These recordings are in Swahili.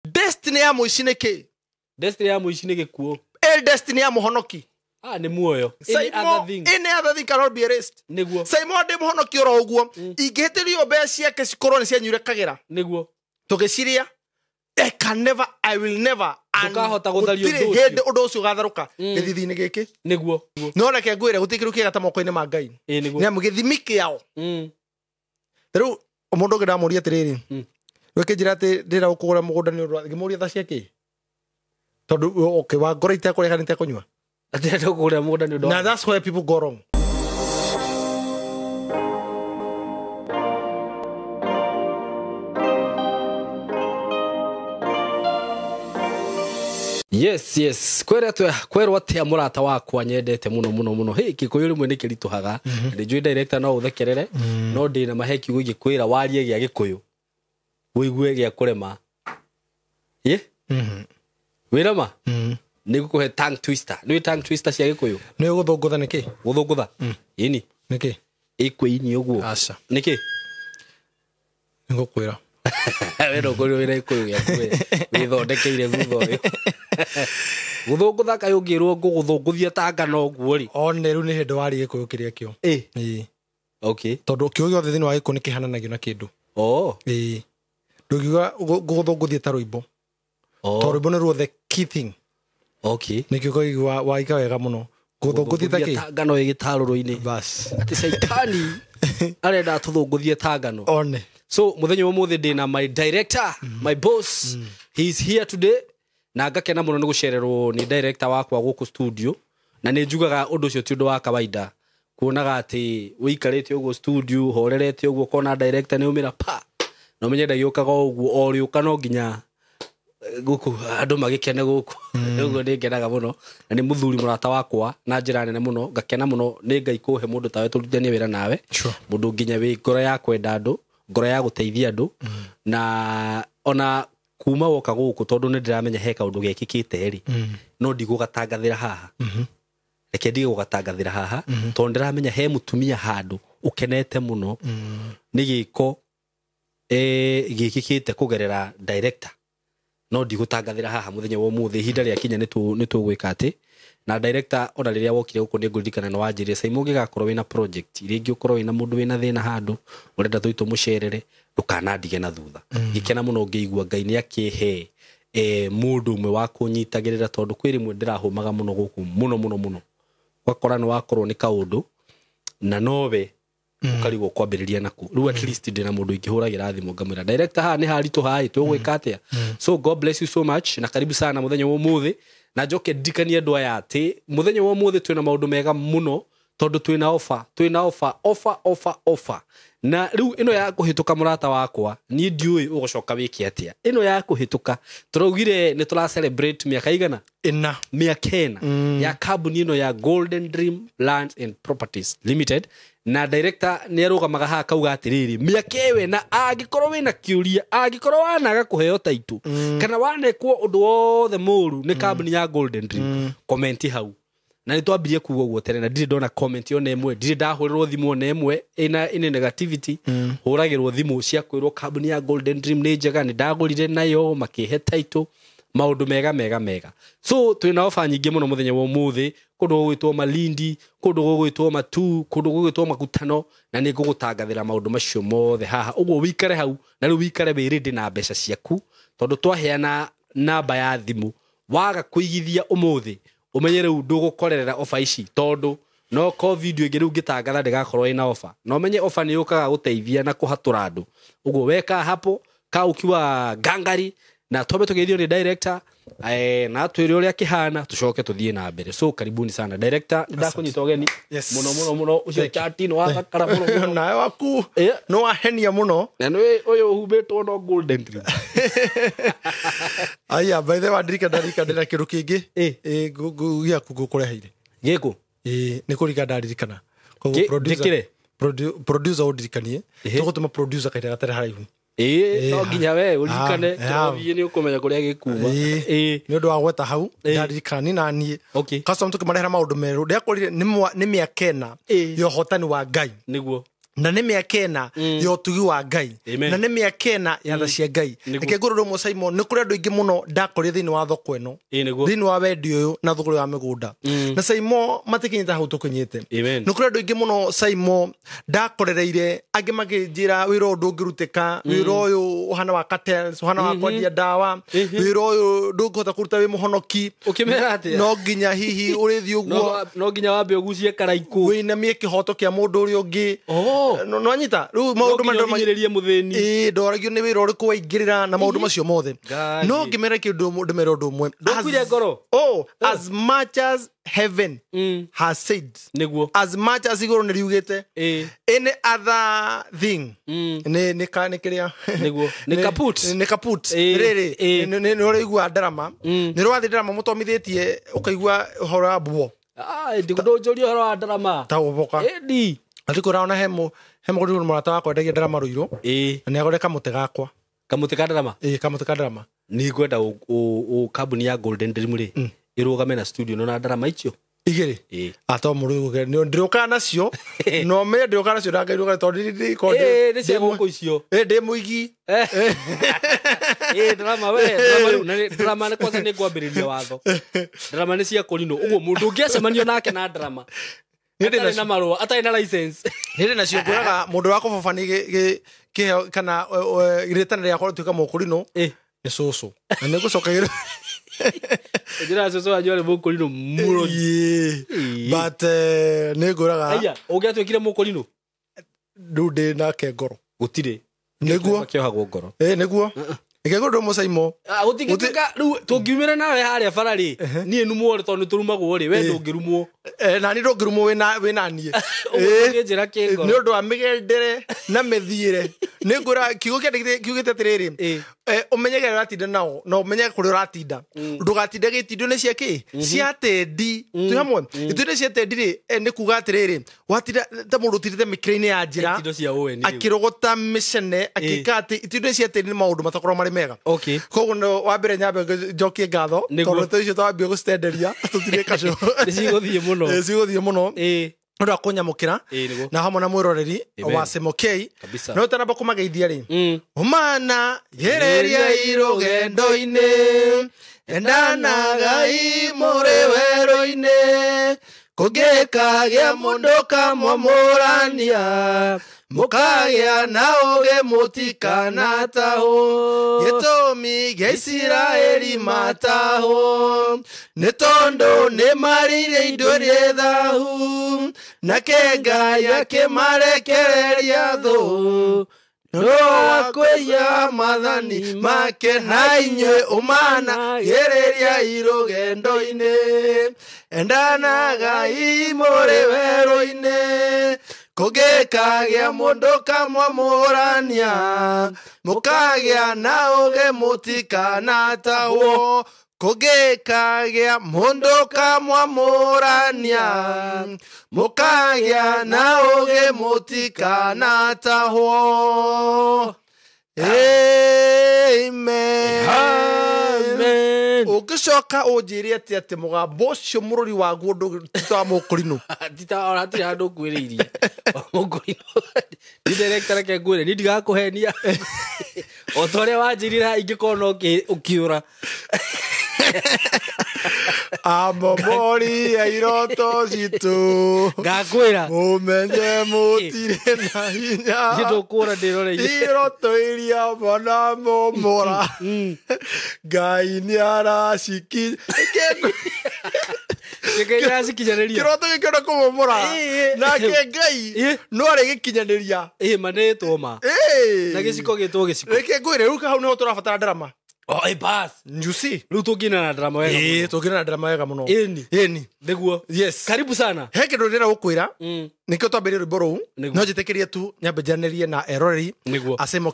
Destiny ya muici niki. Destiny ya muici ni gikuo. Destiny ya muhonoki. Ni muoyo. Any other thing cannot be erased. Niguo. SYMO ndi muhonoki oro uguo. Ingihitirio mbe ciake cikorwo ni cianyure kagira. Niguo. Tugiciria I will never Tukahota guthario ndu. Hindi undu ucio gatharuka githithini giki. Niguo. No reke ngwire gutikiru kiega ta moko-ini ma Ngai. Niguo. Ni amu githimi kiao. Riu mundu ngira muria atiriri. Weke njira ati ndira gukugura mugunda ni undu ngimuria tha ciake. Tondu okay wa ngora ite kureka ni te kunywa. Ndira gukugura mugunda ni undu. Now that's where people go wrong. Yes. Kwerwo atia murata wakwa nyendete muno. Hey, Kikuyu rimwe ni kirituhaga. Ndi njui director no uthekerere. No ndi na maheki gugikwira warie gia Gikuyu. Wigue gia kurema. Wira ma? Ni gukuhe tongue twister. Ni tongue twister cia Gikuyu. Ni guthungutha niki? Guthungutha. Ini. Niki? Ikwe-ini uguo. Aca. Niki? Ngukwira. Wero kuri wira Gikuyu gia kwe. Withondekeire thutha uyu. Guthungutha kayo ngirwo nguguthunguthia ta ngano guo ri. One riu ni hindu wari Gikuyu kiria kio. Okay. Tondu kio giothe thini wa Gikuyu ni kihananagio na kindu. Ndugiuga nguguthunguthia ta rwimbo. Tondu rwimbo ni ruo the key thing. Okay. Nikio koigwa waika wega muno. Nguthunguthia ta ki? Ngano igitaruro-ini. Bas. Ati Saitani arenda tuthunguthie ta ngano. One. So muthenya wa muthi ndina my director, my boss. He's here today. Na ngakena muno ni gucererwo ni director wakwa guku studio. Na ni njugaga undu ucio ti undu wa kawaida. Kuonaga ati wikarite uguo studio, horerete uguo kona director ni umira pa. No menye ndagiukaga uguo ori ukano nginya guku andu magikene guku. Uguo ni ngenaga muno. Na ni muthuri murata wakwa na njira nene muno. Ngakena muno ni Ngai kuhe mundu tawe turutithanie wira nawe. Mundu nginya wi ngoro ya kwenda andu, ngoro ya guteithia andu. Na ona kuma woka guku tondu ni ndiramenya heka undu gekikite ri. No ndigugatangathira haha. Reke ndige gugatangathira haha tondu ndiramenya he mutumia handu ukenete muno ni giko gikikite kugerera director. No ndigutangathira haha muthenya wa muthi ihinda ria kinya ni tugwika ati na director ona riria wokire guku ni ngurikana no wanjirie SYMO gigakorwo wina project iringi ukorwo wina mundu wina thina handu urenda tuitu mucerere ndukanandige na thutha. Gikena muno ngeigua Ngai ni akihe mundu umwe wa kunyitagirira tondu kwirimwe ndirahumaga muno guku muno wakora no wakorwo ni kaundu na nowe ukarigwo kwambiriria naku riu at least ndina mundu ingihuragira thimo ngamwira director ha ni Hali tu hai tugwika atia. So God bless you so much na karibu sana muthenya wa muthi na njoke ndikanie andu aya ati muthenya wa muthi twina maundu mega muno tondu twina offer na riu ino ya kuhituka murata wakwa ni ndiui ugucoka wiki atia ino ya kuhituka turugire ni tura celebrate miaka igana miaka ya kambuni ino ya Golden Dream Lands and Properties Limited na director ni arugamaga ha kauga atiriri miaka ewe na agikorwo wina kiuria agikorwo wanaga kuheo taitu kana wanekwo undu wothe muru ni kambuni ya Golden Dream comment hau na ni twambirie kuuga uguo tene na ndire ndona comment yo nemwe ndire ndahurirwo thimu nemwe ina negativity huragirwo thimu cia kwirwo kambuni ya Golden Dream ni njega ni ndagurire nayo makihe title maundu mega. So twina ofa nyingi muno muthenya wa muthi kundu gwitwo Malindi kundu gwitwo Matu kundu gwitwo Makutano na ni ngugutangathira maundu macio mothe haha uguo wikare hau na ri wikare wirindi na mbeca ciaku tondu twaheana namba ya thimu waga kuigithia umuthi umenyere ndugukorerera ofa ici tondu no ko video ingi riu ngitangatha ndigakorwo ina ofa no menye ofa ni yukaga guteithia na kuhatura andu uguo weka hapo ka ukiwa gangari na tobe tugeithio ni director na twire uria kihana tucoke tuthie na mbere. So karibuni sana director ndakunyita ogeni muno ucio chati no wathakara muno nae waku no ahenia muno na uyu hubetwo no Golden Dream. Aya by the way ndirika ndira kiru kingi gugia kugukureheire giku ni kurika ndaririkana koguo producer undirikanie tugutuma producer kaita gatare haraihu no nginya we urikane trovie ni ukomenya kuria gikuma ni undu wa gweta hau ndaririkani na nie custom tukimarehera maundu meru ndiakorire ni miakena yo hotani wa Ngai niguo na nä mä akena ya tugi wa Ngai na nä mä akena ya tha cia Ngai eke ngå mo SYMO nä kå rä andå aingä må no ndakorire thä inä wa thoko ä no thä inä wa wendi å yå na thå wa mä gå nda na SYMO matä kinyä te hau tå kinyä te nä kå rä andå aingä må no SYMO ndakorereire angä magä njä ra wä ra å ndå å ngä rutä ka wä ra å yå å hana wa cartels å hana wa kwendia ndawa wä ra å yå ndå ngä hota kå ruta wä må honoki no nginya hihi å rä thiä å guo no nginya wambe å gucie karaikå wä namie kä hoto kä a må ndå å rä a å ngä no anyita riu maundu mangirerie mutheni ndoragio ni wira uriku waingirira na maundu macio mothe no ngimera kindu ndimera undu umwe ndukwire ngoro as much as heaven has said Niguo as much as iguru ni riugite any other thing ni kiria Niguo ni kaput riri ni urigua ndarama ni rwathi ndarama mutomithitie ukaigua hora buo ndigå njå ria å horo wa ndarama ta å boka atä kå raona hemo gå rä må rata wakwa endagia ndarama rå irå na nä agore kamå te gakwa kamå te ka ndarama kamå te ka ndarama nä ngwenda kambuni ya Golden Dream rä ä rå game na studio no na ndarama icio igä rä ato må rå ndä å ka nacio no me ndä å ka nacio ndangä rå nä cia gå kå icio ndä må igi ndarama nä kwanza nä ngwambä rä ria watho ndarama nä cia kå rinå å guo må ndå å ngä acemanio nake na ndarama atarä na marå atarä na license nä ndä nacio ngwäraga må ndå wa kå bobani kana rä tanä rä akwa rä tuä ka må kå rinå nä cå cå na nä ngå cokagä njira cå cå wanjå arä må kå rinå må rå but nä ngå raga å ngä atuä kire må kå rinå rä u ndä nake ngoro gå tirä nä guo kä ohagwo ngoro nä guo eke gå ndå må SYMO gå tingä tuä ka rä u tå ngiumä ra nawe harä a bara rä niä numwo rä tondå nä tå rumagwo rä we ndå ngä rumwo nani ndå ngä rumwo wä na niä njä ra kä ngoro nä å ndå wa mä gendere na mä thiä re nä ngå ra kiugo kiugä te atä rä rä å menyege rä ratinda nao na å menyege kå rä å ratinda ndå gatinde gä tindio nä cia kä cia tendi twä hamwe ituä cia tendi rä nä kuga atä rä rä watinda ta må ndå å tirite mä kä ra-inä ya njä ra akä rogota mä cene akä ka atä ituä cia tendi nä maå ndå matakorwo marä mega koguo wa mbere nyambe njokie ngatho tondå tå icio twambia gå stenderia tå tirä kacå cigå thiä må no nä ndå akå nyamå kä ra na hamwe na mwä roreri wa SYMO no tanamba kå mageithia rä å mana gä rä ria irå gendo-inä endanagai må rä werå-inä kå ngä kagä a må ndå kamwamå rania må kagä a na å gä må tikanatahå gä tå mi gä Isiraeli matahå nä tondå nä marĩire indo rä thahu nake Ngai akä marekereria thũ no wakwĩya mathani make na inyuĩ ũmana gĩrĩria irũ gendo-inĩ endanagai mũrĩ werũ-inĩ kũngĩkagĩa mũndũ kamwamũrania mũkagĩa na ũgĩ mũtikanatahwo kũngĩkagĩa mũndũ kamwamũrania mũkagĩa na ũgĩ mũtikanatahwo amen ũngĩcoka ũnjĩre atĩ mũgambo ũcio mũrũri waguo ndũtita wa mũkũrinũ hatirĩ handũ ngwĩrĩirie mũkũrinũ nĩ director reke ngwĩre ni ndigakũhenia o ta ũrĩa wanjĩrire ingĩkorwo no ũkĩũra amomori ya iroto citũ ngakwĩra mũmenye mũtirĩ na hinya ndũkũra ndĩroreire iroto iria mana momora Ngai nĩ araciki kiroto gĩkĩona kũmomora nake Ngai no arĩgĩkinyanĩria manĩtwo ma na gĩciko gĩtwo gĩciko reke ngwĩre rĩu hau nĩho tũrabatara ndarama bas you see rĩu tũngĩna na ndarama wega tũngĩna na ndarama wega mũno ĩni nĩguo yes karibu sana he kĩndũ ndĩrenda gũkwĩra nĩkĩo twambĩrĩria rwĩmbo rũu no njĩtĩkĩrie tu nyambe njaranĩrie na eroreri a SYMO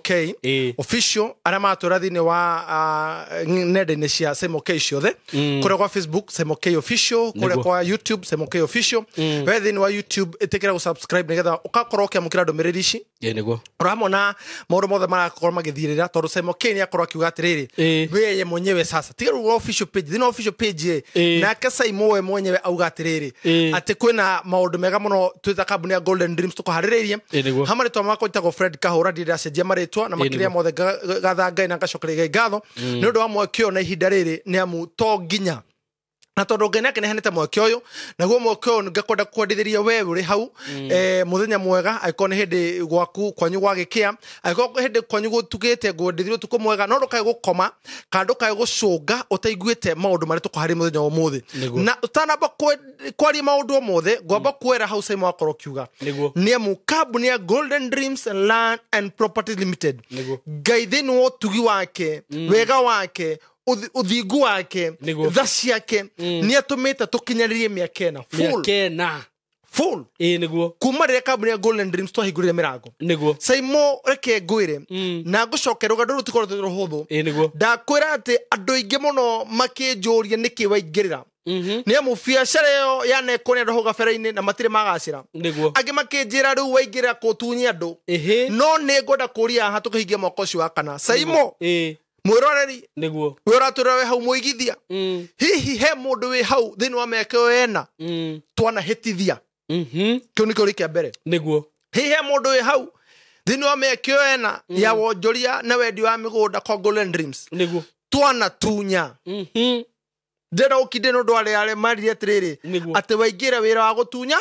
official arĩa maratwĩra thĩinĩ wa nenda-inĩ cia SYMO ciothe kũrĩa kwa Facebook SYMO official kũrĩa kwa YouTube SYMO official we thĩinĩ wa YouTube ĩtĩkĩra gũsubscribe nĩgetha ũgakorwo ũkĩamũkĩra ndũmĩrĩri ici nĩguo ũramona maũndũ mothe marakorwo magĩthirĩra tondũ SYMO nĩ akorwo akiuga atĩrĩrĩ we mwenyewe sasa tiga official page thina official page na SYMO we mwenyewe auga atiriri ati kwina maundu mega muno twita kambuni ya Golden Dreams tukuhariririe hamwe twa mako itago Fred Kahura ndira cenjia maritwa na makiria mothe gatha ngai na ngacokereria ngatho ni undu wa mwekio na ihinda riri ni amu to nginya na tondu ngai nake nehanete mweke uyu naguo mweke uyu ngakwenda kwendithiria we uri hau muthenya mwega aikone hindi gwaku kwanyu gwagikia aikone hindi kwanyu gutugite gwendithirio tuko mwega no ndukae gukoma kana ndukae gucunga utaiguite maundu mari tukuhari muthenya wa muthi na utanamba kwari maundu mothe ngwamba kwera hau SYMO akoro kiuga ni amu kambuni ya Golden Dreams and Land and Properties Limited ngai thini wo tugi wake wega wake uthingu wake tha ciake ni atumite tukinyaririe miakena full niguo kuma rire kambuni ya Golden Dreams twahingurire mirango niguo SYMO reke ngwire na ngucoke rugendo rutikoro ruhuthu niguo ndakwira ati andu ingi muno makinjuria niki waingirira ni amu biacara yo yanekone andu gabera-ini na matire magacira niguo angi makinjira riu waingira kutunya andu no ni ngwenda kuria ha tukihingia mwako ucio wa kana SYMO mwiroreri niguo wiratura we hau muigithia hihi he mundu we hau thini wa meke wena twana hitithia kio niko rikia mbere niguo hihi he mundu we hau thini wa meke wena ya wonjoria na wendi wa migunda kwa Golden Dreams niguo twana tunya ndero ukinde no ndware marire atiriri ati waingira wira wa gutunya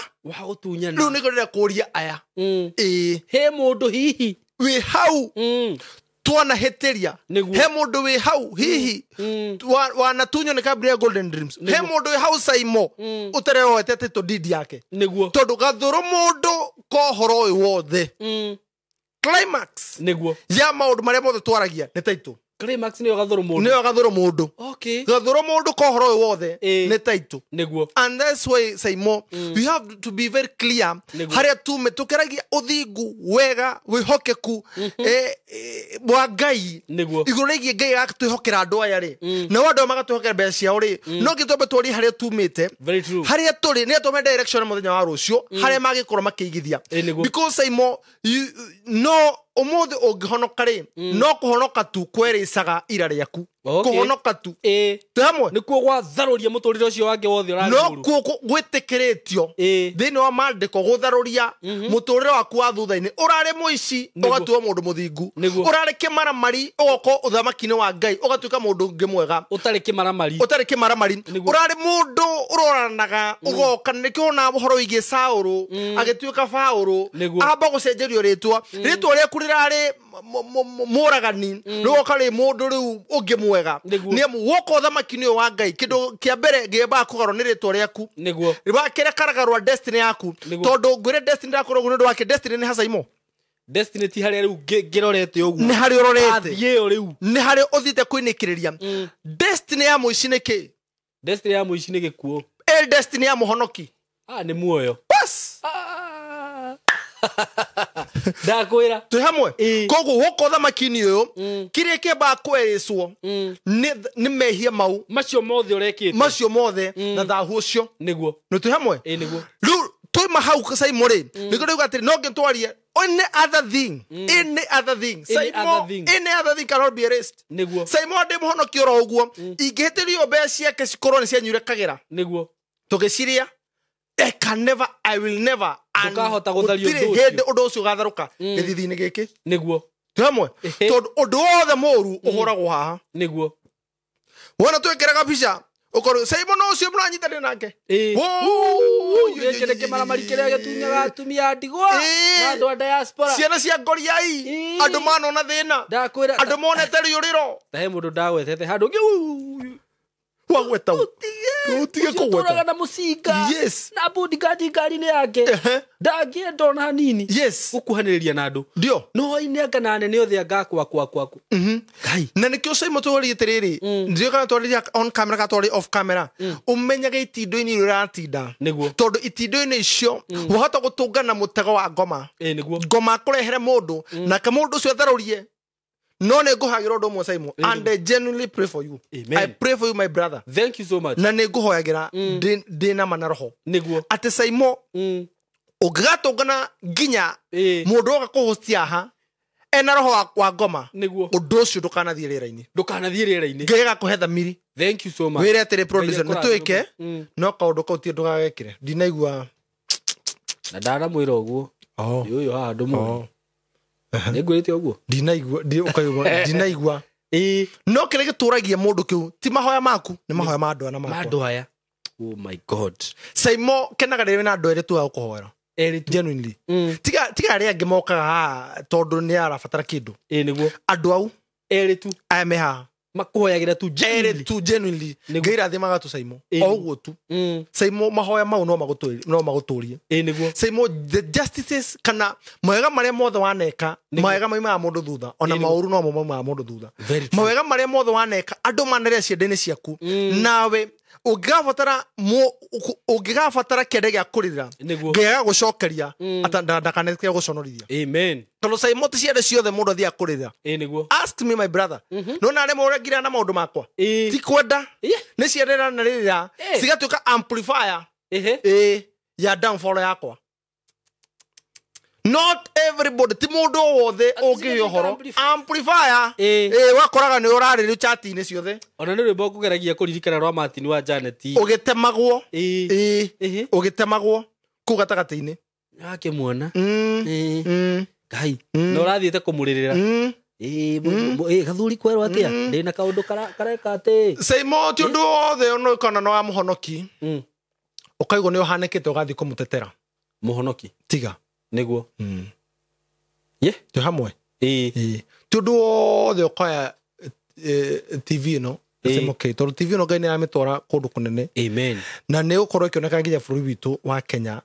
riu niko rira kuria aya he mundu hihi we hau twana heteria he mundu we hau hihi wana tunyo ni kambuni ya Golden Dreams he mundu we hau SYMO utereo etete to didi yake niguo tondu gathuru mundu kohoro wothe climax niguo ya maundu maria mothe twaragia ni taitu climax ni gathuru mundu okay gathuru mundu kohoro wothe ni taitu niguo and that's why SYMO we have to be very clear haria tume tukeragia uthingu wega wihokeku bwa ngai niguo iguru rigi ngai agatwihokera andu aya ri na wandu magatwihokera mbeca ciao ri no ngitwambe twari haria tumite haria turi ni atome direction muthenya wa rucio haria magikorwo makiigithia because SYMO no umuthi ungihonoka ri no kuhonoka tu kwericaga ira riaku kuhonoka tu tamwe nikuo gwatharuria muturire ucio wake wothe uraguru no kuo gwitikiritio thini wa mandiko gutharuria muturire waku wa thutha-ini urari muici ugatuo mundu muthingu urari kimaramari ugoko uthamaki-ini wa ngai ugatuika mundu ungi mwega utari kimaramari urari mundu uroranaga ugoka nikio na uhoro wigi Saulu agituika Paulu amba gucenjerio ritwa riaku rirari muragani nugoka ri mundu riu ungi mwega ni amu woko thamaki-ini wa ngai kindu kia mbere ngiamba kugaro ni ritwa riaku niguo ribakire karagarwa destiny yaku tondu ngwire destiny ndakorwo ngundu wake destiny ni SYMO destiny ti haria riu ngirorete uguo ni haria urorete athie riu ni haria uthite kwinekiriria destiny ya muici niki destiny ya muici ni gikuo destiny ya muhonoki ni muoyo bas ndakwira tu hamwe koguo woko thamaki-ini uyu kiria kiamba kweriswo ni mehia mau macio mothe urekite na thahu ucio niguo no tu hamwe niguo riu toima hau SYMO ri niko riu atiri no ngitwarie any other thing cannot be erased niguo SYMO ndi muhonoki oro uguo ingihitirio mbeca ciake cikorwo ni cianyure kagira niguo tugiciria I will never tukahota guthario undu ucio gatharuka githithini giki niguo tamwe tondu undu wothe moru uhoragwo haha niguo wona twekeraga bica ukoro SYMO no ucio muranyitana nake yekere kimaramari kiria gitunyaga atumia ndigwa na andu a diaspora ciana cia ngoriai andu manona thina ndakwira andu monete riuriro tahe mundu ndagwetete handu wagweta utige kugweta na musinga yes na bodyguard ngari-ini yake ndangienda ona hanini yes ukuhaniriria na andu ndio no inenga na nene othe angakwa kwaku kai na nikio SYMO twori itiriri ndio kana twori on camera ka twori off camera umenyage itindo-ini iratinda niguo tondu itindo-ini icio wahota gutungana mutego wa ngoma niguo ngoma kurehere mundu na ka mundu ucio tharurie no ne nguhagira undu mwe SYMO and I genuinely pray for you. Amen. I pray for you my brother. Thank you so much. Na ne nguhoyagira ndina manaroho niguo ate SYMO ugatungana ginya mundu oga kuhostia ha ena roho wa ngoma Niguo. undu ucio ndukanathie rĩera-inĩ ndukanathie rĩera-inĩ Ngai agakũhe thamiri thank you so much wĩre atĩrĩ producer Ngai nĩtwĩke Mm. no kaũndũ kau ti ndũgagekĩre ndinaigua na ndaramwĩra ũguo yũyũ haha ndũmũĩ nĩngwĩrĩte ũguo ndinaigua no kĩrĩa gĩtũragia mũndũ kĩu ti mahoya maku nĩ mahoya ma andũ aya na makwa andũ aya oh my god SYMO kenaga rĩrĩ na andũ erĩ tu a gũkũhoera eritu genuinely tiga arĩa angĩ mokaga haha tondũ nĩ arabatara kĩndũ nĩguo andũ au eritu aya me haha makuhoyagĩra tu erĩ tu genuinely Ngai rathimaga tu SYMO o ũguo tu SYMO mahoya mau no magũtũrie nĩguo SYMO the justices kana mawega marĩa mothe waneka mawega maimaga mũndũ thutha ona maũru no maumaga mũndũ thutha mawega marĩa mothe waneka andũ manerĩa ciende-inĩ ciaku nawe ũngĩgabatara kĩende gĩa kũrĩra Ngai agagũcokeria ndakaneke gũconorithia amen tondũ SYMO ti ciende ciothe mũndũ athiaga kũrĩra nĩguo ask me my brother no na arĩa ũrĩa na maũndũ makwa ti kwenda nĩ ciendera na rĩrĩa cigatuĩka amplifier ya downfall yakwa not everybody ti mũndũ wothe ũngĩhe ũhoro amplifier wakoraga nĩ ũrarĩrĩu chat-inĩ ciothe ona nĩ rwĩmbo ngũgeragia kũririkana rwa Martin wa Janet ũgĩtemagwo ũgĩtemagwo kũu gatagatĩ-inĩ akĩmuona Ngai na ũrathiĩte kũmũrĩrĩra gathuri kwerwo atĩa ndĩna kaũndũ kareka atĩ SYMO ti ũndũ wothe ũnokana no wa mũhonoki ũkaigwo nĩ ũhanĩkĩte ũgathiĩ kũmũtetera mũhonoki tiga nĩguo tĩ hamwe ti ũndũ wothe ũkaya TV ĩno tondũ TV ĩno Ngai nĩ aramĩtwara kũndũ kũnene amen na nĩ ũkorwo ĩkĩoneka nginya bũrũri witũ wa Kenya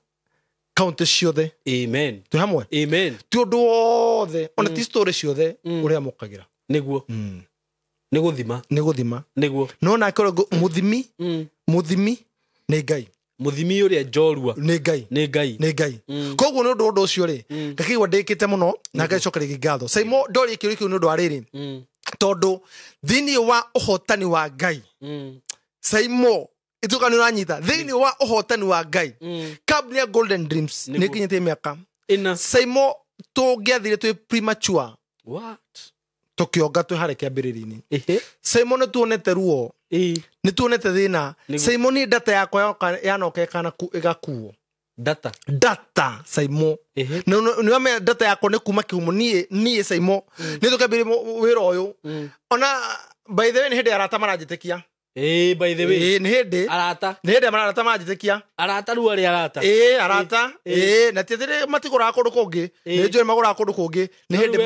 kaunti ciothe amen tĩ hamwe amen ti ũndũ wothe ona ti story ciothe ũrĩa mũkagĩra nĩguo nĩ gũthima nĩguo no nake mũthimi nĩ Ngai mũthimi ũrĩa njorua nĩ Ngai koguo nĩ ũndũ ũcio rĩ ngakĩigua ndĩkĩte mũno na ngacokeria ngatho SYMO ndoria kĩũria kĩu nĩ ũndũ wa rĩrĩ tondũ thĩinĩ wa ũhotani wa Ngai SYMO ituka nĩ ũranyita thĩinĩ wa ũhotani wa Ngai kambuni ya Golden Dreams nĩ kinyĩte mĩaka SYMO tũngĩathire twĩ premature tũkĩonga twĩ harĩ kĩambĩrĩria-inĩ SYMO nĩ tuonete ruo nĩ tuonete thĩna SYMO nĩ data yakwa yanoka ĩgakuo data SYMO nĩ wamenya data yakwa nĩ kuma kĩhumo niĩ SYMO nĩ tũkĩambĩrĩria wĩra ũyũ ona by the way nĩ hĩndĩ arata maranjĩtĩkia by the way nĩ hĩndĩ arata maranjĩtĩkia arata rua rĩ arata arata na ti atĩ matigũraga kũndũ kũngĩ nĩ njũĩ magũraga kũndũ kũngĩ nĩ hĩndĩ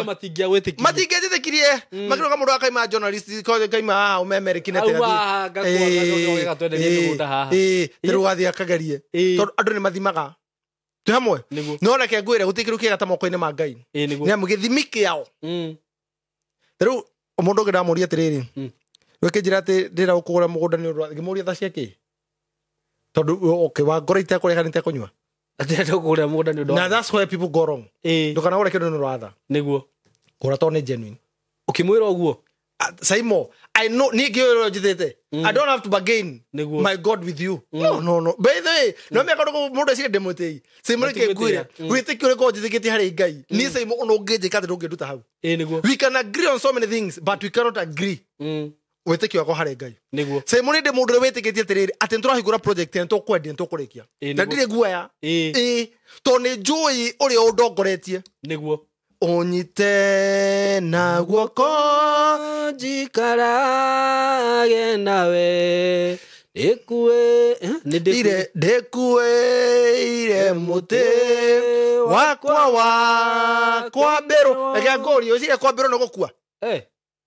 matingĩanjĩtĩkirie makĩroga mũndũ akaima journalist kaima haha ũmemerĩki tĩrũgathiĩ akagerie tondũ andũ nĩ mathimaga tĩ hamwe no reke ngwĩre gũtirĩ kĩndũ kĩega ta moko-inĩ ma Ngai nĩ amu gĩthimi kĩao rĩu mũndũ ũngĩ ndamũria atĩrĩrĩ wĩkĩnjĩra atĩ ndĩra gũkũgũra mũgũnda nĩ ũndũ ngĩmũria tha ciake tondũ wa ngoro itekũrĩha nĩtekũnyua na that's where people go wrong ndũkanagũre kĩndũ nĩ ũndũ wa tha nĩguo kũgũra tondũ nĩ genuine ũkĩmwĩra ũguo SYMO I know niĩ ngĩũrwo njithĩte I don't have to bargain my God with you no by the way no mĩaka mũndũ eciria ndĩmwĩtĩi SYMO nĩkĩngwĩre wĩtĩkio ũrĩkorwo njĩtĩkĩtie harĩ Ngai niĩ SYMO ona ũngĩnjĩka atĩ ndũngĩnduta hau we can agree on so many things but we cannot agree wĩtĩkio wako harĩ Ngai SYMO nĩ ndĩ mũndũ ũrĩa wĩtĩkĩtie atĩrĩrĩ atĩ nĩtũrahingũra project nĩ tũkwendia nĩ tũkũrĩkia na ndirĩ guoya tondũ nĩ njũĩ ũrĩa ũndongoretie nĩguo ũnyite na guoko njikarage nawe ndĩkuĩire mũtĩ wakwa wa kwambĩrwo reke ngũrie ũciire kwambĩrwo nĩ gũkua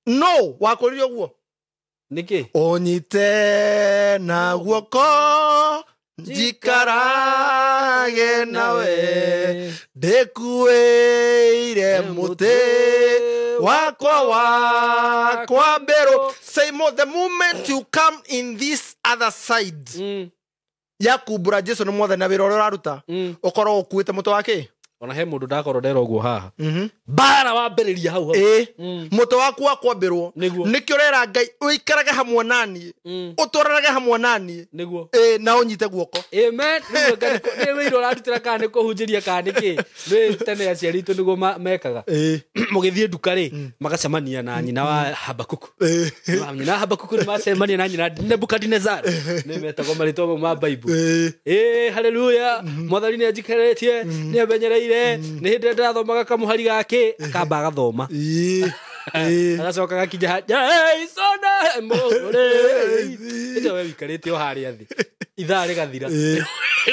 no wakũrire ũguo nĩkĩ ũnyite na guoko njikarage nawe ndĩkuĩire mũtĩ wakwa wa kwambĩrwo SYMO the moment you come in this other side ya kumbura Jesu nĩ mwathani na wĩra ũrĩa ũraruta ũkorwo ũkuĩte mũtĩ wake ona he mundu ndakorodera uguo haha bara wambiriria hau muto waku wa kwambirwo nikio rera Ngai uikarage hamwe nani utorarage hamwe nani niguo na unyite guoko amen ni wiro radutira kana ni kuhunjiria kana niki ni tene aciari tu niguo mekaga mugithie nduka ri magacemania na nyina wa Habakuku nyina Habakuku ni macemania na nyina Nebukadnezar ni metagwo marito ma Bible haleluya mwathani ni ajikeretie ni abenyereire ni hindi ndathomaga kamuhari gake akamba agathoma agacoka gakija Jaisona mugore ito we wikarite o haria thi ithari gathira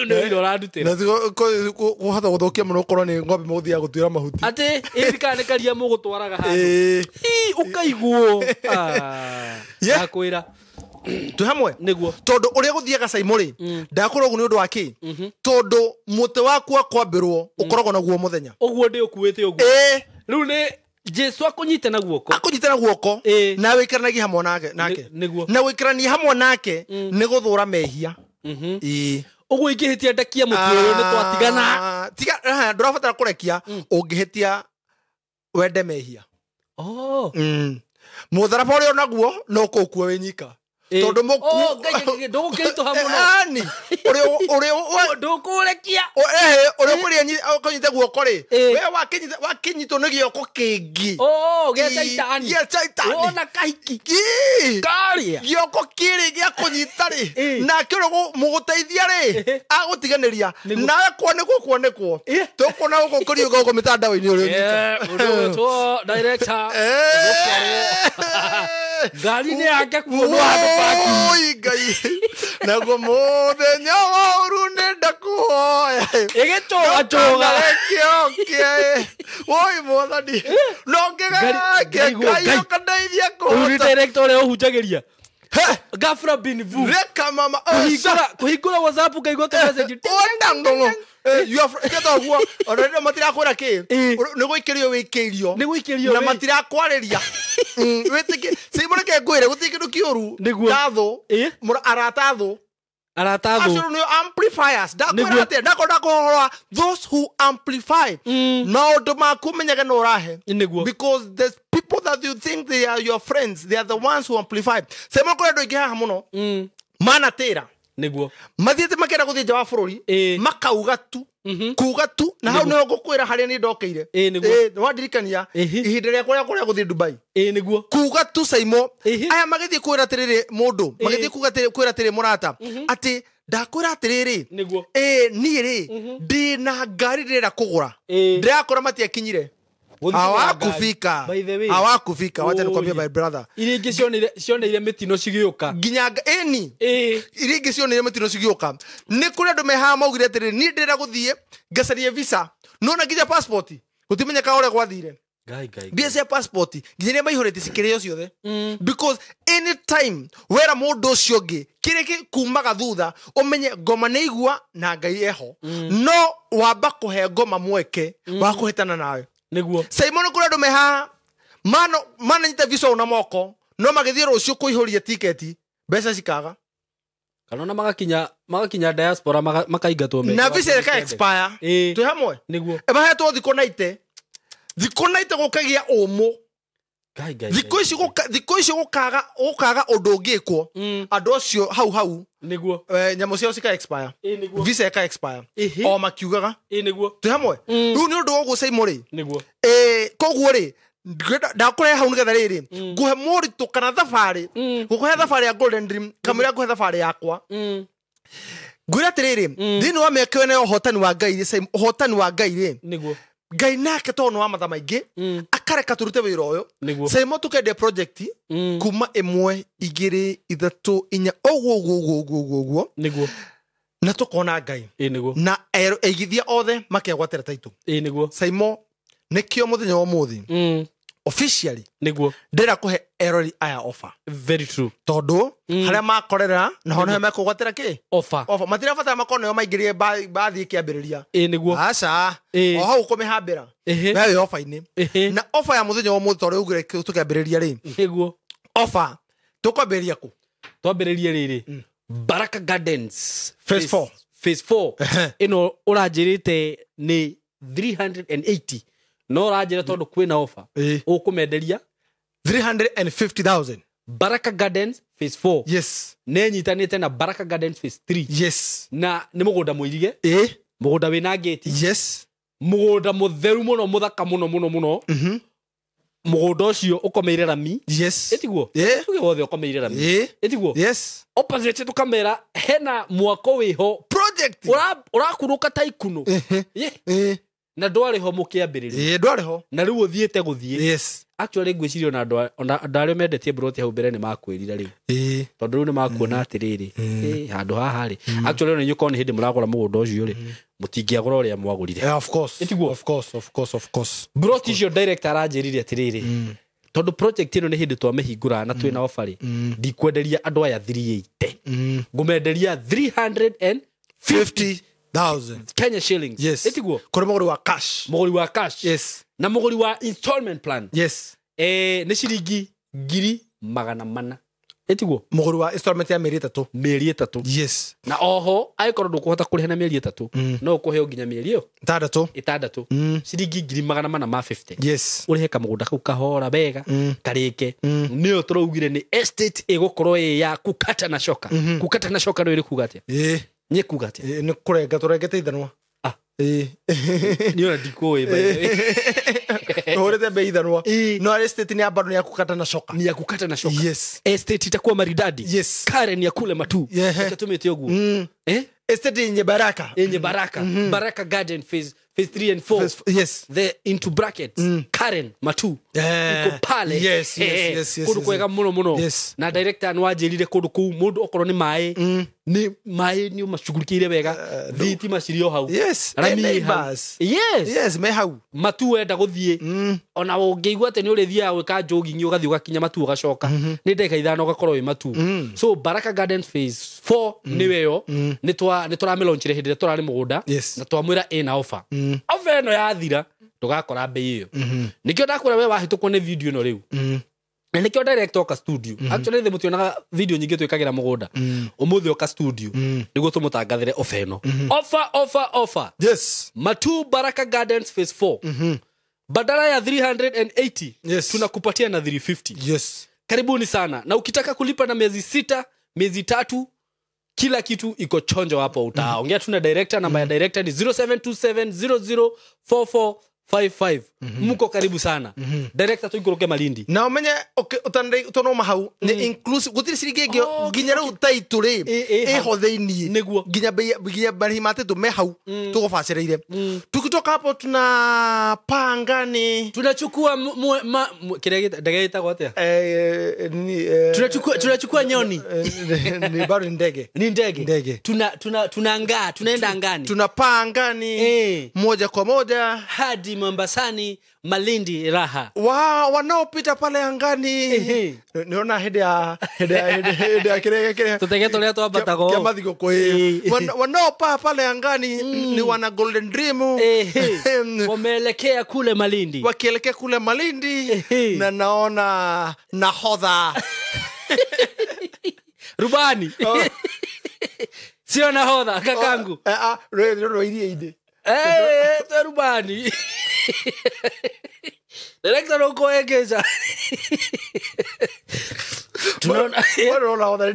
no iro radutira na kuhatha guthokia muno korwo ni ngombe muthia gutwira mahuti ati irikane karia mugutwaraga handu ukaiguo akwira tu hamwe niguo tondu uria guthiaga SYMO ri ndakorwo gu ni undu wa ki tondu muti waku akwambirwo ukoragwo naguo muthenya uguo ndi ukuwite uguo riu ni Jesu akunyite na guoko na wikaranagia hamwe nake na wikarania hamwe nake ni guthura mehia uguo ingihitia ndakia muti uyu ni twatigana tiga ndurabatara kurekia ungihitia wende mehia mutharaba uria naguo no kuukua winyika tondu ndugukirito hamwe ani uri ndukurekia uri kunyita guoko ri we wakinyito ni gioko kingi gecaitani ona kahiki karia gioko kiri gia kunyita ri na kiro muguteithia ri agutiganiria nawe kuonekwo tukona gukurio gogo mitandao-ini uri to director gari ni yake kuonwa handu oi Ngai naguo muthenya woru nenda kuhoya igicoga oi mwathani no ngigaga kandeithia kuhota director ule uhunjagiria gafra bin vu reka mama kuhingura WhatsApp kaigwa ka message onda ndung'u you are ketoguo ona matira kwira ki ni guikirio wikirio na matira kwariria witike simureke ngwire gutikindu kiuru ndathu aratathu no amplifiers dakwirate ndakora those who amplify no ndo makumenyaga no rahe because the people that you think they are your friends they are the ones who amplify sema kwa ndo ikiha muno manatira niguo mathiete makera guthie nja wa bururi makauga tu kuga tu na hau no gukwira haria ni ndokeire wadirikania ihinda ria kuria guthie Dubai niguo kuga tu SYMO aya magithie kwira tiriri mundu magithie kuga kwira tiriri murata ati ndakwira atiriri ni ri ndi na ngari ndira kugura ndirakora matiakinyire hawakufika wacha nikwambia my brother iringi cioneire mitino cigiuka nginyanga iringi cioneire mitino cigiuka ni kuri andu meha maugire atiri ni ndira guthie ngacarie visa nona nginya passport gutimenyeka ore gwathire bia passport nginya maihorete cikirio ciothe because anytime wera mundu ucio ngi kiriki kumaga thutha umenye ngoma ni igua na Ngai eho no wamba kuhe ngoma mweke wa kuhitana nawe niguo SYMO no kura ndume ha mano nyita visa una moko no magithie rucio kuihuria tiketi mbeca cikaga kanona magakinya diaspora makaingatwo na visa ka expire tu hamwe niguo eba hetwo thiko 90 gukagia umu thiko ici gukaga undu ngikwo andu acio hau niguo nyamo cio cika expire niguo visa ka expire o makiugaga niguo tu hamwe riu ni undu wogu SYMO ri niguo koguo ri ndakore hau nigetha riri nguhe muritu kana thabari gukuhe thabari ya Golden Dream kamira nguhe thabari yakwa ngwira atiriri thini wa mĩaka ĩyo ũhotani wa Ngai ri niguo Ngai nake tonu wa matha maingi akareka turute wira uyu SYMO tukende project kuma 1 2 3 4 oguo niguo na tukona Ngai niguo na eigithia othe makegwatira taitu niguo SYMO nikio muthenya wa muthi officially niguo ndira kuhe erori aya offer very true tondu haria makorera na hono mekugwatira ki offer matira fatara makone yo maingirie bathi kiambiriria niguo aca o hau kumihambira wewe offer ini na offer ya muthenya wa muthi tondu ugire tukiambiriria ri niguo offer tukwambiriria ku twambiririe riri Baraka Gardens phase 4 ino uranjirite ni 380 no rajira tondu kwina offer ukumenderia 350,000 Baraka Gardens phase 4 yes nenyitanite na Baraka Gardens phase 3 yes na ni mugunda muirige mugunda wina gate yes mugunda mutheru muno muthaka muno mugunda ucio ukomeire rami yes etiguo tuge wothe ukomeire rami etiguo yes opposite tu kamera hena mwako wiho project urakuruka taikuno na ndwari ho mukiambiriria ndwari ho na riu uthiete guthie yes actually ngwicirio na ndwari mendetie broti hau mbere ni makwirira riu tondu riu ni makuona atiriri handu haha ri actually ni nyuko ni hindi muragura mugunda ucio ri mutingiagura uria mwagurire of course etiguo of course broti icio director aranjirire atiriri tondu project ino ni hindi twa mehingura na twina offer ri ndikwenderia andu aya 380 ngumenderia 350,000 Kenya shillings. Yes. Etiguo. Kore mogori wa cash. Mogori wa cash. Yes. Na mogori wa installment plan. Yes. Ni ciringi 400,000. Etiguo. Mogori wa installment ya mieri 3. Mieri 3. Yes. Na oho aikoro ndukuhota kuriha na mieri 3. No kuheo nginya mieri iyo. 6. Ciringi 450. Yes. Urihe kamugunda kau kahora bega karike. Nio turaugire ni estate egokorwo ya kukata na shoka. Kukata na shoka no iri kugatia. Nyekuga ati ni kurenga turengete ithanwa ni ora dikoe by the way orete be ithanwa no estate ni abado ni yakukata na shoka yes estate itakuwa maridadi yes Karen ya kule Matu itatumite ogu estate yenye baraka Baraka Garden phase 3 and 4 yes the into brackets Karen Matu iko pale yes kudu kwega muno na director anwajirire kudu ku mundu okoro ni mai ni umashughulikiire wega thiti macirio hau yes yes me hau Matu wenda guthie ona ungeigua ate ni urithia gwika jogging ugathi ugakinya Matu ugacoka ni ndeka ithano ugakorwo wi Matu so Baraka Garden phase 4 ni weyo ni twa launchire hindi turari mugunda na twamwira ina offer offer no yathira tugakora bei iyo nikio ndakura we wahitukwo ni video no riu na nikio director ka studio actually the mutionaga video nyingi twikagira mugunda umuthi oka studio niguo tumutangathire offer no offer yes Matu Baraka Gardens phase 4 badala ya 380 tunakupatia na 350 yes karibuni sana na ukitaka kulipa na miezi 6 miezi 3 kila kitu iko chonjo hapo utaongea tuna director namba ya director ni 0727004455 mko karibu sana director tuikuruke Malindi na umenye utonoma hau ni inclusive gutiri ciringi nginya ru taituri ho theini Niguo nginya bari mate tu me hau tugofacireire tukitoka hapo tuna pangani tunachukua kiregeta ndegeta gote tunachukua nyoni ni bado ndege tunaenda angani tunapangani moja kwa moja hadi Mombasani Malindi raha wanaopita pale angani niona hede ya kirege tutegeto leo twabatago kia mathigo koi wanaopa pale angani ni wana Golden Dream wameelekea kule Malindi wakielekea kule Malindi na naona nahodha rubani sio nahodha kakangu roirie rubani director uko egeza tunaona nahodha ni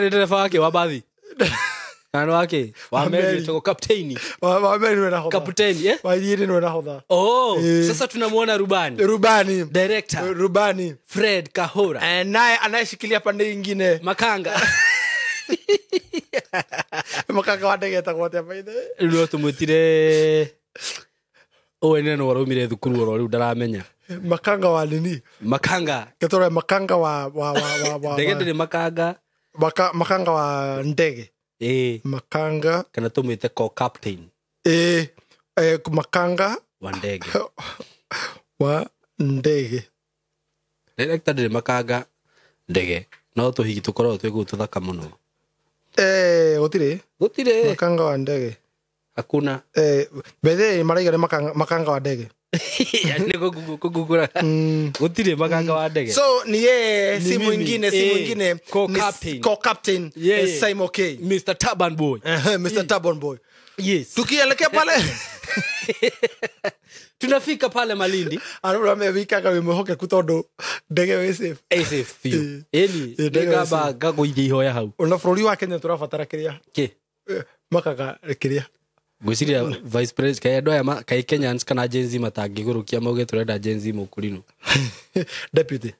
dereva wake wa bathi Kano wake wa meli tuko captain wa meli na nahodha captain wairi ni nahodha sasa tunamuona rubani director rubani Fred Kahora naye anayeshikilia pande nyingine makanga wa ndege tagote baide ndio tumutire oene no warumire thukuru oro riu ndaramenya makanga wa nini ketore makanga wa ndege ndire makanga wa ndege makanga kana tumwite co-captain makanga wa ndege director ndire makanga ndege no tuhigi tukorwo twegu tuthaka muno gutire makanga wa ndege hakuna bethe maraiga makanga wa ndege niko kugugura gutire makanga wa ndege so ni simu ingine co-captain SYMO K Mr. Turban Boy Yes. Tukielekea pale tunafika pale Malindi. Arura mewikaga wimehoke kutondo ndege we safe. Safe few. Eni ndegaba gago ihoya hau. Ona bũrũri wa Kenya tũrabatara kĩrĩa. Ke. Makaga kĩrĩa. Gwiciria vice president kaya ndoya kai Kenyans kana Gen Z matangigurukia mauge turenda Gen Z mukurino. Deputy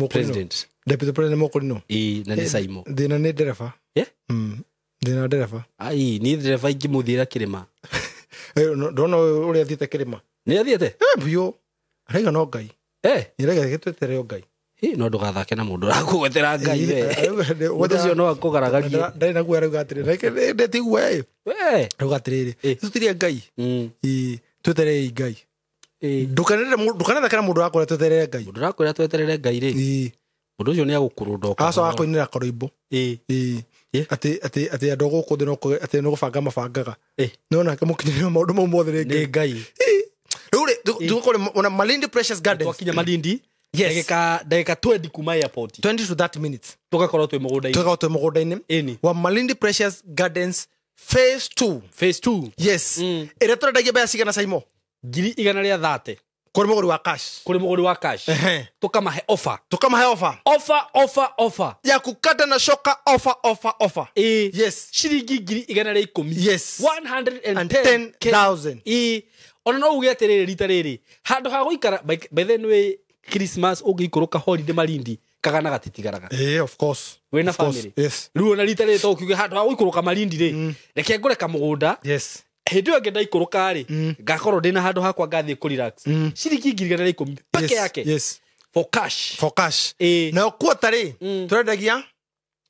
president. Deputy president mukurino. Na ni SYMO. Thina ni ndereba. Thina ndereba. Ai ni ndereba ingimuthira kirima. Ndona uria thiete kirima. Ni athiete? Biyo. Arega no Ngai. Irega gitwetere Ngai. No ndugathake na mundu rakugwetera Ngai we. Ucio no akugaragarie. Ndari na guara ugatire. Reke ndetigwe. We. Ugatirire. Tutirie Ngai. Twetere Ngai. Ndukanetha kana mundu akora twetere Ngai. Mundu akora twetere Ngai ri. Mundu ucio ni agukurundoka. Aso akoinira koroimbo. Ati adogo ko dino ko ati no gubanga mabangaga. Nona kamukinyira maundu mau mothe ri Ngai. Rure tukore ona Malindi Precious Gardens. Twakinya Malindi. Yes. Daika 20 kuma airport. 20 to 30 minutes. Tugakorwo twi mugunda-ini. Wa Malindi Precious Gardens phase 2. Phase 2. Yes. Ere tũrendagia mbeca cigana SYMO? 130. Kuri muguri wa cash. Tukamahe offer. Offer. Ya kukata na shoka offer. Yes. Shiringi 110. Yes. 110,000. Ona no uge atiriri rita riri. Handu ha guikara by then we Christmas ugikuruka holiday Malindi kagana gatitigaraga. Of course. We na family. Yes. Ruo na rita riri to kiuge handu ha guikuruka Malindi ri. Reke ngore kamugunda. Yes. Hindi yo ngenda ikuruka ri. Ngakorwo ndina handu hakwa ngathie ku relax. Shiringi 110 pake yake. Yes. For cash. Na kuota ri.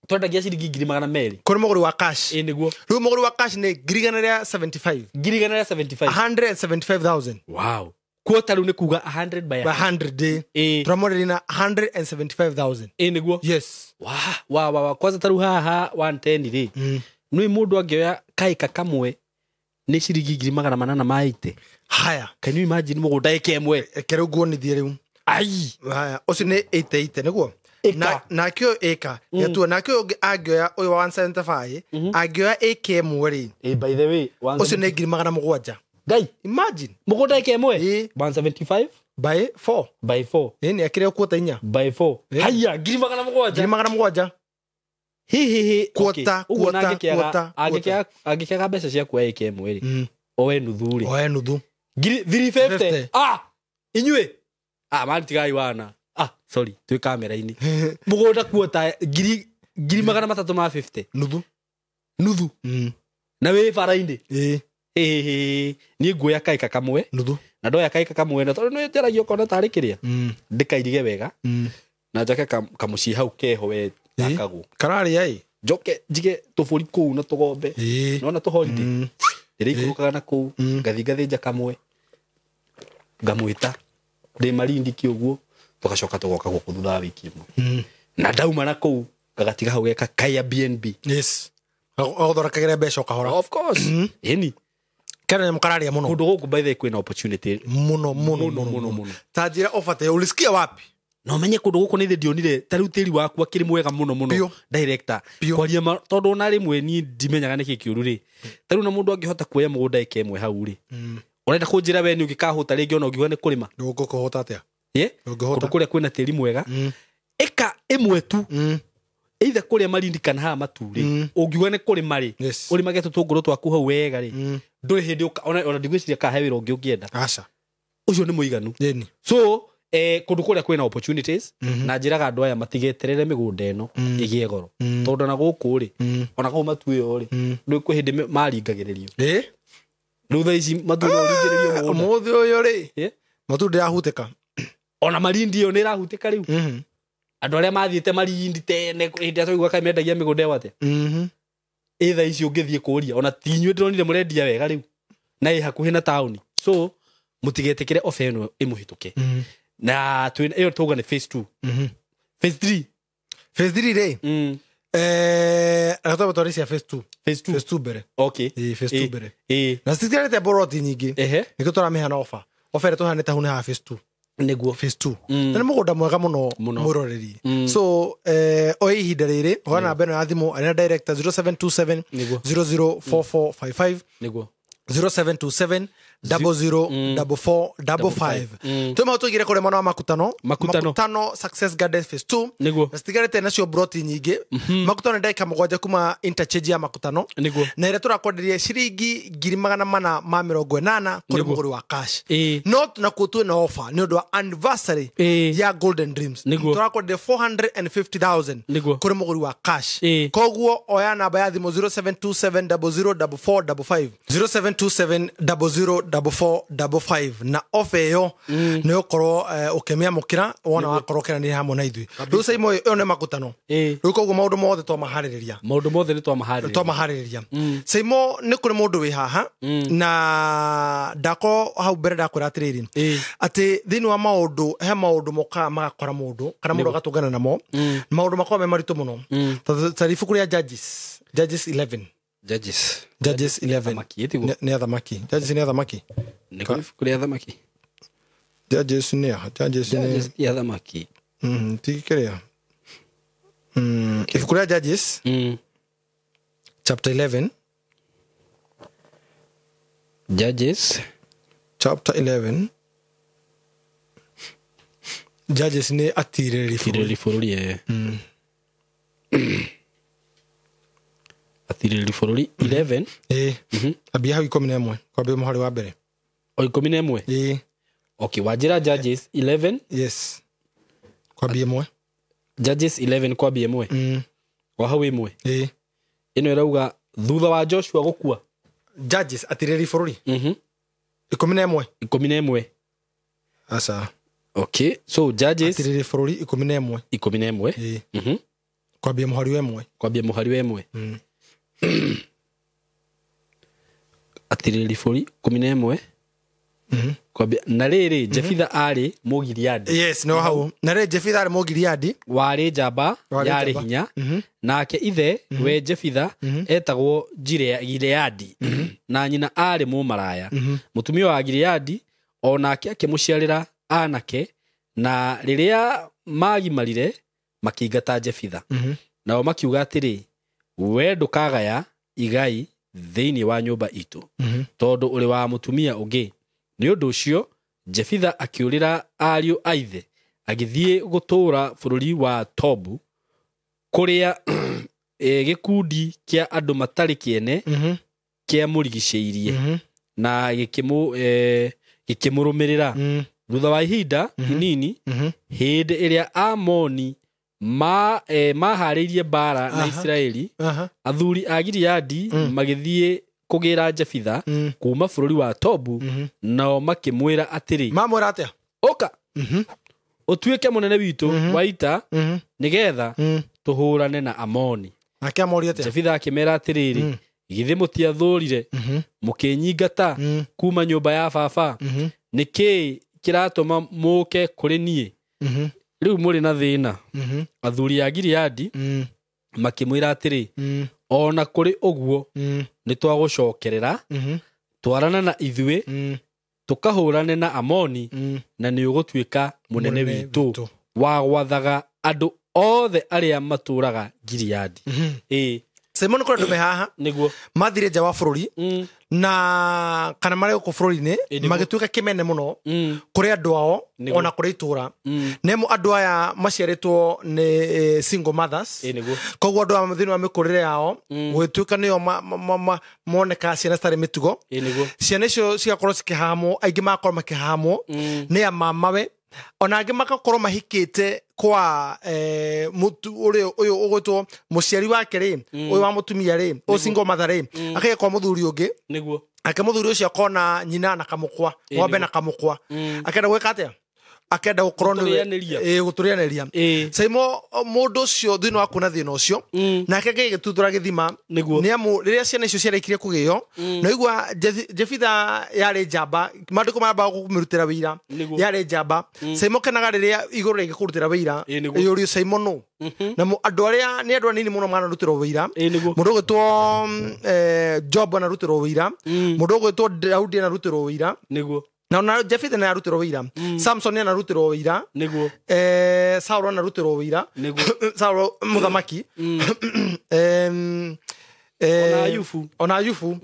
Turendagia shiringi 200,000. Kuri muguri wa cash. Niguo. Riu muguri wa cash ni 175. 175,000. Wow. Kuota riu ni kuga 100 by 100 turamoreri na 175,000. Niguo. Yes. Wow. Kwanza taru haha 110 ri. Nui mundu angioya kaika kamwe ni shiringi 800 maite. Haya. Can you imagine mugunda ikemwe? Kero guo ni thie riu. Ai. Haya. Ucio ni 88 niguo. Na kyo eka yatua na kyo agioya oyo 175 agioya ekemwe ri. By the way, ucio ni 700,000. Gai, imagine mugunda ikemwe 175 by 4 ni akire kuota inya by 4. Haya 700,000. Hi kuota agĩkĩaga mbeca cia kuoya ikemwe ri. Owe nuthu ri. 350. Inyue mani tigai wana. Sorry, twi kamera-ini. Mugunda kuota 350. Nuthu. Na we bara-ini. Ni nguoya kaika kamwe. Nuthu. Na ndoya kaika kamwe na tondu ni teragio kona tari kiria. Ndikairige wega. Na njake kamuci hau keho we akagu. Karari ai. Njoke njige tuburi kuu na tugombe. Nona tu holiday. Ndikurukaga na kuu. Ngathinja kamwe. Ngamwita. Ndi Malindi kiuguo. Tugacoka tugoka guku thutha wiki imwe. Na ndauma na kuu ngagatiga hau geka kaya BNB. Yes. Agothorakagira mbeca kahora. Of course. Eni. Kana mkararia muno. Kundu guku by the way kwina opportunity muno. Tajira offer te ulisikia wapi? No menye kundu guku ni the dionire tari tiri waku akiri mwega muno. Director. Kwaria tondu na rimwe ni ndimenyaga niki kiuru ri. Tari na mundu angihota kuoya mugunda ikemwe hau ri. Urenda kunjira we ni ugikahuta ringi ona ugiwa ni kurima. Ndugukuhota atia? Kundu kuria kwina tiri mwega. Eka imwe tu. Either kuria Malindi kana ha maturi. Ugiwa ni kurima ri. Urima getu tunguru twaku hau wega ri. Nduri hindi ona ndigwiciria ka he wira ungi ungienda. Aca. Ucio ni muiganu. So kundu kuria kwina opportunities na njiraga andu aya matigeterere migunda eno igie goro tondu na guku ri ona ko matu yo ri ndu ku hindi maringagiririo riu tha ici matu no ringiririo mugunda muthe uyu ri matu ndirahuteka ona Malindi yo ni rahutika riu andu aria mathiete Malindi tene hindi atoigwa kai mendagia migunda wate tha ici ungithie kuria ona tinywe ndironire murendia wega riu na i hakuhi na town so mutigetekire ofe eno imuhituke na twina iyo tuga ni phase 2 phase 3 re atoba torisia phase 2 bere okay phase 2 bere na sitirete boroti nyingi niko tora mehana offer to haneta hune ha phase 2 Niguo. phase 2 na nĩ mũgũnda mwega mũno mwĩroreri so o ihinda rĩrĩ oya namba ĩno ya thimũ arĩa director 0727 004455 Niguo 0727 004455 tuma tugire kure mwana wa makutano success garden phase 2 Niguo nestigarete nacio broti nyingi makutano ndaika mugwanja kuma interchange ya makutano Niguo na ire turakwenderia ciringi 480 kuri muguri wa cash not na kutu na offer ni undu wa anniversary ya golden dreams turakwenderia 450,000 kuri muguri wa cash koguo oya namba ya thimu 0727 004455 0727 004455 na offer yo ni ukorwo ukemia mukira wona wakorwo kena ni hamwe na ithui riu SYMO yo ne makutano riu koguo maundu mothe twamahaririria SYMO ni kuri mundu wi haha na ndako hau mbere ndakwira atiriri ati thini wa maundu he maundu moka magakora mundu kana mundu agatungana namo maundu makwa me maritu muno tarifu kuri judges 11 Judges 11 ni athamaki Judges ni athamaki kuri athamaki Judges ni athamaki tikiria if kuri Judges chapter 11 Judges chapter 11 Judges ni atiriri fururi atiriri fururi 11 abia hau 11 kwambia muhari wa mbere o 11 okay wajira Judges 11 yes kwambia mwe Judges 11 kwambia mwe wa hau imwe ino irauga thutha wa Joshua gukua Judges atiriri fururi 11 asa okay so Judges atiriri fururi 11 kwambia muhari wa imwe atiriri fururi 11 kwambia na riri Jefitha ari Mugiriadi yes no hau na riri Jefitha ari Mugiriadi wari njamba yari hinya nake ithe we Jefitha etagwo Gileadi na nyina ari mumaraya mutumia wa Gileadi onake akimuciarira anake na riria magimarire makingata Jefitha nao makiuga atiri we ndukagaya igai thiini wa nyumba itu tondu uri wa mutumia ungi ni undu ucio Jefitha akiurira ariu aithe agithie gutura bururi wa Tobu kuria gikundi kia andu matari kiene kia murigiceirie na gikimurumirira thutha wa ihinda inini hindi iria Amoni mahariirie bara na Israeli athuri a Gileadi magithie kugira Jefitha kuma bururi wa Tobu nao makimwira atiri mamwira atia oka utuike munene witu wa ita nigetha tuhurane na Amoni akiamori atia Jefitha akimera atiriri githi mutiathurire mukinyingata kuma nyumba ya baba niki kiratuma muke kuri nie riu muri na thina athuri a Gileadi makimwira atiri ona kuri uguo ni twagucokerera twarana na ithue tukahurane na Amoni na ni ugutuika munene witu wa gwathaga andu othe aria maturaga Gileadi SYMO ni kuri haha niguo mathire nja wa bururi na kana mari ku bururi-ini magituika kimene muno kuri andu ao ona kuri itura nemo andu aya maciaritwo ni single mothers koguo andu a thini wa mikurire yao gwituika niyo moneka ciana citari mitugo ciana icio cigakorwo cikihamwo aingi makorwo makihamwo ni a mamawe ona angi makakorwo mahikite kwa mutu uyu ugwitwo muciari wake ri uyu wa mutumia ri o single mother ri akaya kwa muthuri ungi niguo akamuthuri ucio akona nyina na kamukwa ng'ombe na kamukwa akenda gwika atia akenda gukorwo ni guturianiria SYMO mundu ucio thini wa kuna thina ucio nake gigituthura githima ni amu riria ciana icio ciarikire kugio na igwa Jefitha yari njamba mandiko maraba kumirutira wira yari njamba SYMO kenaga riria iguru rigi kurutira wira yuri SYMO no na andu aria ni andu anini muno mwana rutiro wira mundu gwitwo Job na rutiro wira mundu gwitwo Daudi na rutiro wira na ona Jefitha na arutirwo wira Samson na arutirwo wira Niguo Saul na arutirwo wira Niguo Saul muthamaki ona Ayubu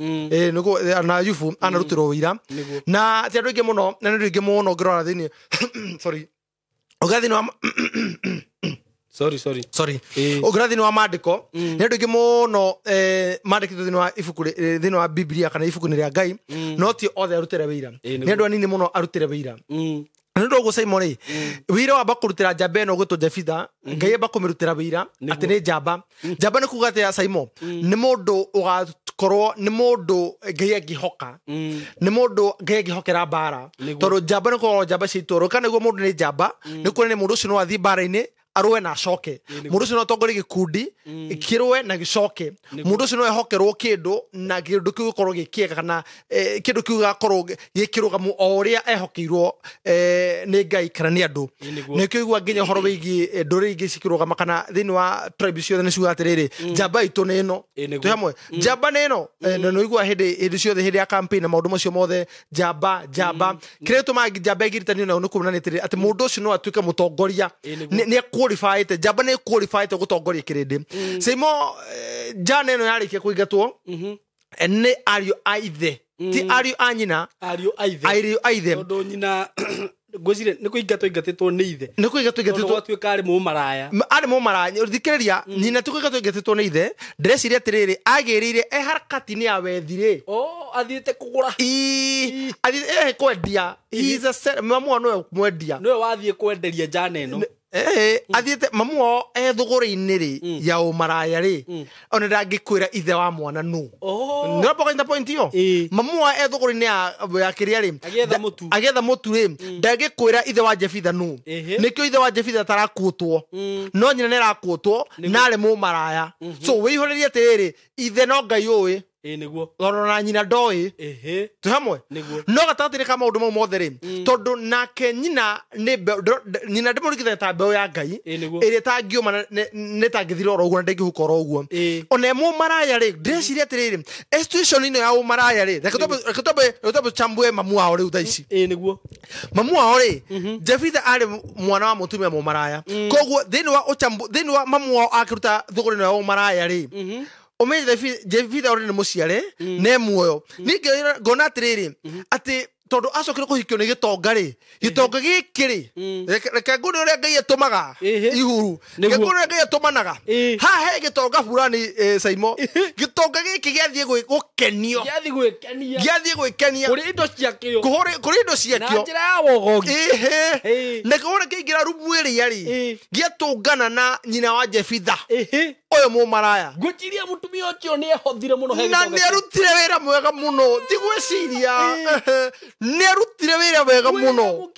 niguo na Ayubu anarutirwo wira na ti andu ingi muno na ndu ingi muno ngirora thini sorry ogathini wa sorry ogathini wa mandiko ni andu ingi muno mandikitwo thini wa ibuku thini wa Biblia kana ibuku ni ria Ngai no ti othe arutire wira ni andu anini muno arutire wira Nendo go SYMO ri wira wa bakurutira njamba eno gwitwo Jefitha Ngai bakumirutira wira ati ni njamba ni kuga ati ya SYMO ni mundu ugakorwo ni mundu Ngai angihoka ni mundu Ngai angihokera bara tondu njamba ni kuga njamba ciitoro kana niguo mundu ni njamba ni kuga ni mundu ucio no athii bara-ini arwe na acoke mundu ucio no atongorie gikundi kirwe na gicoke mundu ucio no ehokerwo kindu na kindu kiu gikorwo gikiega kana kindu kiu gakorwo gikirugamu o uria ehokeirwo ni Ngai kana ni andu nikio igua nginya horo wigi nduri ingi cikirugama kana thini wa tribe ciothe ni ciuga atiriri njamba itu ni ino tu hamwe njamba ni ino no igua hindi ciothe hindi ya campaign na maundu macio mothe njamba kiretu magi njamba igiritanio na nukumunanitiri ati mundu ucio no atuike mutongoria ni qualified njamba ni qualified gutongoria kirindi SYMO jana ino yarikia kuingatwo ni ario aithe ti ario anyina ario aithe tondu nyina gwicire ni kuingatwo ni ithe ni kuingatwo atuika ari mumaraya thikiriria nyina ti kuingatwo ni ithe ndreciria atiriri agirire harakati ni awethire athiite kugura athiite kwendia he's a mamu no mwendia no wathie kwenderia jana eno athiite mamu o thuguri-ini ri ya umaraya ri ona ndangikwira ithe wa mwana nu no poka point yo mamu o thuguri-ini ya kiria ri agetha mutu ri ndangikwira ithe wa Jefitha nu nikio ithe wa Jefitha tarakuotwo no nyina ni rakuotwo na ari mumaraya so wihorerie atiriri ithe no Ngai uwi niguo oro na nyina ndoi tu hamwe no gatatire kama maundu mau mothe ri tondu nake nyina ni nyina ndimurikitha ta mbeo ya Ngai iri tangiuma ni tangithira oro uguo ndengihuka oro uguo ona mu maraya ri ndeciria atiriri institution ino ya umaraya ri reketobe chambue mamu wao ri thaici niguo mamu wao ri Jefitha ari mwana wa mutumia mu maraya koguo thini wa mamu wao akiruta thuguri ya umaraya ri omenye Jefitha ori ni muciare ne muoyo ninge ngona atiriri ati tondu acokire kuhikio ni gitonga ri gitonga gikiri reke ngune uria Ngai atumaga ihuru reke ngune uria Ngai atumanaga ha he gitonga fulani SYMO gitonga giki giathie gukenio giathie gwikenia kuri indo ciakio na njira ya wogogi na kuhore kiingira rumu iria ri giatungana na nyina wa Jefitha oyo mu maraya ngwikiria mutumia ucio ni ehothire muno he na ni arutire wira mwega muno ti gwiciria ni arutire wira wega muno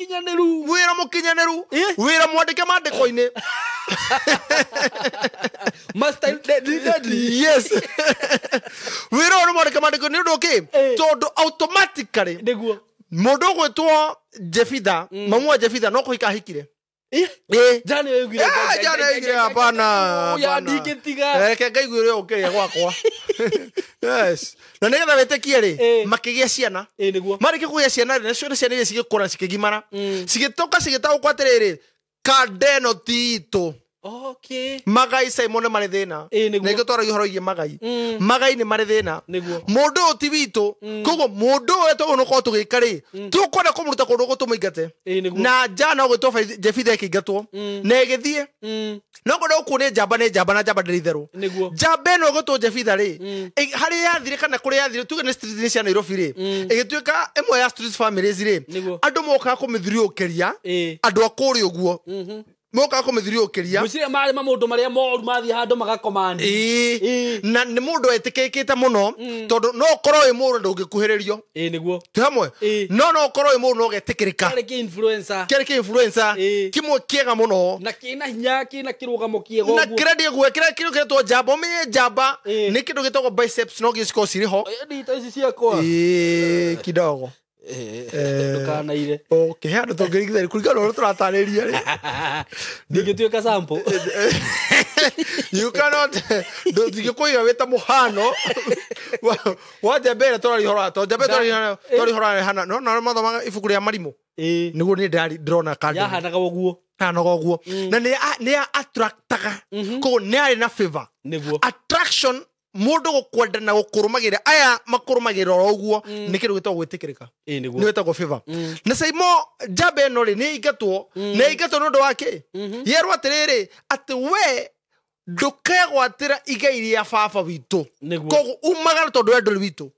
wira mukinyaniru wira mwandike mandiko-ini master yes wira ono mwandike mandiko-ini ndu ki tondu automatically niguo mundu gwitwo Jefitha mamu wa Jefitha no kuhika hikire jana yugire hapana ya ndiketiga reke Ngai gwire okay gwakwa yes na nigetha wetikie ri makigia ciana niguo marike kugia ciana ri nacio ciana iria cigikura cikigimara cigitoka cigitaguka atiriri kadeno tito magai SYMO ne mari thina nego twaragia horo igi magai ni mari thina mundu ti witu kogo mundu eto no ko tugika ri tukona kumuruta kundu gutumaingate na jana gwitwo Jefitha ikingatwo na igithie no ngodo kune njamba na njamba nditheru njamba no gwitwo Jefitha ri hari yathire kana kuri yathire tuge ni street ni cia Nairobi ri igituika imwe ya street families ri andu moka kumithiriukiria andu akuri uguo moka kumithiriukiria mucire mari mamundu maria moru mathi handu magakomandi na ni mundu etikikite muno tondu no korwo wi mundu ndungikuhiririo niguo tu hamwe no korwo wi mundu no getikirika kere influencer kimwe kiega muno na kina hinya kina kirugamo kiego na kiredi gwe kindu kiretwo njamba umenye njamba ni kindu gitagwo biceps no giciko ciriho ndita ici ciakwa kidogo ndukanaire okay handu tungirigithari kurigana uru turatariria ri ningituika sample you cannot ndigikuiga wita muhano wa jambere tori hora to jambere tori hora hana no mathoma ibuku ria marimo niguo ni ndrona kandi ya hanaga uguo na ni attractaga ko ni ari na favor niguo attraction mundu gukwenda na gukurumagira aya makurumagira uguo ni kindu gitagwo gwitikirika ni wetagwo favor na SYMO jambe no ri ni ingatwo nundu wake yerwo atiriri ati we ndukegwatira igai ria baba witũ koguo umagara tondu we ndũrĩ witũ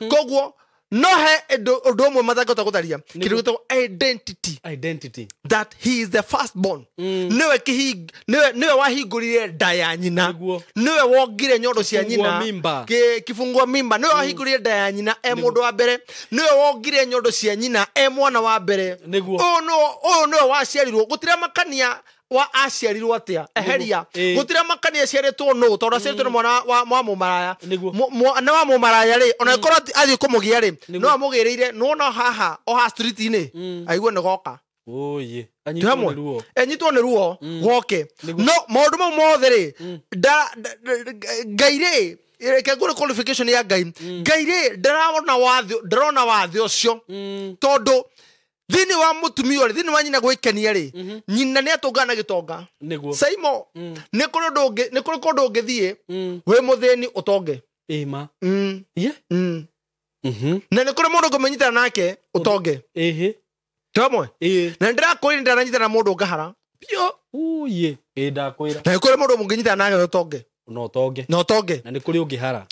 koguo no he ũndũ ũmwe mathangota gũtharia kĩndũ gĩtagwo identity that he is the firstborn niwe wahingũrire nda ya nyina niwe wongire nyondo cia nyina kĩfungua mimba niwe wahingũrire nda ya nyina mũndũ wa mbere niwe wongire nyondo cia nyina mwana wa mbere ũyũ niwe waciarirwo gũtirĩ makania wa aciarirwo atia eheria gutira makania aciaritwo no tondu aciaritwo mwana wa mumaraya na wa mumaraya ri ona ikorwo athi kumugia ri no amugireire no haha oha street ini aigwe ni goka oye anyitwo ni ruo goke no maundu mau mothe ri ngaire reke ngure qualification ya ngaire ndarona wathi ucio tondu thini wa mutumia thini wa nyina gwikenia ri nyina ni atungana gitonga SYMO ni kuri kundu ngithie we muthini utonge ma na ni kuri mundu ngumenyitana nake utonge tamwe na ndirakwira ndaranyitana na mundu ngahara pio uye ndakwira na kuri mundu munginyitana nake utonge no tonge na ni kuri ungihara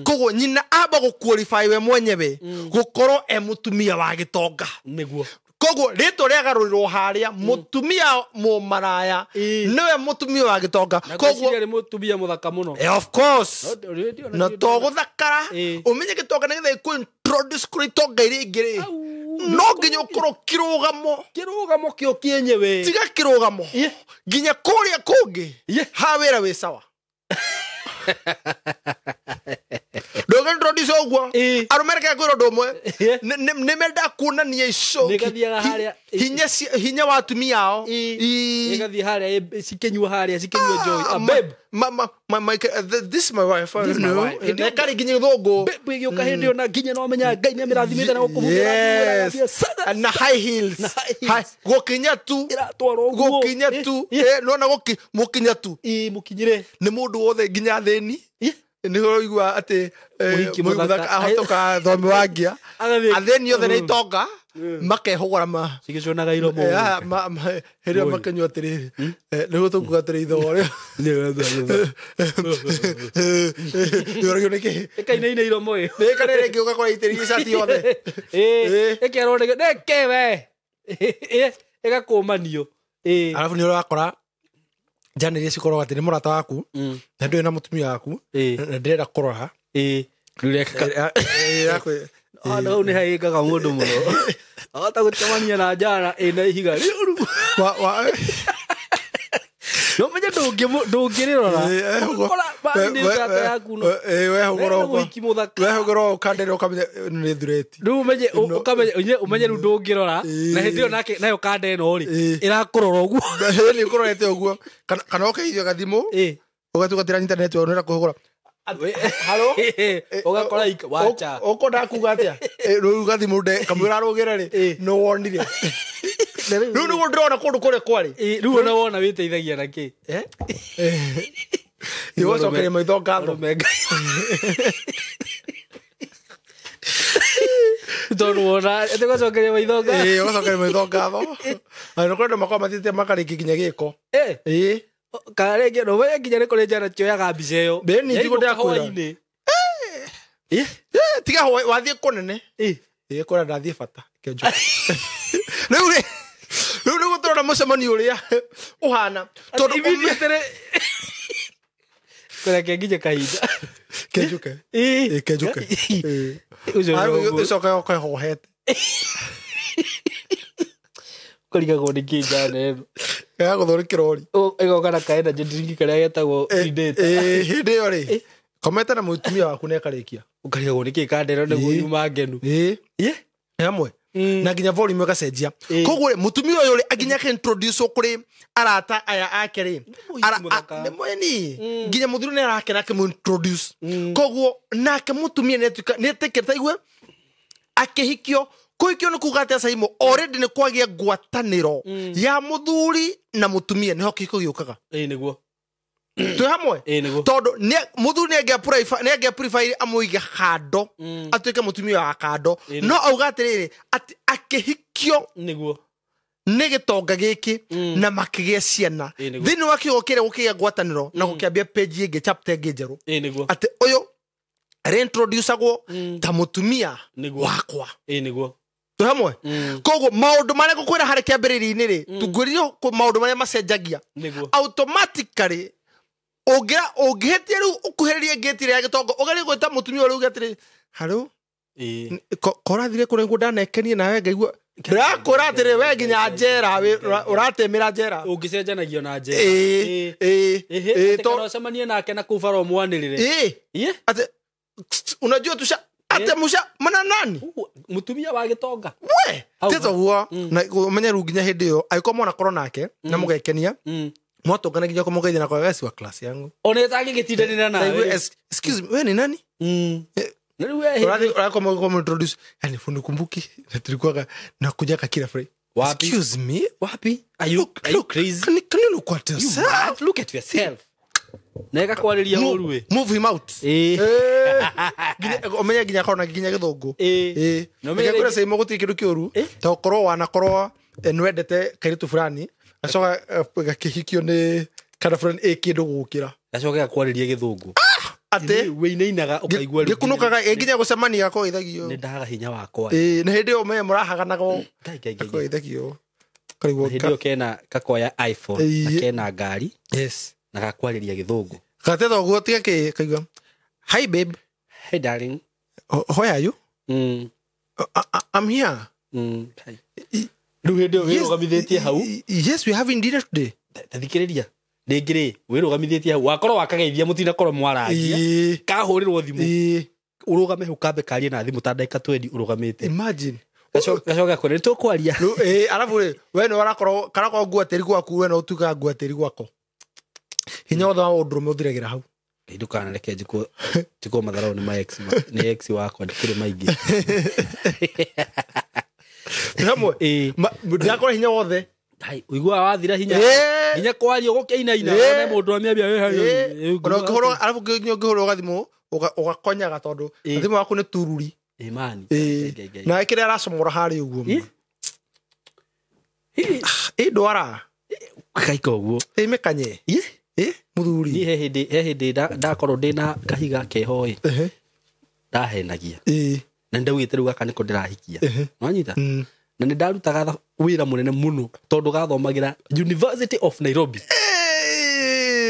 koguo nyina amba guqualify we mwenyewe gukorwo mutumia wa gitonga niguo koguo rito riagarurirwo haria mutumia mumaraya niwe mutumia wa gitonga koguo ni mutumia muthaka muno of course na to guthakara umenye gitonga ni githe ku introduce kuri tonga iri ingiri no nginya ukorwo kirugamo kio kienyewe tiga kirugamo nginya kuria kungi ha wira wi sawa dogan introduce ogwa arumereka kwiro ndomwe ni menda kuonania ico hinya wa atumia ao igathi haria sikenyua joy babe this is my wife ne kari nginya thongo babe yoka hindi ona nginya no menya ngai ni mirathimite na gukumugera na high heels gokinya tu no na mukinya tu mukinyire ni mundu wothe nginya theni ni hoigwa ati muthaka ahotoka thomi wangia atheni yothe ni itonga makehogora cigiconaga iromo herio makenywa atiri nigo tukuga atiri ithore yoragio niki ekaine iromo ekanere ngiuka kwa itiri shati yothe ekerone nekewe egakumanio alafu ni urakora jana iria cikorwo ati ni murata waku na ndui na mutumia waku na ndirenda kuroha no ni haigaga mundu muno ata gutamania na jana ina ihiga riuru no menye ndungirira kora bani tata yaku no we hugoro wiki muthaka we hugoro kandere ukamenya ni thureti ndu umenye ndungirora na hindi onake nayo kande no ri irakurora uguo ni ukurorete uguo kana ukeithio gathimu ugatugatira internet wa unira kuhugura halo ugakora wacha ukonda kuga atia ru gathimu nde kamwira rugire ri no wonire ru ni ndrona kundu kure kwari ru ona wona witeithagia na ki iwo cokere maitho ngatho tondu wona etego cokere maitho ngatho ugacokere maitho ngatho ano kwenda makwa matite makariki kinya giko karege no we nginya riko njana kioyaga mbica iyo beni ndigo ndakwira tiga wathie kunene kora ndathie bata kenjo riu ni gutora mucemani uria uhana tondu umetere kureke nginya kahinda kenjuke kenjuke ucoka ukahohete kurigagwo ni kinjana eno ya guthori kirori igoka na kaenda drink karia getagwo predator hindi yo ri kometa na mutumia waku ne karikia ukarigagwo ni kikandero niguo yuma ngenu hamwe na nginya volume gacenjia koguo mutumia uyu aginya ke introduce kuri arata aya ake ri ne mweni nginya muthiru ne arakena ke mu introduce koguo nake mutumia ne teketa igwe akihikio kuikio no kugate SYMO already ne kwagia ngwataniro ya muthuri na mutumia ne hokiko giukaga niguo tu hamwe todo ne muthuri ne nge profile amuige khado atuike mutumia wa kado no augatirire ati akihikio niguo negetonga giki na makigia ciana thini wa kigo kire gukigia ngwataniro na gukiambia page ingi chapter ingi njeru ati uyu reintroduce agwo ta mutumia wakwa niguo tu hamwe kogo maundu mare gukwira hari kiambiriri-ini ri tunguririo ku maundu mare macenjagia automatically ogetia riu ukuheririe ngitire ya gitongo ugari gwita mutumia riu gatire halo korathire kuri ngudanekenie nawe ngaigua ndirakuratire we nginya njera uratemira njera ungicenjanagio na njera to semanie nake na kufaro mwanirire ate unajua tusha ate musha mana nani mutumia wa gitonga we teto huo na umenye ruginya hindi yo aiko mwana korona nake na mugekenia mwatongana nginya kumugeithia na kwa wesi wa class yangu oneta gigitindanira nawe excuse me we ni nani Urakomo introduce yani fundi kumbuki na tulikuwa na kujaka kila free. Excuse me, wapi? Are you crazy? Can you look at yourself? Look at yourself. Nega kwariria urwe. Move him out. Omenya ginya kona ginya githungu. No menya kura SYMO guti kindu kiuru. Ta ukorwo wanakorwo nwendete kairitu fulani. Acoka gakihikio ni kana fulani kindu gukira. Acoka kwariria githungu. Ate we inainaga ukaigua gikunukaga nginya gucemania ko ithagio ni ndaga hinya wakwa na hindi o me murahaganago ko ithagio kaigua hindi kena kakoya iPhone na kena ngari na gakwariria githungu gatetho guo tiga kaigua hi babe hey darling where are you I'm here riu hindi o wirugamithitie hau yes we having dinner today tathikiriria ndingiri wirugamithitie hau wakorwo wakageithia mutina korwo mwaragia kahurirwo thimu urugame hukambe karie na thimu ta ndaika 20 urugamite imagine gacoka kwene tukwaria alafu we no warakorwo karako ngwateri gwaku we no tuka ngwateri gwako hinya wothe wa ndrume uthiragira hau ndukana reke jiko matharau ni ex wako ndikire maingi hamwe ndakora hinya wothe hai uigua wathira hinya kwario gukiina na mundu amiambia we hayo ukihoro alafu ngihoro gathimu ugakonyaga tondu thimu waku ni tururi imani na ikire aracomora hari uguo ndwara kaika uguo mekanye muthuri ni he hindi ndakorwo ndina kahiga kehoi ndahenagia na ndawite ruga kana ko ndirahikia no nyita na ni ndarutaga wira munene muno tondu gathomagira University of Nairobi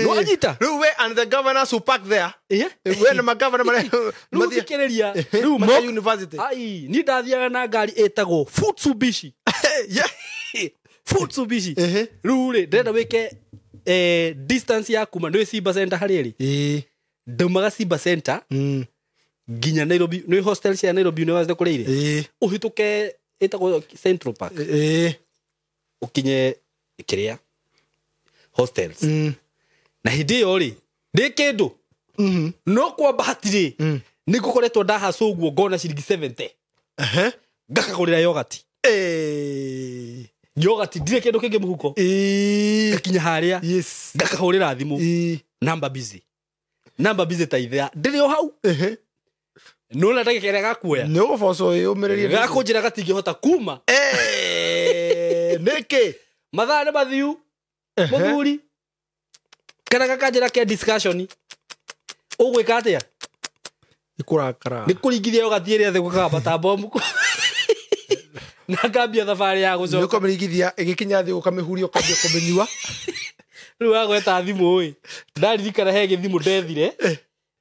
no anyita we and the governors who park there we na governor mathikereria riu mo university ai ni ndathiaga na ngari etagwo Futsubishi Futsubishi riu ri ndenda wike distance ya kuma ndio SYMO center hariri ndaumaga SYMO center ginya Nairobi no hostel cia Nairobi University kurire uhituke etagwo Central Park ukinye ikiria hostels na hindi yo ri ndikindu no kwa bahatiri ni gukoretwo ndahaca uguo ngona ciringi 70 ngakagurira yogurt yogurt ndire kindu kingi muhuko gakinya haria ngakahurira thimu number busy ta ithia ndiri o hau no na ndagikere gakuoya no goboco yumirerie gakunjira gatingihota kuma niki mathaa ni mathiu muthuri kana gakanjira ke discussion ugwika atia ikurakara nikuringithia ugathiire athe gukamba ta bomu na ngambia thabari ya gucoka nikumirigithia igikinya thi ukamihuria ukambia kumenyua riu agweta thimu oi ndaririkana he githimu ndethire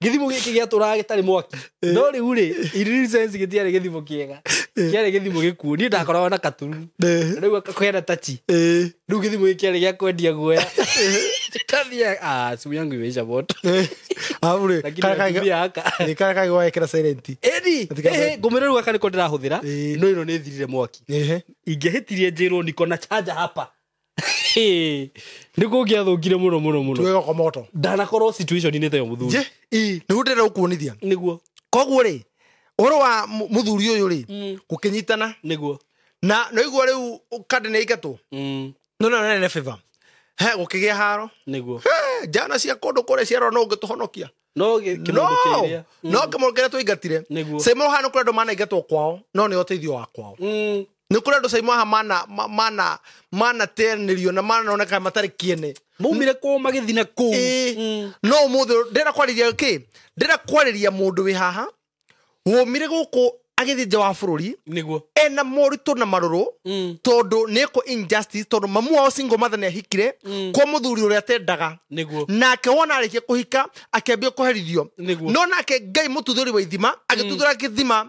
githimu giki giaturaga gitari mwaki no riu ri irilisense gitiare githimu kiega kiare githimu gikuo ni ndakorwo na katuru riu akakwenda tachi riu githimu giki ari gia kwendia guoya Kathia simu yangu imeisha moto. Abure. Kaka gwa kira silent. Edi. Gomerero gaka niko ndirahuthira. No ino ni thirire mwaki. Ingehitirie njiro niko na charger hapa. Niko giathungire muno. Twega kwa moto. Ndanakorwo situation ni tayo muthuri. Ni ndira gukuonithia. Niguo. Koguo ri oro wa muthuri uyu ri gukinyitana. Niguo. Na no igua riu kade ne igato. No ne favor. Gukigia haro. Niguo. Jana cia kondu kore ciaro no ngituhonokia. No kimukiria. No kamukira tuingatire. SYMO hano kure ndo mana igatwo kwao. No ni oteithio wa kwao. Ni kure ndo SYMO ha mana tenrio na mana oneka matari kiene. Mumire ko magithina ku. No muthu ndira kwariria ki? Ndira kwariria mundu wi haha. Wumire guku agithie nja wa bururi. Niguo. Ena moritu na maruru tondu neko injustice tondu mamu wao single mother ne hikire kwa muthuri uria tendaga. Niguo. Nake wona arikie kuhika akiambia kuherithio. No nake Ngai mututhuri wa ithima agituthura githima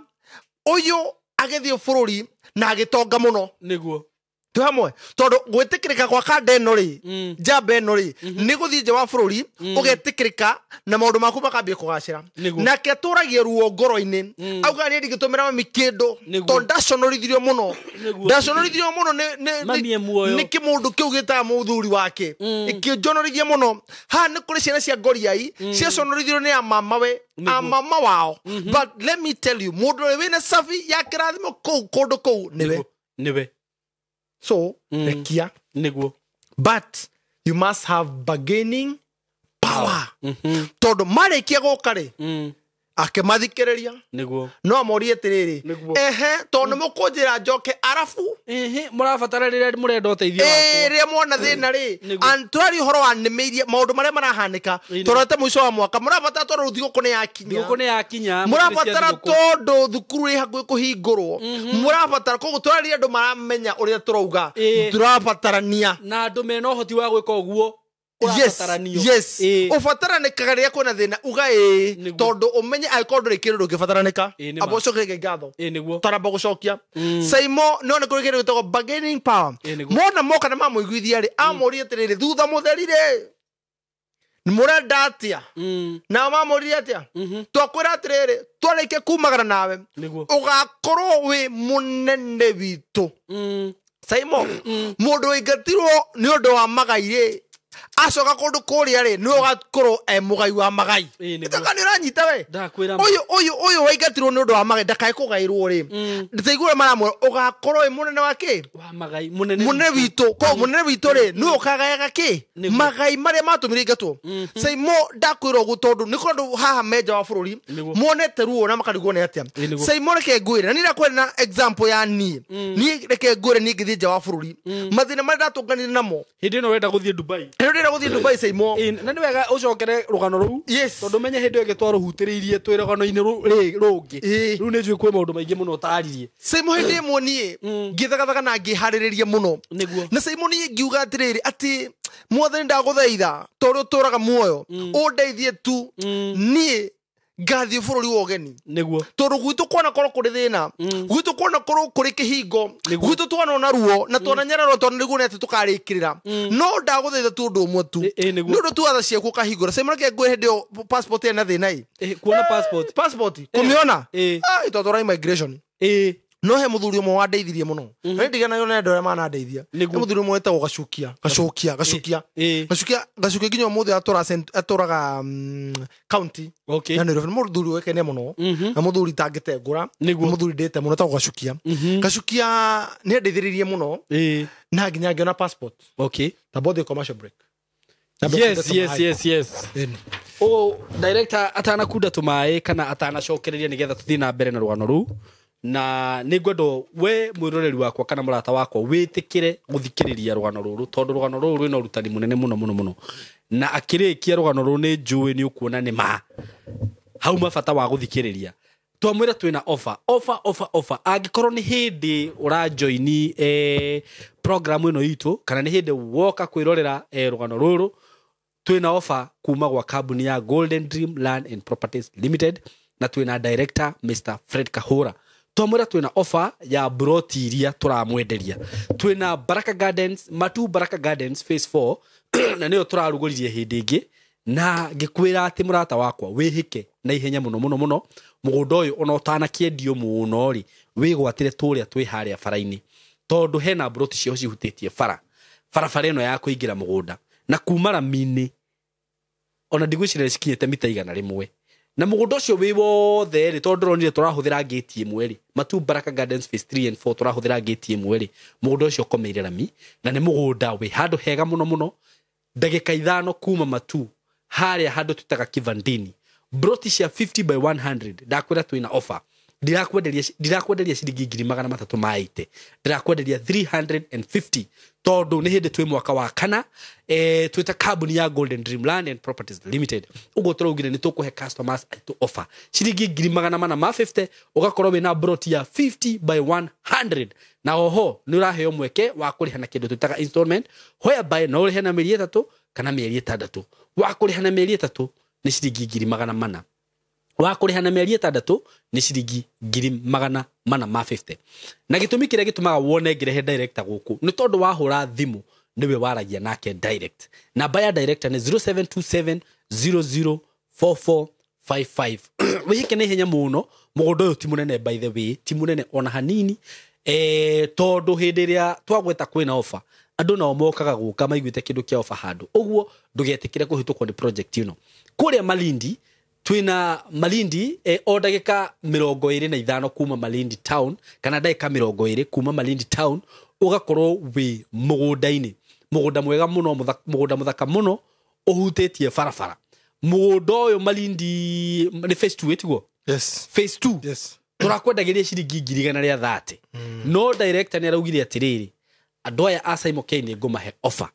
uyu agithie bururi na agitonga muno. Niguo. Tu hamwe tondu gwitikirika kwa kande eno ri jambe eno ri ni guthie nja wa bururi ugetikirika na maundu maku makambia kugacira nake turagie ruo ngoro-ini auga ni ndigitumira mami kindu tondu ndaconorithirio muno ni kimundu kiu gitaga muthuri wake ikionjonorithia muno ha ni kuri ciana cia ngoriai cia conorithirio ni a mama wao but let me tell you mundu wina safi ya kirathimo kundu kou niwe. So, rekia. Niguo. But you must have bargaining power. Todo marekia gokare. Ake mathikereria. Niguo. No amorie tiriri. Tondu mukunjira njoke arafu. Murabatara rire murenda uteithio wako. Ria mwana thina ri. Antwari horo wa nemeirie maundu maria marahanika. Torete mwisho wa mwaka. Murabatara tondu ruthigo kune yakinya. Murabatara tondu thukuru ri hakuhi kuhingurwo. Murabatara koguo twarari andu maramenya uria turauga. Turabatarania. Na andu mena uhoti wa gwika uguo. Yes. Ufataranika ria kwena thina uga tondu umenye aikondu ri kindu ngifataraneka aboco kige ngatho taramba gucokia SYMO no ne kuri kindu gitagwo bargaining power mona moka na mamuiguithia ri amorie tiriri thutha mutherire ni murenda atia na mamurie atia twakwira tiriri twarike kumagara nawe ugakorwo wi munene witu SYMO mundu wingatirwo ni undu wa magaire acoka kundu kuria ri no gakorwo mugai wa magai ndaka ni ranyita we uyu waigatirwo ni undu wa magai ndakae kugairwo ri nditaigura maramwe ugakorwo munene wake wa magai munene witu ko munene witu ri no kagayaga ki magai maria matumire ingatwo SYMO ndakwirwo gutondu ni kundu haha meja wa bururi monete ruo na makarigwo ni atia SYMO reke ngwire na nira kwena example ya ni reke ngwire ni ngithie nja wa bururi mathina maria ndatunganire namo hindi no wenda guthie Dubai Dubai SYMO na ni wega ucokere rugano ru tondu menye hindi yo gitwaro hutiriirie twi rugano-ini rungi ru ni njui kwi maundu maingi muno utaririe SYMO hindi imwe nie ngithagathaga na ngihariria muno na SYMO nie ngiuga atiriri ati mwathani ndaguthaitha tondu turaga muoyo undeithie tu nie ngathie bururi wa ugeni niguo tondu gwitu kwana korwo kuri thina gwitu kwana korwo kuri kihingo gwitu twana na ruo na twana nyararo tondu niguo nete tukarikirira no ndaguthaitha tu undu umwe tu ni undu tu atha ciaku kahingura SYMO ke ngwe hindi passport ena thina kuona passport kumiona itotora immigration no he muthuri umwe wandeithirie muno na ndigana yo nendo ria mana ndeithia ni muthuri umwe etagwo gacukia nginya muthi aturaga county na ni muthuri wekene muno na muthuri tangitengura muthuri ndete muno etagwo gacukia ni ndeithiririe muno na nginya ngiona passport tabothe commercial break yes director atana kunda tumai kana atana cokereria nigetha tuthii na mbere na rugano ru na ningwendo we mwiroreri wakwa kana murata wakwa witikire guthikiriria rugano ruru tondu rugano ruru rwina urutani munene muno na akirikia rugano ruru ni njui ni ukuona ni ma hau mabata wa guthikiriria twamwira twina offer angikorwo ni hindi urajoini program ino itu kana ni hindi woka kwirorera rugano ruru twina offer kuma gwa kambuni ya Golden Dream Land and Properties Limited na twina director Mr. Fred Kahura twamwira twina offer ya broti iria turamwenderia twina Baraka Gardens Matu Baraka Gardens phase 4 na nĩyo tũrarugũririe hĩndĩ ĩngĩ na ngĩkwĩra atĩ mũrata wakwa wĩhĩke na ihenya mũno mũgũnda ũyũ ona ũtanakĩendio mũno rĩ wĩgwatĩre tũrĩa twĩ harĩa bara-inĩ tondũ hena mburoti cio cihutĩtie barabara ĩno ya kũingĩra mũgũnda na kuma Rami-inĩ ona ndigwĩciria cikinyĩte mita 100 na mũgũnda ũcio wĩ wothe rĩ tondũ ronire tũrahũthĩra gate ĩmwe rĩ Matuu Baraka Gardens phase 3 and 4 tũrahũthĩra gate ĩmwe rĩ mũgũnda ũcio ũkomeire Rami na nĩ mũgũnda wĩ handũ hega mũno ndagĩka 5 kuma Matuu harĩa handũ twĩtaga Kivandini broti cia 50 by 100 ndakwĩra twĩna offer ndirakwenderia ciringi 380 ndirakwenderia 350 tondũ nĩ hĩndĩ twĩ mwaka wa kana twĩta kambuni ya Golden Dream Land and Properties Limited ũguo tũraugire nĩ tũkũhe customers aitũ offer ciringi 450 ũgakorwo wĩna broti ya 50 by 100 na oho nĩ ũraheo mweke wa kũrĩha na kĩndũ twĩtaga installment whereby no ũrĩhe na mĩeri 3 kana mĩeri 6 wa kũrĩha na mĩeri 3 nĩ ciringi 400 wa kũrĩha na mĩeri 6 nĩ ciringi 450 na gĩtũmi kĩrĩa gĩtũmaga wone ngirehe director gũkũ nĩ tondũ wahũra thimũ niwe waragia nake direct namba ya director nĩ 0727004455 wĩhĩke na ihenya mũno mũgũnda ũyũ ti mũnene by the way ti mũnene ona hanini tondũ hĩndĩ ĩrĩa twagweta kwĩna offer andũ nao mokaga gũka maiguĩte kĩndũ kĩa offer handũ ũguo ndũgetĩkĩre kũhĩtũkwo nĩ project ĩno kũrĩa Malindi twina Malindi o ndagĩka 25 kuma Malindi town kana ndagĩka 20 kuma Malindi town ugakorwo wĩ mũgũnda-inĩ mũgũnda mwega mũno mũgũnda mũthaka mũno ũhutĩtie barabara mũgũnda ũyũ Malindi nĩ phase 2 etiguo yes phase 2 yes tũrakwendagĩria ciringi 130 no director nĩ araugire atĩrĩrĩ andũ aya a SYMO nĩ ngũmahe offer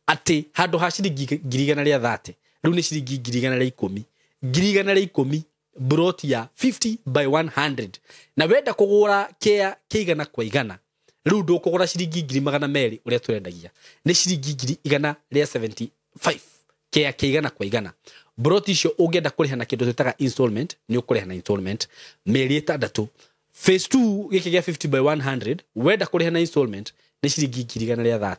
atĩ handũ ha ciringi 130 rĩu nĩ ciringi 110 110 broti ya 50 by 100 na wenda kũgũra kĩa kĩigana kwa igana rĩu ndũkũgũra ciringi 200 ũrĩa tũrendagia nĩ ciringi 175 kĩa kĩigana kwa igana broti icio ũngĩenda kũrĩha na kĩndũ twĩtaga installment nĩ ũkũrĩha na installment mĩeri 6 phase 2 gĩkĩ gĩa 50 by 100 wenda kũrĩha na installment nĩ ciringi 130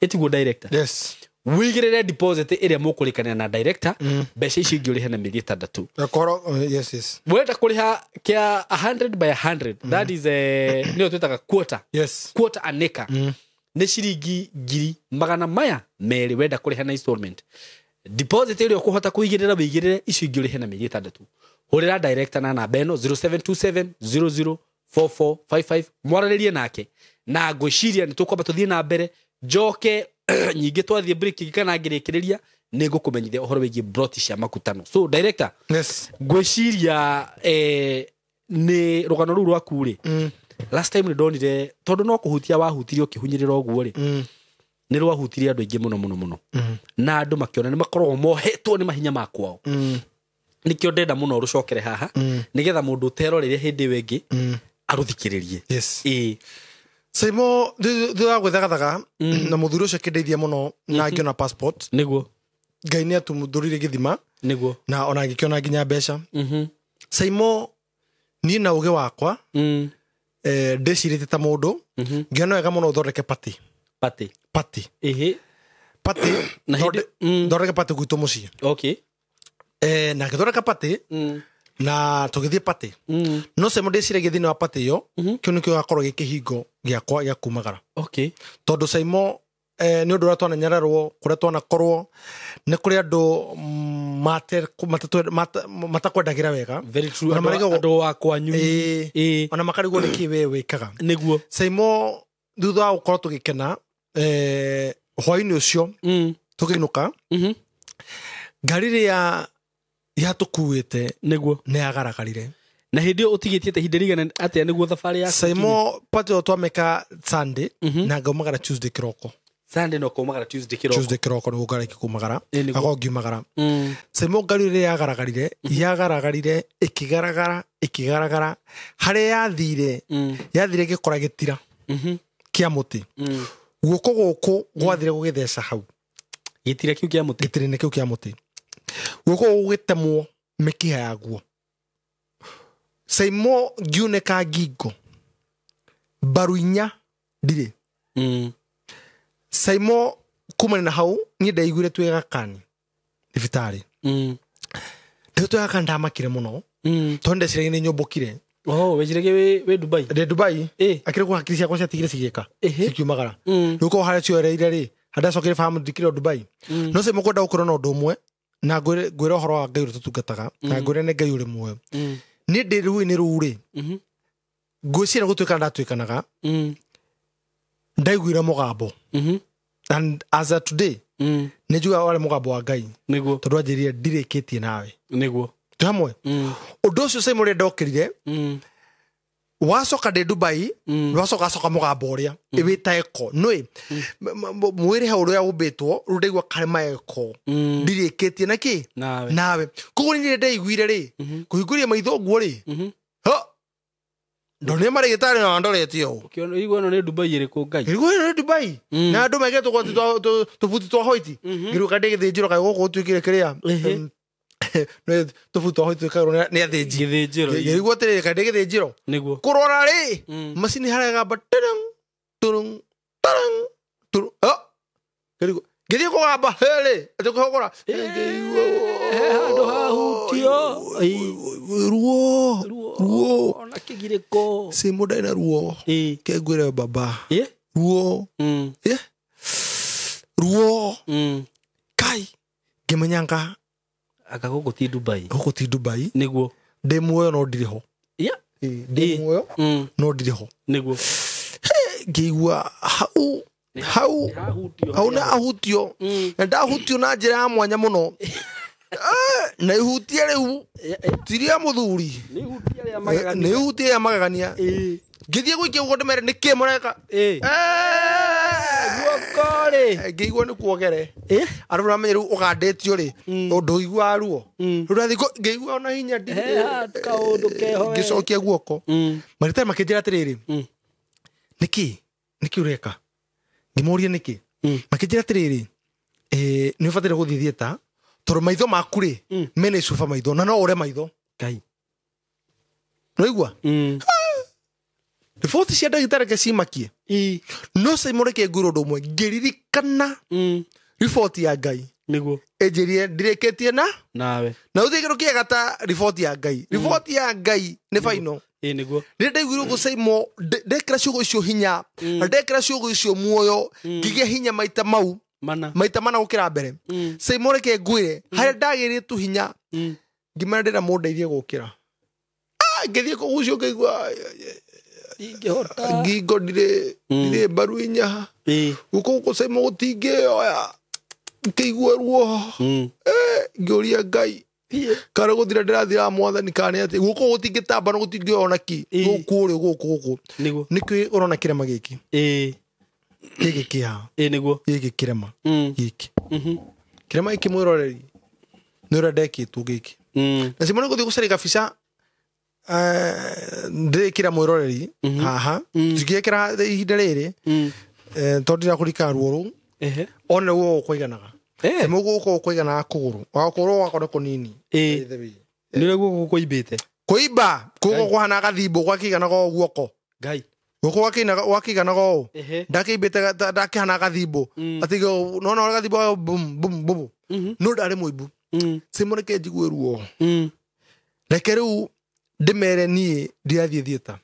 etiguo director yes wigirire deposit ĩrĩa mũkũrĩkanĩra na director mbeca icio ingĩ ũrĩhe na mĩeri 6 akoro yes wenda kũrĩha kĩa 100 by 100 that is nĩyo twĩtaga quarter an acre nĩ ciringi 100 wenda kũrĩha na installment deposit ĩrĩa ũkũhota kũigĩrĩra wĩigĩrĩre icio ingĩ ũrĩhe na mĩeri 6 hũrĩra director na namba ĩno 0727004455 mwarĩrĩrie nake na ngwĩciria nĩ tũkwamba tũthiĩ na mbere njoke nyingĩ twathiĩ break kana ngĩrĩkĩrĩria nĩ ngũkũmenyithia ũhoro wĩgiĩ broti cia makutano so director yes ngwĩciria nĩ rũgano rũu rwaku rĩ last time nĩ ndonire tondũ no kũhutia wahutirio ũkĩhunyĩrĩra ũguo rĩ nĩ rwahutirie andũ aingĩ mũno na andũ makĩona nĩ makoragwo mohetwo nĩ mahinya makwao nĩkĩo ndenda mũno rũcokere haha nĩgetha mũndũ ũteroreire hĩndĩ ĩyo ĩngĩ arũthikĩrĩrie yes SYMO thutha gwethagathaga na mũthuri ũcio akĩndeithia mũno na ngĩona passport nĩguo Ngai nĩ atũthurire gĩthima nĩguo na ona ngĩkĩona nginya mbeca SYMO niĩ na ũgĩ wakwa ndĩcirĩte ta mũndũ ngĩona wega mũno ũthondeke pati thondeke pati gwitũ mũciĩ na ngĩthondeka pati na tũgĩthiĩ pati no SYMO ndĩciragia thĩinĩ wa pati ĩyo kĩu nĩkĩo gĩgakorwo gĩ kĩhingo gĩakwa gĩa kumagara tondũ SYMO nĩ ũndũ ũrĩa twananyararwo kũrĩa twanakorwo nĩ kũrĩ andũ matakwendagĩra wega andũ wa kwanyu ona makarigwo nĩkĩ we wĩkaga nĩguo SYMO thutha wa gũkorwo tũgĩkena hwaĩ-inĩ ũcio tũkĩinũka ngari ĩrĩa yatũkuĩte nĩguo nĩ yagaragarire na hĩndĩ ĩyo ũtigĩtie ta ihinda rĩigana atĩa nĩguo thabarĩ yaku SYMO pati ĩyo twameka Sunday na ngaumagara Tuesday kĩroko Sunday no kumagara Tuesday kĩroko nĩguo ngarĩkia kumagara ago ngiumagara SYMO ngari ĩrĩa yagaragarire ĩkĩgaragara harĩa yathire gĩkora gĩtira kĩa mũtĩ guoko gũkũ gwathire gũgĩtheca hau gĩtira kĩu kĩa mũtĩ guoko gũgĩtemwo mĩkiha yaguo SYMO ngiunĩka ngingo mbaru 4 ndirĩ SYMO kuma na hau ni ndaiguire twega kani thibitari ndio twega ndamakire muno tonde cirege nyombokire wejirege we Dubai Dubai akire ko hakiri cia ko cia tigire cigeka cikiumagara nuko hara cio reire ri hada cokire famu dikire Dubai no se mukwenda ukoro no ndumwe na ngwire horo wa Ngai tutungataga na ngwire ne Ngai uri muoyo ni ndiru ni ruri ngwicira gutuika ndatuikanaga ndaiguire mugambo and as of today nejuga wale mugambo wa Ngai niguo tondu anjirire ndireketie nawe niguo tuhamwe undu ucio sai muri ndokirire wacoka ndi Dubai wacoka mugambo uria ibita eko noi mwire ha uria ubitwo rundeigwa karema eko ndireketie naki nawe kuko ni ndaiguire ri kuhinguria maitho guo ri ha ndone mari gitari na ndoretio kiona igwa no ni Dubai iri ku Ngai igwa ni Dubai na andu mageto kwa tufuti twa hoiti ngiruka ndegithijiro kai goko tuikire kiria no tufuti twa hoiti kai ni athiji githijiro igwa tere kai ndegithijiro niguo kurora ri macini haraga batarang turung tarang tur githio ko aba hele atukogora hando hahutio ruo ona kigireko si muda ina ruo kegwire baba ruo ruo kai gemenyanga akagogo ti Dubai niguo demuoyo no ndiriho demuoyo no ndiriho niguo ngeigua hau na ahutio na ndahutio na njira ya mwanya muno na ihutia riu tiria muthuri ni ihutia ya magagania ngithie gwikia guko ndemere niki mureka guokore ngeigua ni kuogere andu ramenye riu ugandetio ri undu igua ruo rurathi ngeigua ona hinya kaundu keho ngicokia guoko maritari makinjira atiriri niki ureka ngimuria niki makinjira atiriri ni ufatire guthii thieta toro maitho makuri mene sufa maitho na no ore maitho Ngai noigua riboti cia ndagitari ke cimakie no caimureke ngwiro ndu umwe ngiririkana riboti ya Ngai niguo enjirie ndireketie nawe na uthigiru kiegata riboti ya Ngai riboti ya Ngai ni final niguo ni ndaiguire ku SYMO ndekira ciugo icio hinya ndekira ciugo icio muoyo ngigia hinya maita mana gukira mbere SYMO reke ngwire haria ndagirire tu hinya ngimana ndira mundeithie gukira ngithie ku ucio ngigwa ingihota ngingo ndire baru inya guko ku SYMO gutingioya ngigwa ruo ngiuria Ngai kare guthira ndirathira mwathani kane ati guko gutingitamba no gutingioona ki guku niki urona kirema giki giki kia niguo giki kirema giki kirema giki mwiroreri nura ndekitwo giki na simone guthii gucari kabisa ndikira mwiroreri haha tugiekira ihinda riri tondira kurika ruo ru ona wo kuiganaga muguko kuigana kuguru wakoro wakore kunini nire guko kuibite kuiba kuko kuhana gathimbo gwakigana go guoko Ngai guko wakigana go ndakibite ndakihana gathimbo atigo no gathimbo bum bum bum no ndari muibu simureke njigue ruo rekeru ndimere ni ndiathie thieta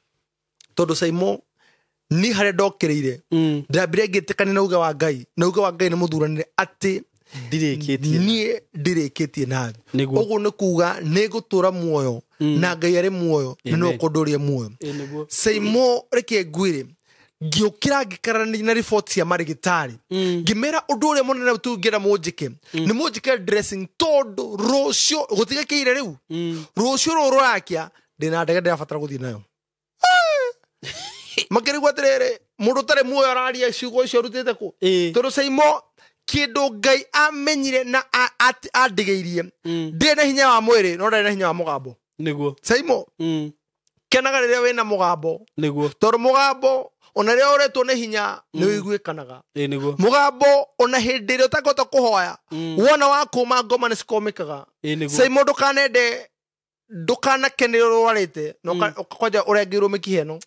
tondu SYMO ni hare ndokirire ndambire ngitikania na uga wa Ngai ni muthuranire ati ndireketie nawe uguo ni kuga ni gutura muoyo na Ngai ari muoyo na no kunduria muoyo SYMO reke ngwire ngiukira ngikarania na report cia marigitari ngimera undu uria munene tungira munjike ni munjike dressing tondu rucio gutigekire riu rucio rurakia ndina ndege ndirabatara guthii nayo makirigwa tirere mundu tare muoyo araria ciugo icio rutite ku tondu SYMO kindu Ngai amenyire na andigeirie ndina hinya wa mwiri no ndina hinya wa mugambo niguo SYMO kenaga riria wina mugambo niguo tondu mugambo ona riria uretwo ni hinya ni wiguikanaga niguo mugambo ona hindi ria utakota kuhoya wona wakuma ngoma ni cikomikaga SYMO ndukanakenera urwarite no kwanja urengirwo mikihe no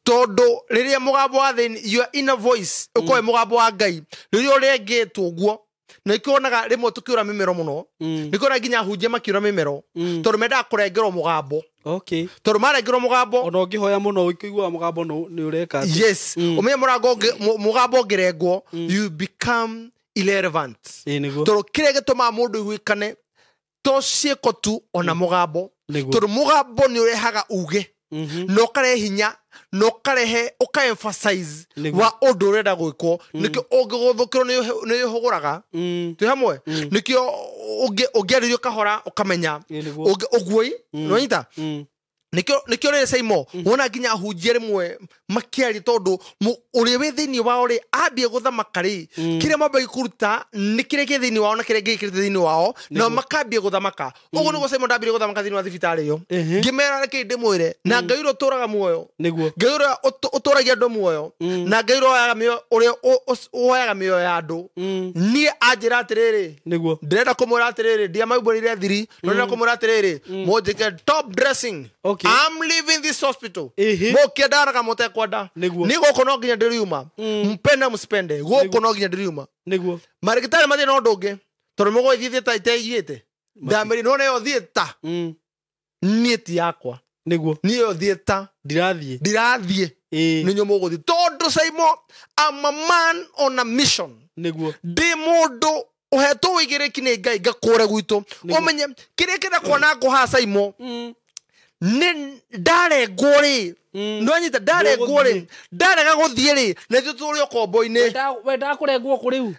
todo riria mugambo wa thini your inner voice ukoe mugambo wa Ngai riria urengetwo guo na ikionaga rimwe tukiura mimero muno nikona ginya hunje makiura mimero tondu menda kurengerwo mugambo okay tondu marengerwo mugambo ona ungihoya muno ukigwa mugambo ni ureka yes umenye mugambo ngirengwo you become irrelevant tondu kire gituma mundu igwikane to cieko tu ona mugambo tondu mugambo ni urehaga uge no kare hinya no karehe uka-emphasize wa undu urenda gwikwo nikio ungigothukirwo ni yuhuguraga tu hamwe nikio ungiaririo kahora ukamenya ugui noita nikio rire SYMO wona ginya hunjie rimwe makiari tondu uri wi thini wao ri ambie guthamaka ri kire mambe kuruta ni kire ki thini wao na kire ngikirite thini wao no makambie guthamaka ugu nigo SYMO ndambire guthamaka thini wa thibitari yo ngimera ki ndimwire na Ngai ro turaga muoyo niguo Ngai ro uturagia ndo muoyo na Ngai ro oyaga mio uri oyaga mio ya andu ni anjira atiriri niguo ndirenda kumwira atiriri ndia maubirire thiri ndirenda kumwira atiriri mujike top dressing I'm leaving this hospital. Mokienda na kamote kwenda. Nigo kono ginya ndiriuma. Mpenda msipende. Go kono ginya ndiriuma. Niguo. Marigitari mate no ndungi. Tondu mugo ithiete itaigite. Ndamiri no ne othieta. Nieti yakwa. Niguo. Ni othieta. Ndirathie. Ni nyo mugo thi. Tondu SYMO I'm a man on a mission. Niguo. Ndi mundu uheto wigiriki ni Ngai gakore gwitu. Omenye kire kira kwana kuha SYMO. Nen dare gore no anyita dare gore dare ga guthie ri na tuturi okombo-ini wenda kurengwo kuriu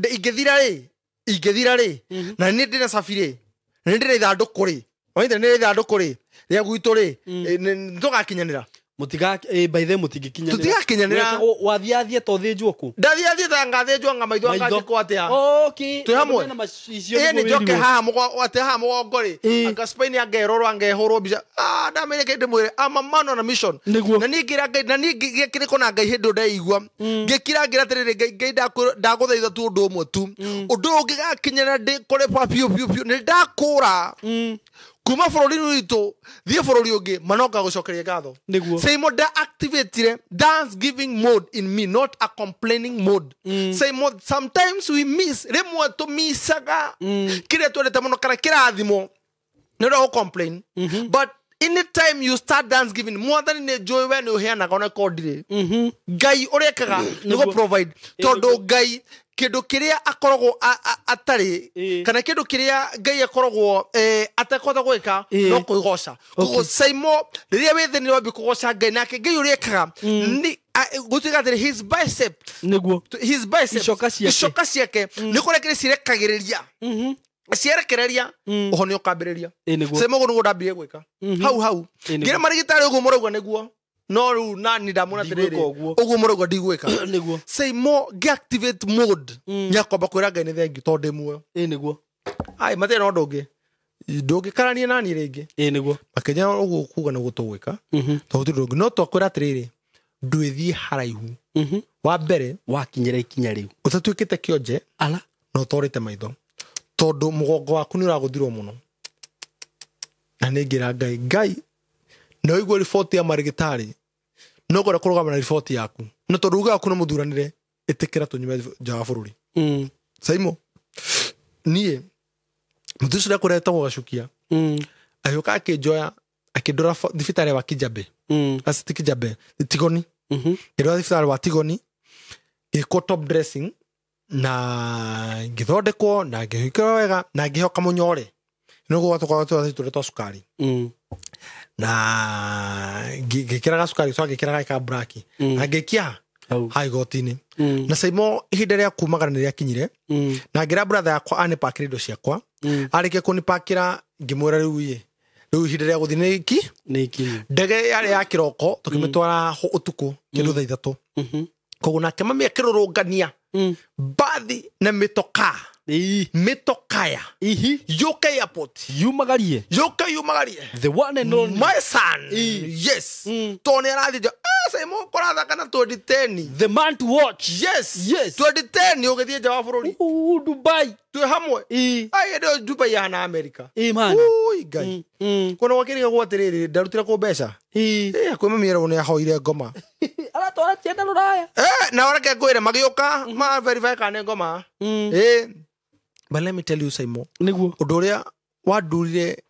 ingethira ri na ni ndina safiri ni ndina ithanduku ri oite ni ithanduku ri ria gwitu ri ntugakinyanira mutiga by the mutigikinyanira tutigakinyanira wathiathie to thinjwo ku ndathiathie ta ngathinjwo nga maitho ngakiko atia okay tu hamwe ni joke haha mugo ate haha mugongo ri anga Spain angerorwo angehorwo bica ndamenya kende mwire I'm a man on a mission na ni ngira Ngai na ni ngikire kona Ngai hindu ndaigwa ngikira ngira tiriri Ngai ndaguthaitha tu undu umwe tu undu ungigakinyana ndi kore papio pio ni ndakura kuma forori wito thie forori ungi manoka gucokeria gatho SYMO da activate dance giving mode in me not a complaining mode SYMO sometimes we miss remwe to missaga kire twendete muno kana kirathimo no do complain but anytime you start dance giving more than in joy when you hear na gonna call Ngai urekaga nigo provide tondu Ngai kindu kiria akoragwo atari kana kindu kiria Ngai akoragwo atakota gwika no kuigoca kugo SYMO riria withini wa bikugoca Ngai nake Ngai urekaga ni gutuikatire his bicep niguo his bicep icoka ciake ni kurekire cirekagiriria cierekereria uhoni ukambiriria SYMO guno ndambire gwika hau ngira marigitari uguo murauga niguo no ru nani ndamuna tiriri uguo murauga ndigwika niguo SYMO activate mode nyakomba kwira Ngai ni thengi tonde muoyo niguo ai mate no ndungi karania nani ringi niguo makenya uguo kuga na gutugwika to ndungi no to kwira tiriri ndwithie haraihu wa mbere wakinyira ikinya riu utatuikite kionje ala no torite maitho tondu mugongo waku ni uraguthirwo muno na ningira Ngai no igwe report ya marigitari no gora kurugama na report yaku no tondu uga ku na muthuranire itikira tunyume jaga bururi SYMO nie muthusira kureta gugacukia ayoka akinjoya akindora thibitari wa Kijabe asiti Kijabe Tigoni ndora thibitari wa Tigoni iko top dressing na ngithondekwo na ngihikira wega na ngihoka munyore no gwatwa turetwa sukari na ngikiraga sukari so ngikiraga ka black agikia hai gotini na SYMO ihinda ria kumagara ni ria kinyire na ngira brother yakwa ane pakirido ciakwa arike kuni pakira ngimwira riu ihinda ria guthine iki ndege yari ya kiroko tukimitwara utuku kindu thaa 3 koguna kema me kirurungania bathi na mitoka mitokaya yoka airport yumagarie the one and only my son yes tone arathija SYMO koratha kana 2010 the man to watch yes 2010 ugithie jawa bururi Dubai tu hamwe ai ndo Dubai ya na America man ui gai kono wakiriga gwatiriri ndarutira ku mbeca kwi mamiera une ahoire ngoma ala tora tienda ruraya na warake kwire magioka ma verify kana ngoma but let me tell you SYMO niguo undu uria wandurire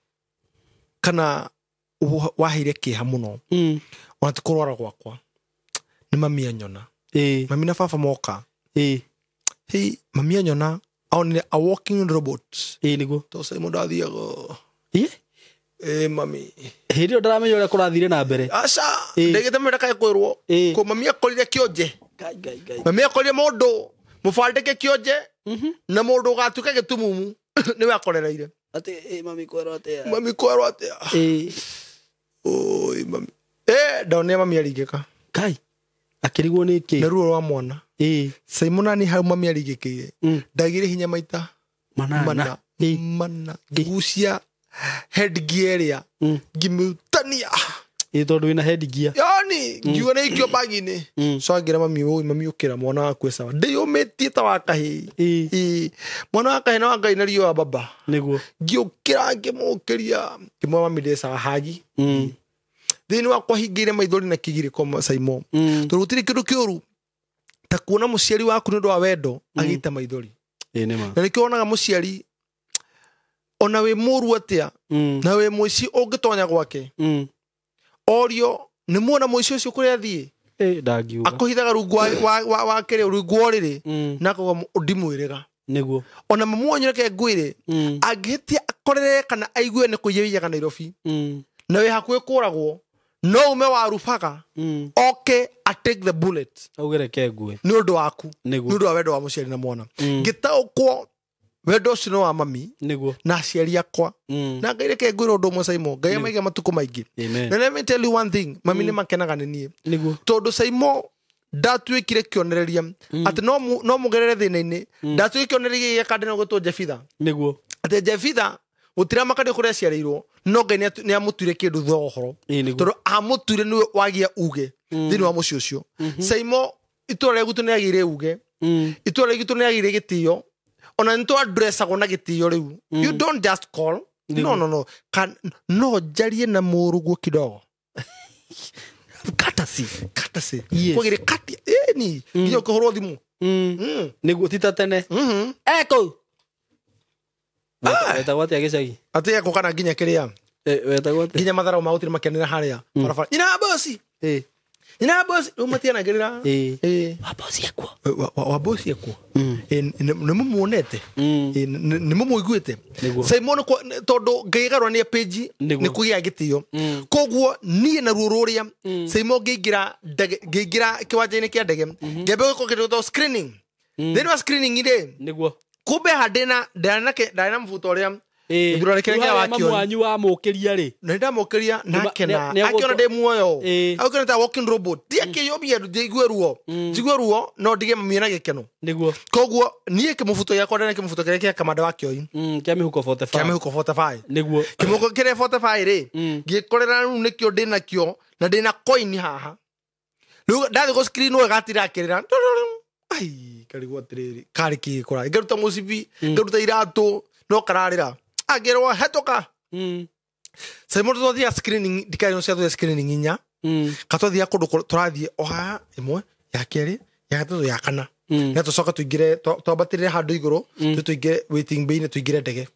kana wahire kiha muno ona tikurwara gwakwa ni mami anyona mami na baba moka mami anyona only a walking robot niguo to SYMO ndathiaga mami hirio ndaramenya uria kurathire na mbere aca ndegete mwira kae kwirwo ko mami akorire kionje mami akorire mundu mufandike kionje na mundu gatuka gitumumu niwe akorereire ati mami kwero atia oi mami ndone mami aringika kai akirigwo ni ki na ruo rwa mwana SYMO nani hau mami aringikire ndagire hinya maita mana gucia headgear ya Ngihithania tondu wina headgear yani ngiona ikio bagini so agira mami ukira mwana waku sawa ndiyumitie ta wakahi mwana wakahi na wangai na rio baba niguo ngiukira ngimukiria kimwa mami ndesa hagi thini wakwa hingire maithori na kigire kwa SYMO turutire kindu kiuru ta kuona muciari waku ni ndo wa wendo agita maithori nema na nikionaga muciari ona we muru atia na we muici ungitonya gwake orio ni muona muici ucio kuria thie ndagiuga akohithaga rungu wa kire rungu riri na ko ndimwirega niguo ona mamuonyereke ngwire angihitia akorere kana aigue ni kuyiyaga Nairobi na we hakwe kuragwo no ume wa rufaga okay I take the bullet augereke ngwe ni undu waku ni undu wa wendo wa muciari na mwana ngitaukwo wendo cino wa mami niguo na aciari akwa na ngaireke ngwira undu mwe SYMO ngai amaige matuko maingi na let me tell you one thing mami ni makenaga ni nie niguo tondu SYMO ndatuikire kionereria ati no mugerere thina-ini ndatuikire kionereria ya kandina gutwo Jefitha niguo ati Jefitha gutira makade kuria ciareirwo no ngai ni amutwire kindu thohoro tondu amutwire niwe wagia uge thini wa mucio ucio SYMO itura gutu ni agire uge itura gitu ni agire gitio ona nto addressa gona gitio riu you don't just call no kan no jarie na murugo kidogo katasi kwagire kati ni ngiyo kohoro thimu niguo titatene eko weta gwati agicagi ati eko kana nginya kiria weta gwati nginya mathara mautire makenera haria barabara ina bosi umatia gerira wa bosi ekwo ni mumuonete ni mumuiguite SYMO tondu ngaigarwa ni page ni kugia gitio koguo nie na rururia SYMO ngigira kiwanja-ini kia ndege ngebe gukokirwo screening then was screening ide niguo kumbe handena ndana mvuto uria ndurare kenya wakio mwanyu wa mukiria ri na ndamukiria na kena akiona de muoyo akiona ta walking robot dia kiyobia ndigwe ruo no ndige mamiena gekeno niguo koguo nie kimufuto yakwa ndana kimufuto kire kamanda wakio kia mihuko 45 niguo kimuko kire 45 ri ngikorera nu nikio ndina kio na ndina coin haha riu ndathi go screen we gatira kirira ai karigwa tiriri kariki kora ngaruta musibi ngaruta iratu no kararira agerwa hetoka SYMO twathia screening dikayo cia screening inya katwathia kundu turathie oha imwe ya keri ya gatatu ya kana na tucoka tuingire twabatirire handu iguru tuingire waiting bay ne tuingire ndege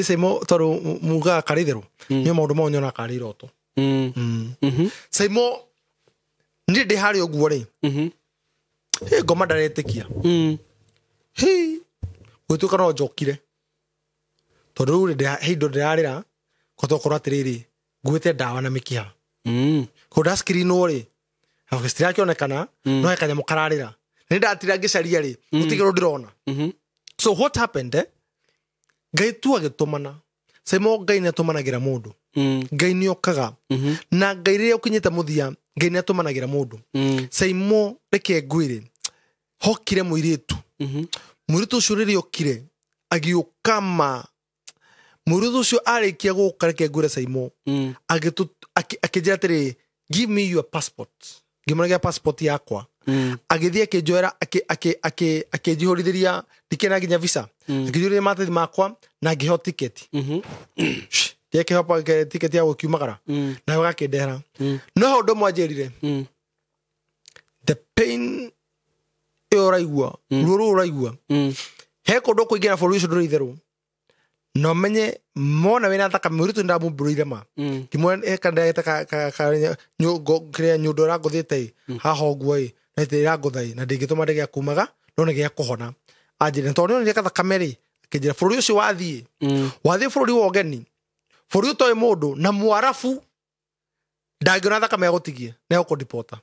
SYMO toru muga karithiru ni maundu monyona kariroto SYMO ndi hari oguo ri ngoma ndaretikia gutuka no njokire tondu riu hindo ndirarira kotokorwo atiriri nguite ndawa na mikiha koda screen ori stira kionekana no ekanya mukararira ni ndatira ngicaria ri gutigiro ndirona so what happened ngai tu agitumana SYMO ngai ni atumanagira mundu ngai ni okaga na ngai ri ukinyita muthia ngai ni atumanagira mundu SYMO reke ngwire hokire muiritu Mũirĩtu ũcio rĩrĩa okire agiũkama mũirĩtu ũcio arĩkia gũka reke ngwĩre SYMO akĩnjĩra atĩrĩ give me your passport ngĩmũnegia passport yakwa agĩthiĩ akĩnjoera akĩnjihũrithĩria ndikĩna nginya visa akĩnjihũrithĩria maratathi makwa na ngĩheo tiketi ndĩakĩheo tiketi ya gũkiumagara nayo gakĩndehera no hau ũndũ ũmwe anjĩrire the pain ĩyo ũraigua ruo rũu ũraigua he kũndũ kũingĩra bũrũri ũcio ndũrĩ itherũ no menye mona wĩna thakame mũirĩtu ndamũmbũrĩire ma ngĩmwĩra ndagĩte kĩrĩa nyũndũ ĩrangũthĩte haha ũguo na ĩrangũtha na ndĩngĩtũma ndĩgĩa kumaga no nĩ gĩa kũhona anjĩrire tondũ nĩonire gathakame rĩ akĩnjĩra bũrũri ũcio wathiĩ bũrũri wa ũgeni bũrũri ũtoĩ mũndũ na Mwarabu ndangĩona thakame ya gũtigia na gũkũndipota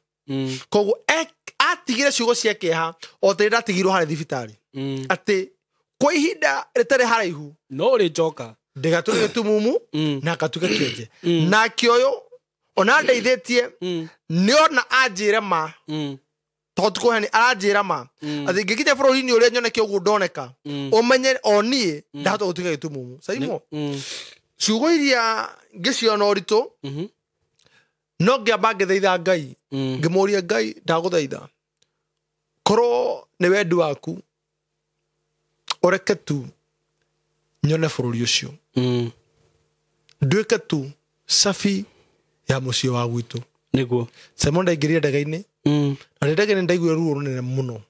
koguo atigire ciugo cia kĩeha o tĩrĩ ndatigirwo harĩ thibitarĩ atĩ kwa ihinda rĩtarĩ haraihu no rĩcoka ndĩgatuĩke tumumu na akatuĩke kĩonje na kĩoyo ona ndeithĩtie nĩona anjĩre ma tondũ kũheni aranjĩra ma atĩ ngĩkinya bũrũri-inĩ ũrĩa nyoneke ũguo ndoneka ũmenye o niĩ ndahota gũtuĩka gĩtumumu SYMO ciugo iria ngĩciona ũritũ no ngĩamba ngĩthaitha Ngai ngĩmũria Ngai ndagũthaitha korwo nĩ wendi waku ũreke tu nyone bũrũri ũcio nduĩke tu safi ya mũciĩ wa gwitũ nĩguo SYMO ndaingĩrire ndege-inĩ na ndege-inĩ ndaiguire ruo rũnene mũno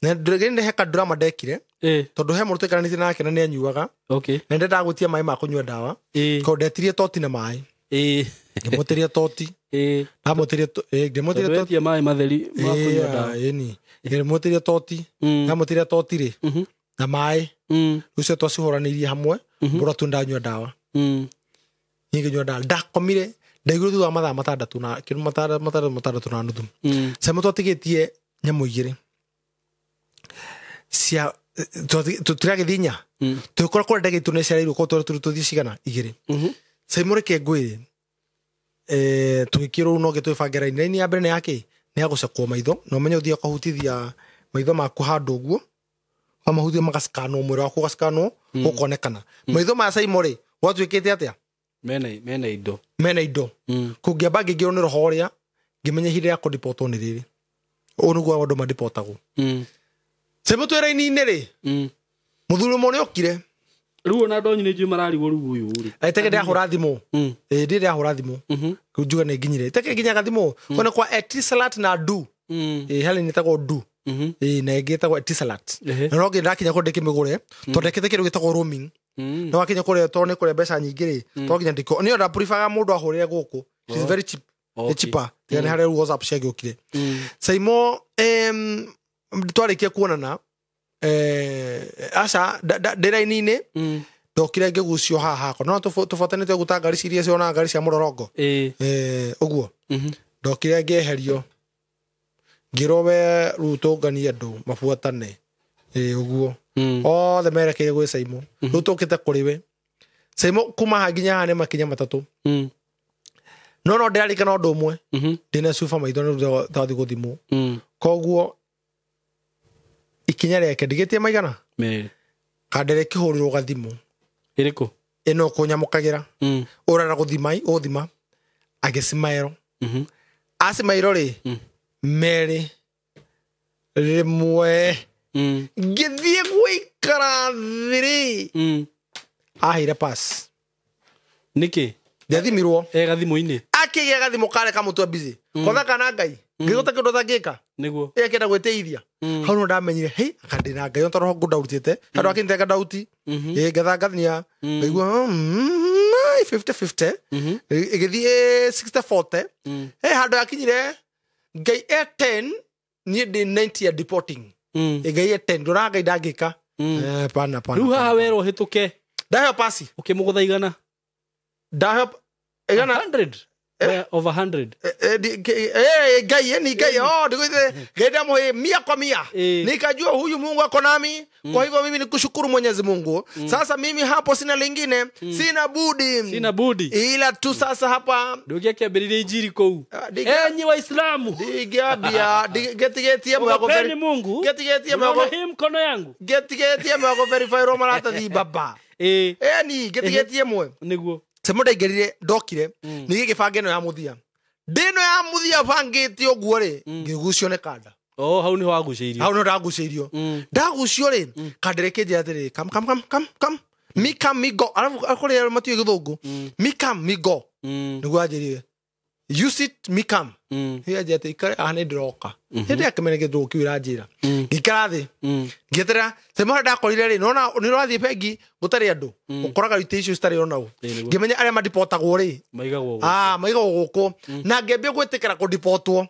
na ndege-inĩ he kadrama ndekire tondũ he mũndũ tũikaranĩtie nake na nĩ anyuaga na ndendaga gwĩtia maĩ ma kũnyua ndawa tondũ ndetirie toti na maĩ ngĩmũtĩria toti ngĩmũtĩria maĩ matheri ma kũnyua ndawa ngĩmũtĩria toti ngamũtĩria toti rĩ na maĩ rũcio twacihũranĩirie hamwe mbũra tu ndanyua ndawa ngĩnyua ndawa ndakomire ndaiguire thutha wa mathaa matandatũ na matandatũ na nuthu SYMO twatigĩtie nyamũ igĩrĩ cia tũtiragĩthiĩ nya tũgĩkora kũrĩa ndege itũ nĩ ciareirwo korwo tũthiĩ cigana igĩrĩ SYMO reke ngwĩre tũgĩkĩrwo no gĩtwĩbange raini ya mbere nĩ yakĩ nĩ ya gũcekwo maitho na ũmenye ũthiĩ ũkahutithia maitho maku handũ ũguo wamahutithia magacikanwo mwĩrĩ waku ũgacikanwo ũkonekana maitho ma SYMO rĩ gwatuĩkĩte atĩa mena indo kũngĩamba ngĩingĩrwo nĩ roho ũrĩa ngĩmenya ihinda rĩa kũndipotwo nĩ rĩrĩ ũũ nĩguo andũ mandipotagwo SYMO twĩ raini-inĩ rĩ mũthuri ũmwe nĩ okire rĩu ona ndonyi nĩ njui mararigwo rĩu ũyũ rĩ teke ndĩrahũra thimũ ndĩ ndĩrahũra thimũ njuga nĩ nginyire teke nginyaga thimũ kona kwa etisalat na du Hali nĩtagwo du na ĩngĩ ĩtagwo etisalat na no ngĩndakinya kũrĩa ndĩkĩmĩgũre tondũ ndekĩte kĩndũ gĩtagwo roaming no wakinya kũrĩa tondũ nĩ kũrĩa mbeca nyingĩ rĩ to nginya ndĩko niĩ ndapuribaga mũndũ ahũrĩre gũkũ it's very cheap cheaper yani harĩa WhatsApp ciagĩũkire SYMO twarĩkia kuonana aca ndĩraini-inĩ ndokire ngĩgucio haha no tũbuatanĩte gũta ngari ciria ciona ngari cia mũrorongo ũguo ndokire ngĩeherio ngĩrowe rĩu tũnganie andũ mabuatane ũguo othe merekeire gwĩ SYMO rĩu tũkĩte kũrĩ we SYMO kuma haha nginya haha nĩ makinya matatũ no ndĩrarĩkana ũndũ ũmwe ndĩna cuba maitho nĩ tathiĩ gũthimwo koguo ikinya rĩake ndigĩtie maigana kandere kĩhũrĩrwo gathimũ ĩrĩkũ ĩno kũnyamũkagĩra ũrara gũthima agĩcimaĩro acimaĩro rĩ merĩ rĩmwe ngĩthiĩ gũikara thĩ aheire pass nĩkĩ ndiathimirwo gathimũ-inĩ akĩgĩa gathimũ kareka mũtwe busy kotha kana Ngai ngĩgũta kĩndũ tangĩka nĩguo kĩenda gwĩteithia hau no ndamenyire hei akandĩna Ngai tondũ roho ngũndautĩte handũ akĩnĩte ngandauti ngathania ngaigua 50-50 ĩgĩthiĩ 60-40 handũ akinyire Ngai 10 niĩ ndĩ 90 ya deporting Ngai 10 ndũra Ngai ndangĩka pana rĩu haha werwo hĩtũke ndaheo pasi ũkĩmũgũtha igana ndaheo igana 100 over 100 gai ni gai genda moe 100 kwa 100 nikajua huyu Mungu ako nami kwa hivyo mimi nikushukuru Mwenyezi Mungu sasa mimi hapo sina lingine sina budi ila tu sasa hapa ndugia kiambiriria injiri kou enyi waislamu digabia getigetie mwako very Mungu getigetie mwako mkono yangu getigetie mwako verify Roma rata di baba ni getigetie mwe niguo semuda igerire ndokire nigi gibangeno ya muthia ndino ya muthia bangite oguo ri ngigucio ne kanda hau ni waguciirio hau no ndaguciirio ndagucio ri kandire kinje atiri kam migo alafu akore matu githungu migo niguo ajirire you sit mikam hiya jete ikare ane droka hede akamene githuki wiranjira ngikarathi ngitera sema ndakorire ri nona ni rathi pegi gutari andu ukoraga rite icio stari onau ngimenya aria madipotagwo ri maigagwo guku na ngembie gwitikira kudipotwo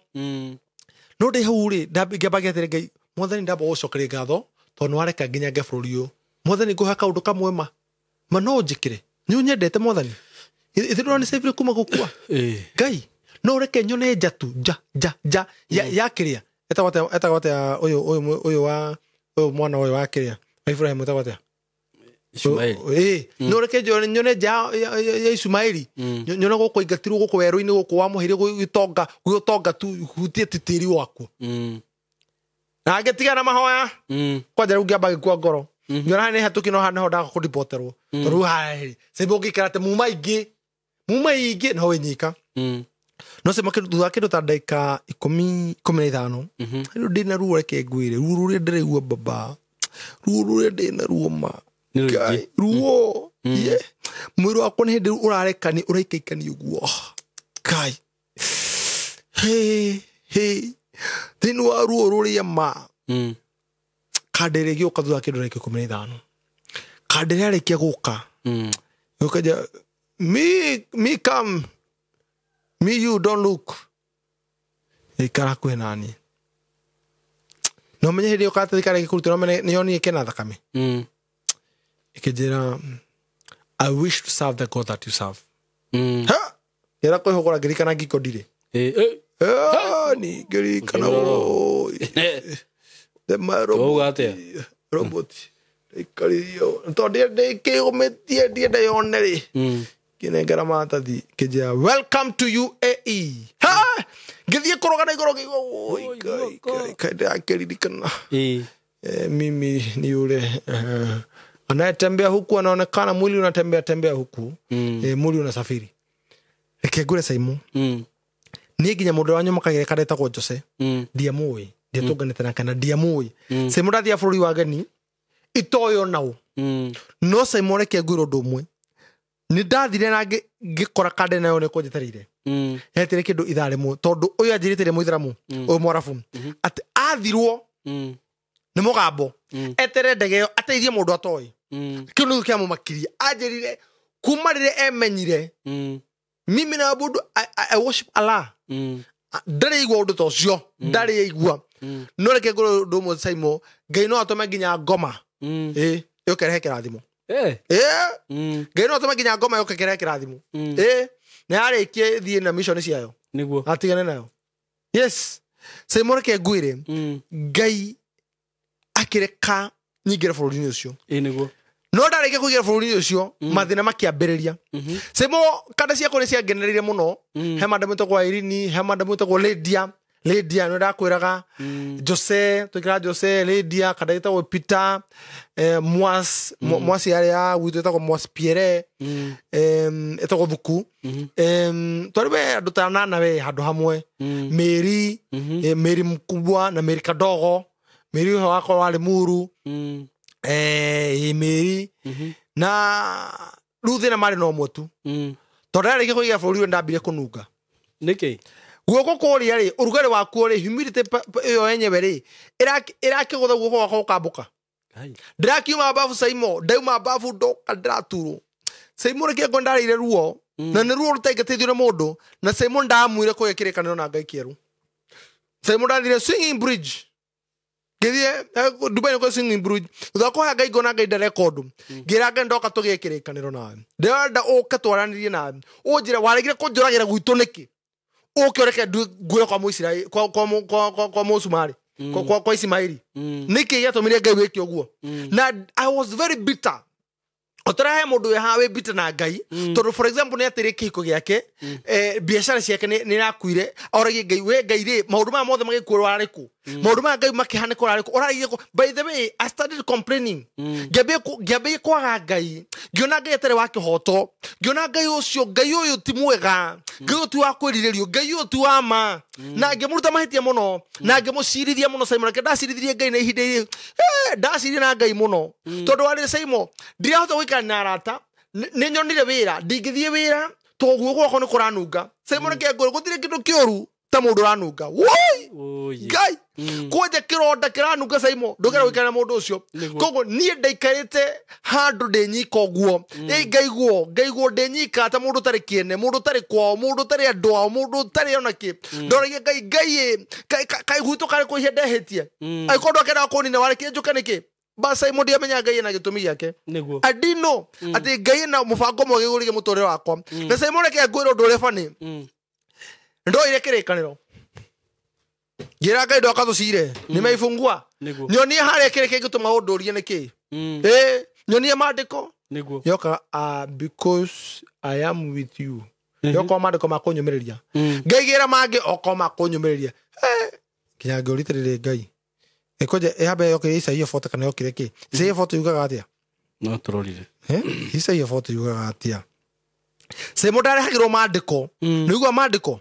no ndi hau ri ngembage atiri ngai mwathani ndamba gucokeria ngatho tondu wareka nginya nge bururi uyu mwathani nguha kaundu kamwe ma no njikire ni nyendete mwathani ithiro ni save kuma gukua ngai no reke nyone njatu ya kiria etagwate uyu wa mwana uyu wa kiria Ibrahim etagwate Ismaili no reke nyone ya Ismaili nyone guko igatirwo guko werũ-ini guko wa muhiri gutonga tu hutie titiri waku na ngetiga na mahoya kwanja rĩu ngĩamba gĩkua ngoro nyona nĩ hatuki no hana ndaga kũdipoterwo tondũ haĩ sebo gĩkarate muma ingĩ no wenyika no sema thutha kĩndũ ta ndagĩka 15 rĩu ndĩna ruo reke ngwĩre ruo rũrĩa ndĩraigua baba ruo rũrĩa ndĩna ruo ma ruo mwĩrĩ wakwa nĩ hĩndĩ ũrarekani ũraikaikani ũguo kai thĩinĩ wa ruo rũrĩa ma kandere gĩũka thutha kĩndũ ndagĩka 15 kandere arĩkia gũka ũkaja me come me you don't look ikara kwe nani no menye hĩndĩ ũkate thikara gĩkũrutĩrwo nĩ yoni kena thakame ikijira I wish to serve the God that you serve ha yara ko hokora ngirikana ngikondire ni ngirikana the robot ikariyo to de ke ometie de yoneri kinengera matathi kijira welcome to UAE ha ngithie kurogana igoro kai akiririkana mimi ni yule anayetembea huku anaonekana mwili unatembea huku mwili unasafiri ekegure SYMO ni ginya mundu wanyu makagire kareta kwa Jose ndiamui ndiatunganite na kana ndiamui SYMO ndathia bururi wa geni itoyo nao no SYMO reke ngwiro ndumwe ni ndathire na ngikora kande nayo ne kunjitarire hetire kindu itharemo tondu uyu anjiritire muithramu uyu mwarafu ati athirwo ni mugambo etere ndege ateithie mundu atoi kinu kia mumakiria anjirire kuma rire emenyire mimi na budu I worship Allah ndari igwa undu tocio ndari igwa no reke ngoro ndumo SYMO ngai no atome nginya ngoma yokere kirathimo ngai no atome nginya ngoma yokere kirathimo na arikie thie na mission ciayo niguo atigane nayo yes SYMO reke ngwire ngai akireka nyingire bururi-ini ucio niguo no ndareke kugira bururi-ini ucio mathina makiambiriria SYMO kada cia kuri cia generire muno he madam to Irini he madam to Lydia no ndakwiraga Jose tukira Jose Lydia kada ita Peter mwas ya witu ta mwas Pierre ita Thuku toribe adutana nawe hadu hamwe Mary mkubwa na Mary kadogo Mary wako wale muru Mary na ruthi na mari no motu tondare giko ya bururi ndambire kununga niki guoko kuri ari urugari waku ri humidity yo yenyewe ri irakigutha guoko wako ukambuka ndirakiuma bafu SYMO ndauma bafu ndoka ndiraturo SYMO reke ngondarire ruo na ni ruo rutaingatithio na mundu na SYMO ndamwire ko yekirikaniro na ngai kieru SYMO ndathire swinging bridge Githie Dubai ko singing bridge. Thako ha ngai gona ngai record. Gira ngai ndoka tugikirekaniro nawe. Ndenda uka twaranirie nawe. Unjira waregire kunjuragira gwitu niki. Uke oreke guo kwa Muisiraeli kwa Musumari. Kwa Ismaili. Niki yatomire ngai wiki oguo. Na I was very bitter. Otara mundu we hawe bitter na ngai. Tondu for example ni atire kiko giake biashara ciake ni rakuire oragi ngai we ngai ri maundu ma mothe magikuo ariku. Maundu ma ngai makihane ko ariku. Oragi by the way I started complaining. Gabe kwaga ngai. Giona ngai atare wa kihoto. Giona ngai ucio ngai uyu ti mwega. Ngai tu wa kwirirerio ngai uyu tu wa ma. Na ngemuruta mahitia muno. Na ngemucirithia muno SYMO. Ndacirithia ngai na ihinde ndacirithia na ngai muno. Tondu wari SYMO ndirahota na arata ni nyonire wira ndingithie wira toguo gwako ni kuranunga SYMO ni kengoro gutire kindu kioru ta mundu ranunga woi ngai koje kironda kiranunga SYMO ndugera wikana mundu ucio kogo nie ndaikarite handu ndenyika oguo ngaiguo ndenyika ta mundu tari kiene mundu tari kwao mundu tari andwa mundu tari onaki ndoragia ngai kai huto kare ko ndehetie aikondo akenda kunina wale kinjuka niki basa SYMO dia menya ngai na gitumi yake Niguo adino ati ngai na mubango mwege gurige mutorero wakwa na SYMO reke ngwiro ndore fani ndo ile kirekaniro gira ngai ndo kathucire ni maifungua nyonie hare kireke gituma undurie niki nyonie mandiko Niguo yoka because I am with you yoko mandiko makonyumireria ngai gira mange okoma konyumireria kinya ngoritirire ngai Ekoje ehabe yoke Isaia foto kana yokire ki Isaia foto yugaga atia no turorire Isaia foto yugaga atia SYMO ndare hagiro mandiko niguo mandiko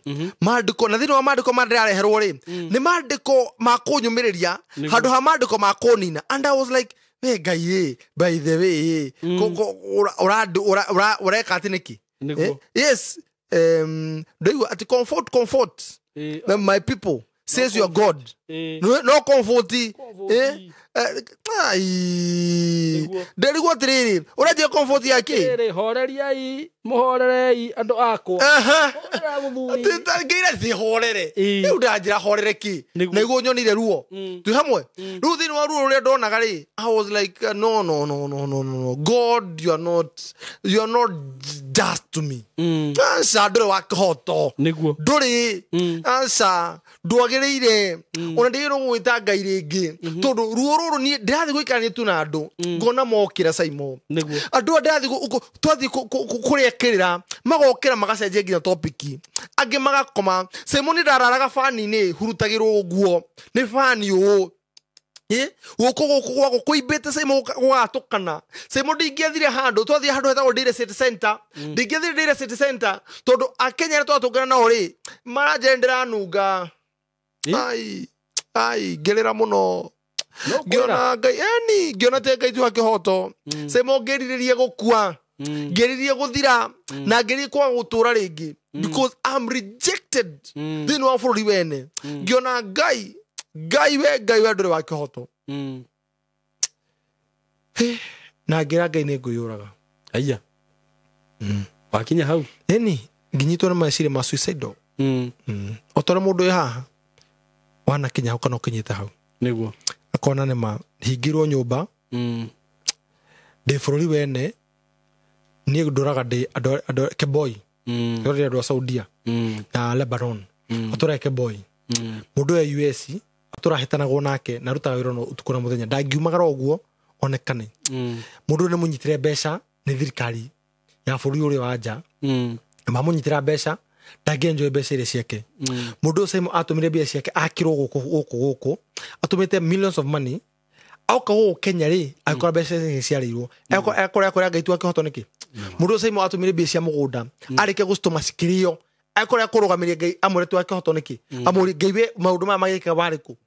na thini wa mandiko mandare herwo ri ni mandiko makunyumireria handu ha mandiko makonina and I was like we ngai by the way ora katiniki yes do ati comfort my people says your God no comforti Niguo tiriri uraje comfort yake horeriai muhorerei andu akwa ngira thi horere riu ndanjira horere ki niguo nyonire ruo tu hamwe riu thini wa ruo ria ndonaga ri I was like no God you are not just to me ansa ndore wa kihoto niguo nduri ansa ndwagereire ona ndiro gwita ngai ringi tondu ruo ruru ni ndathi guikarania tu na andu ngona mokira SYMO andu ndathi twathi kuriekirira magokira magacenjia nginya topic angi magakoma SYMO ni ndararaga fani ni hurutagirwo uguo ni fani u Woko kuibete SYMO watukana SYMO ndingethire handu twathi handu hetagwo Ndire City Center ndingethire Ndire City Center tondu akenya twatungana nao ri marajendera nunga ai gerera muno giona ngai giona te ngai tu akihoto SYMO ngeririe gukua ngeririe guthira na ngeririe kwa gutura ringi because I'm rejected thini wa bururi wene giona ngai we ndure wa kihoto na ngira ngai ni nguyuraga aya wakinya hau nginyitwo na maciri ma suicidal otore mundu haha wana kinya ukano kinyita hau niguo akona ne ma hingirwo nyumba de bururi wene ni nduraga de ado keboy yori ado Saudia na Lebanon otore keboy mundu ya US turahitanago nake na rutaga wira no utukura muthenya ndangiumagara oguo onekane mundu ne munyitire mbeca ni thirikari ya bururi uri wanja mamunyitira mbeca ndagenjo mbeca ire ciake mundu SYMO atumire mbeca ciake akirwo guku atumite millions of money auka go Kenya ri akora mbeca ciarirwo akora ngaitu akihoto niki mundu SYMO atumire mbeca cia mugunda arike gustoma sikirio akora kurugamiria ngai amure tu akihoto niki amuri ngaiwe maundu ma magika bariku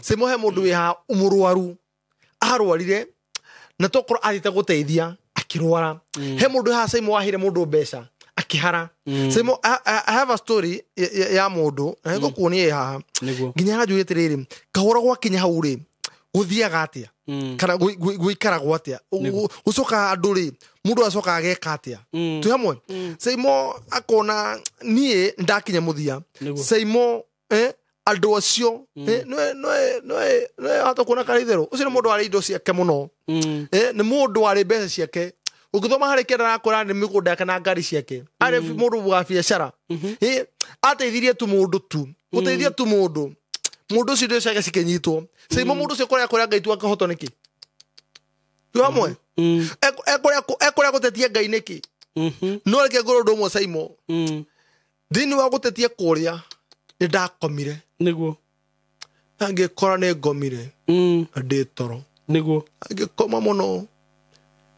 SYMO he mundu wi ha umurwaru arwarire na tokoro athite guteithia akirwara he mundu ha SYMO wahire mundu mbeca akihara SYMO I have a story ya mundu na ngo kuonie haha nginya haju tiriri kahora gwa kinya hauri guthiaga atia kana guikara gwatia ucoka anduri mundu acoka ageka atia tu hamwe SYMO akona nie ndakinya muthia SYMO andu acio no hata kuna karitero ucio ni mundu ari indo ciake muno ni mundu ari mbeca ciake ukithoma hari kenda nakora ni migunda kana ngari ciake ari mundu wa biashara ateithirie tu mundu tu uteithia tu mundu ucio ndio ciake cikenyitwo SYMO mundu ucio kora ngaitua kahoto niki yo amwe ekora gutetia ngai niki no reke ngoro ndo mo SYMO thini wa gutetia kuria ni ndakomire niguo angikora ne ngomire ndi toro niguo angikoma muno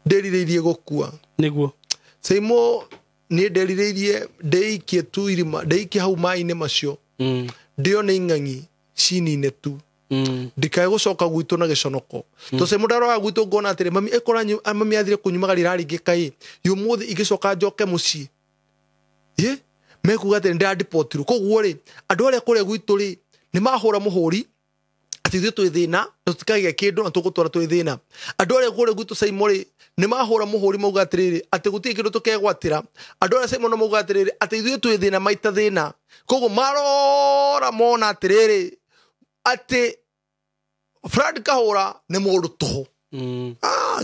nderirĩirie gukua niguo SYMO ni nderirĩirie ndeikie tu irima ndeikie hau mai-inĩ macio ndio ni ing'ang'i cinine tu ndikae gucoka gwitu na giconoko to SYMO ndaro gwitu ngona atire mami ekora mami athire kunyumagarira ringika yumuthi igicoka njoke mucii mekuga atire nda deportiru koguo ri andu aria kuria gwitu ri ni mahura muhuri ati ithuĩ twĩ thĩna tũtikagĩa kĩndũ na tũgũtwara twĩ thĩna andũ arĩa kũrĩa gwitũ SYMO rĩ nĩ mahũra mũhũri mauga atĩrĩrĩ atĩ gũtirĩ kĩndũ tũkegwatĩra andũ arĩa SYMO no mauga atĩrĩrĩ atĩ ithuĩ twĩ thĩna maita thĩna koguo marora mona atĩrĩrĩ atĩ Fred Kahũra nĩ mũndũ tũhũ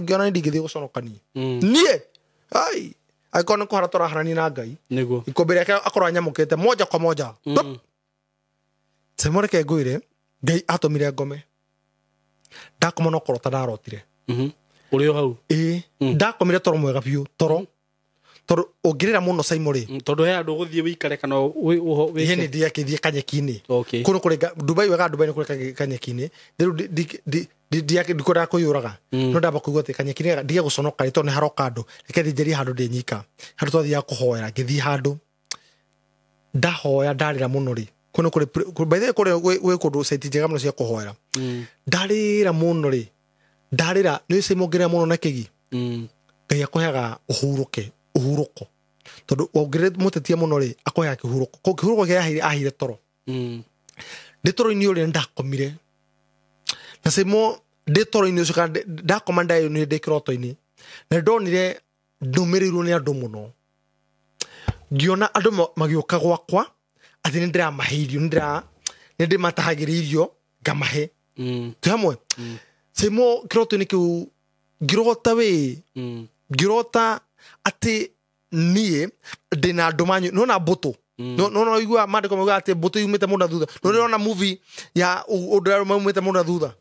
ngĩona nĩ ndingĩthiĩ gũconokania niĩ ai aikona kũhara tũraharania na Ngai nĩguo ikombe rĩake akorwo anyamũkĩte moja kwa moja SYMO reke ngwĩre Ngai atomire ngome ndakoma no korota ndarotire uri o hau ndakomire toro mwega biũ toro ongirira muno SYMO ri tondu he andu guthie wikare kana we ni ndia kithie kanyeki-ini kuno kuri Dubai wega Dubai ni kuri kanyeki-ini ndia ndikora kuyuraga no ndamba kuigua te kanyeki-ini ndia guconoka ri to ni haroka andu reke thijeri handu ndi nyika handu twathia kuhoera ngithie handu ndahoya ndarira muno ri kuno kuri by the way kuri kundu site njega muno cia kuhoera ndarira muno ri ndarira ni SYMO ngira muno na kigi Ngai akoheaga uhuruko tondu ongire mutetia muno ri akoheaga kihuruko ko kihuruko kia ahire toro ndi toro-ini uri ndakomire na SYMO ndi toro-ini ucio kana ndakoma ndayo-ini ndi kiroto-ini na ndonire ndumirirwo ni andu muno ngiona andu magioka gwakwa ati ni ndiramaheirio ni ndimatahagiririo ngamahe tu hamwe SYMO kiroto-ini kiu ngirota we ngirota ati nie ndina andu manyu no na mbutu no igua mandiko mauga ati mbutu yumite mundu thutha no ndona movie ya undu maumite mundu thutha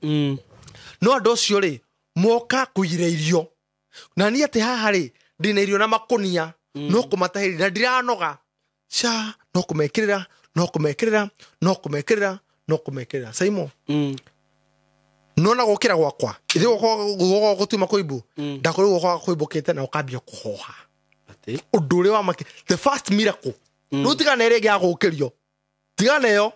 no andu cio ri moka kugira irio na ni ati haha ri ndina irio na makunia no kumatahiri na ndiranoga no kumekirira SYMO no na gukira gwakwa ithe gukwa gutuma kuibu ndakori gukwa kuibukite na ukambia kuhoha ati undu uri wa maki the first miracle no tigana ere gya gukirio tigana yo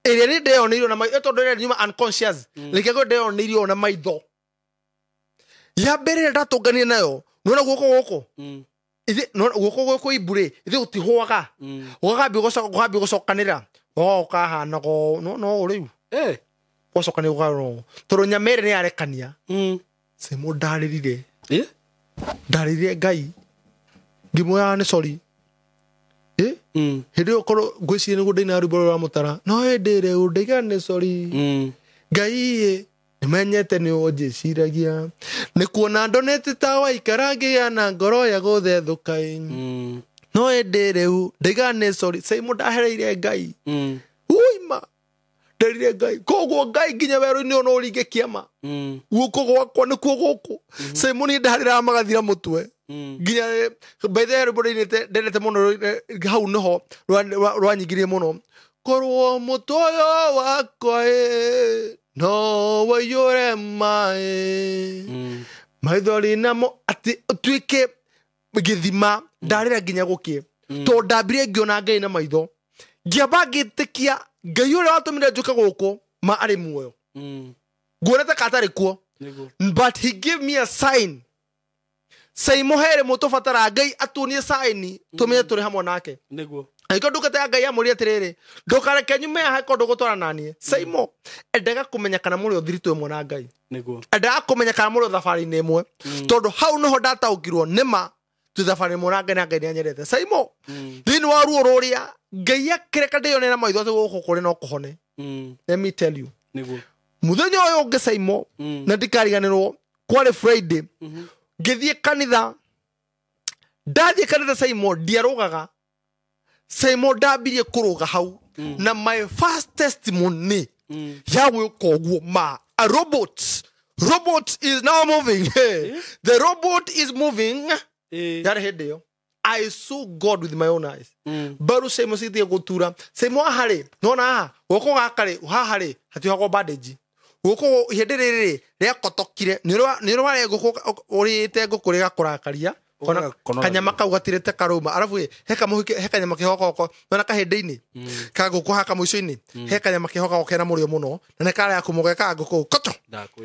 ere ni ndeyo ni na mai eto ndere nyuma unconscious like go ndeyo ni na maitho ya bere ndatungania nayo no na guko ithe no guko ibure ithe utihoaga ugabi gucokanira ukahana go no uri gocokania ugaro toro nyamere ni arekania SYMO ndaririre ndarire Ngai ngimoya ni sorry hindi okoro ngwicirie ni gudina ruboro rwa mutara no ndire undigane sorry Ngai nimenyete ni unjiciragia ni kuona ndonete tawa ikarangia na ngoro ya guthethukai no ndire ndigane sorry SYMO ndahereire Ngai uima ndarire Ngai koguo Ngai nginya werũ-inĩ ona ũringe kĩama guoko gwakwa nĩkuo gũkũ SYMO nĩ ndarĩra magathira mũtwe nginya by the way rũbũrũ-inĩ ndendete mũno hau nĩho rwanyigirie mũno korwo mũtwe ũyũ wakwa no waiyũre maĩ maithori namo atĩ ũtuĩke gĩthima ndarĩra nginya gũkĩe tondũ ndambire ngĩona Ngai na maitho ngĩamba ngĩtĩkia Ngai ũrĩa watũmire njuke gũkũ ma arĩ muoyo nguonete ka atarĩ kuo but he gave me a sign SYMO here mũtũbatara Ngai atuonie sign tũmenye tũrĩ hamwe nake angĩkorwo ndungata ya Ngai amũria atĩrĩrĩ ndũkareke nyume haha angĩkorwo ndũgũtwara naniĩ SYMO endaga kũmenya kana mũrĩ o thiritũ ĩmwe na Ngai endaga kũmenya kana mũrĩ o thabarĩ-inĩ ĩmwe tondũ hau nĩho ndataũkirwo nĩma twĩ thabarĩ ĩmwe na Ngai na Ngai nĩanyendete SYMO thĩinĩ wa ruo rũrĩa Ngai akĩreka ndĩyone na maitho atĩ gũkũ kũrĩ no kũhone let me tell you Niguo. muthenya uyu ungi SYMO na ndikariganirwo kwari Friday ngithie kanitha ndathie kanitha SYMO ndiarugaga SYMO ndambirie kuruga hau na my first testimony ya gwika uguo ma a robot is now moving the robot is moving yari hindi yo I saw God with my own eyes baru SYMO sitie gutura SYMO ahari nona goko gakari hahari hatiho bandage goko ihende riri ria kotokire niro wale goko urite goko ria kurakaria kona kanyama kau gatirete karuma arafu he kanyama kihoko nona kahende-ini ka goko haka muico-ini he kanyama kihoko kena murio muno na ne kara yakumugeka goko koto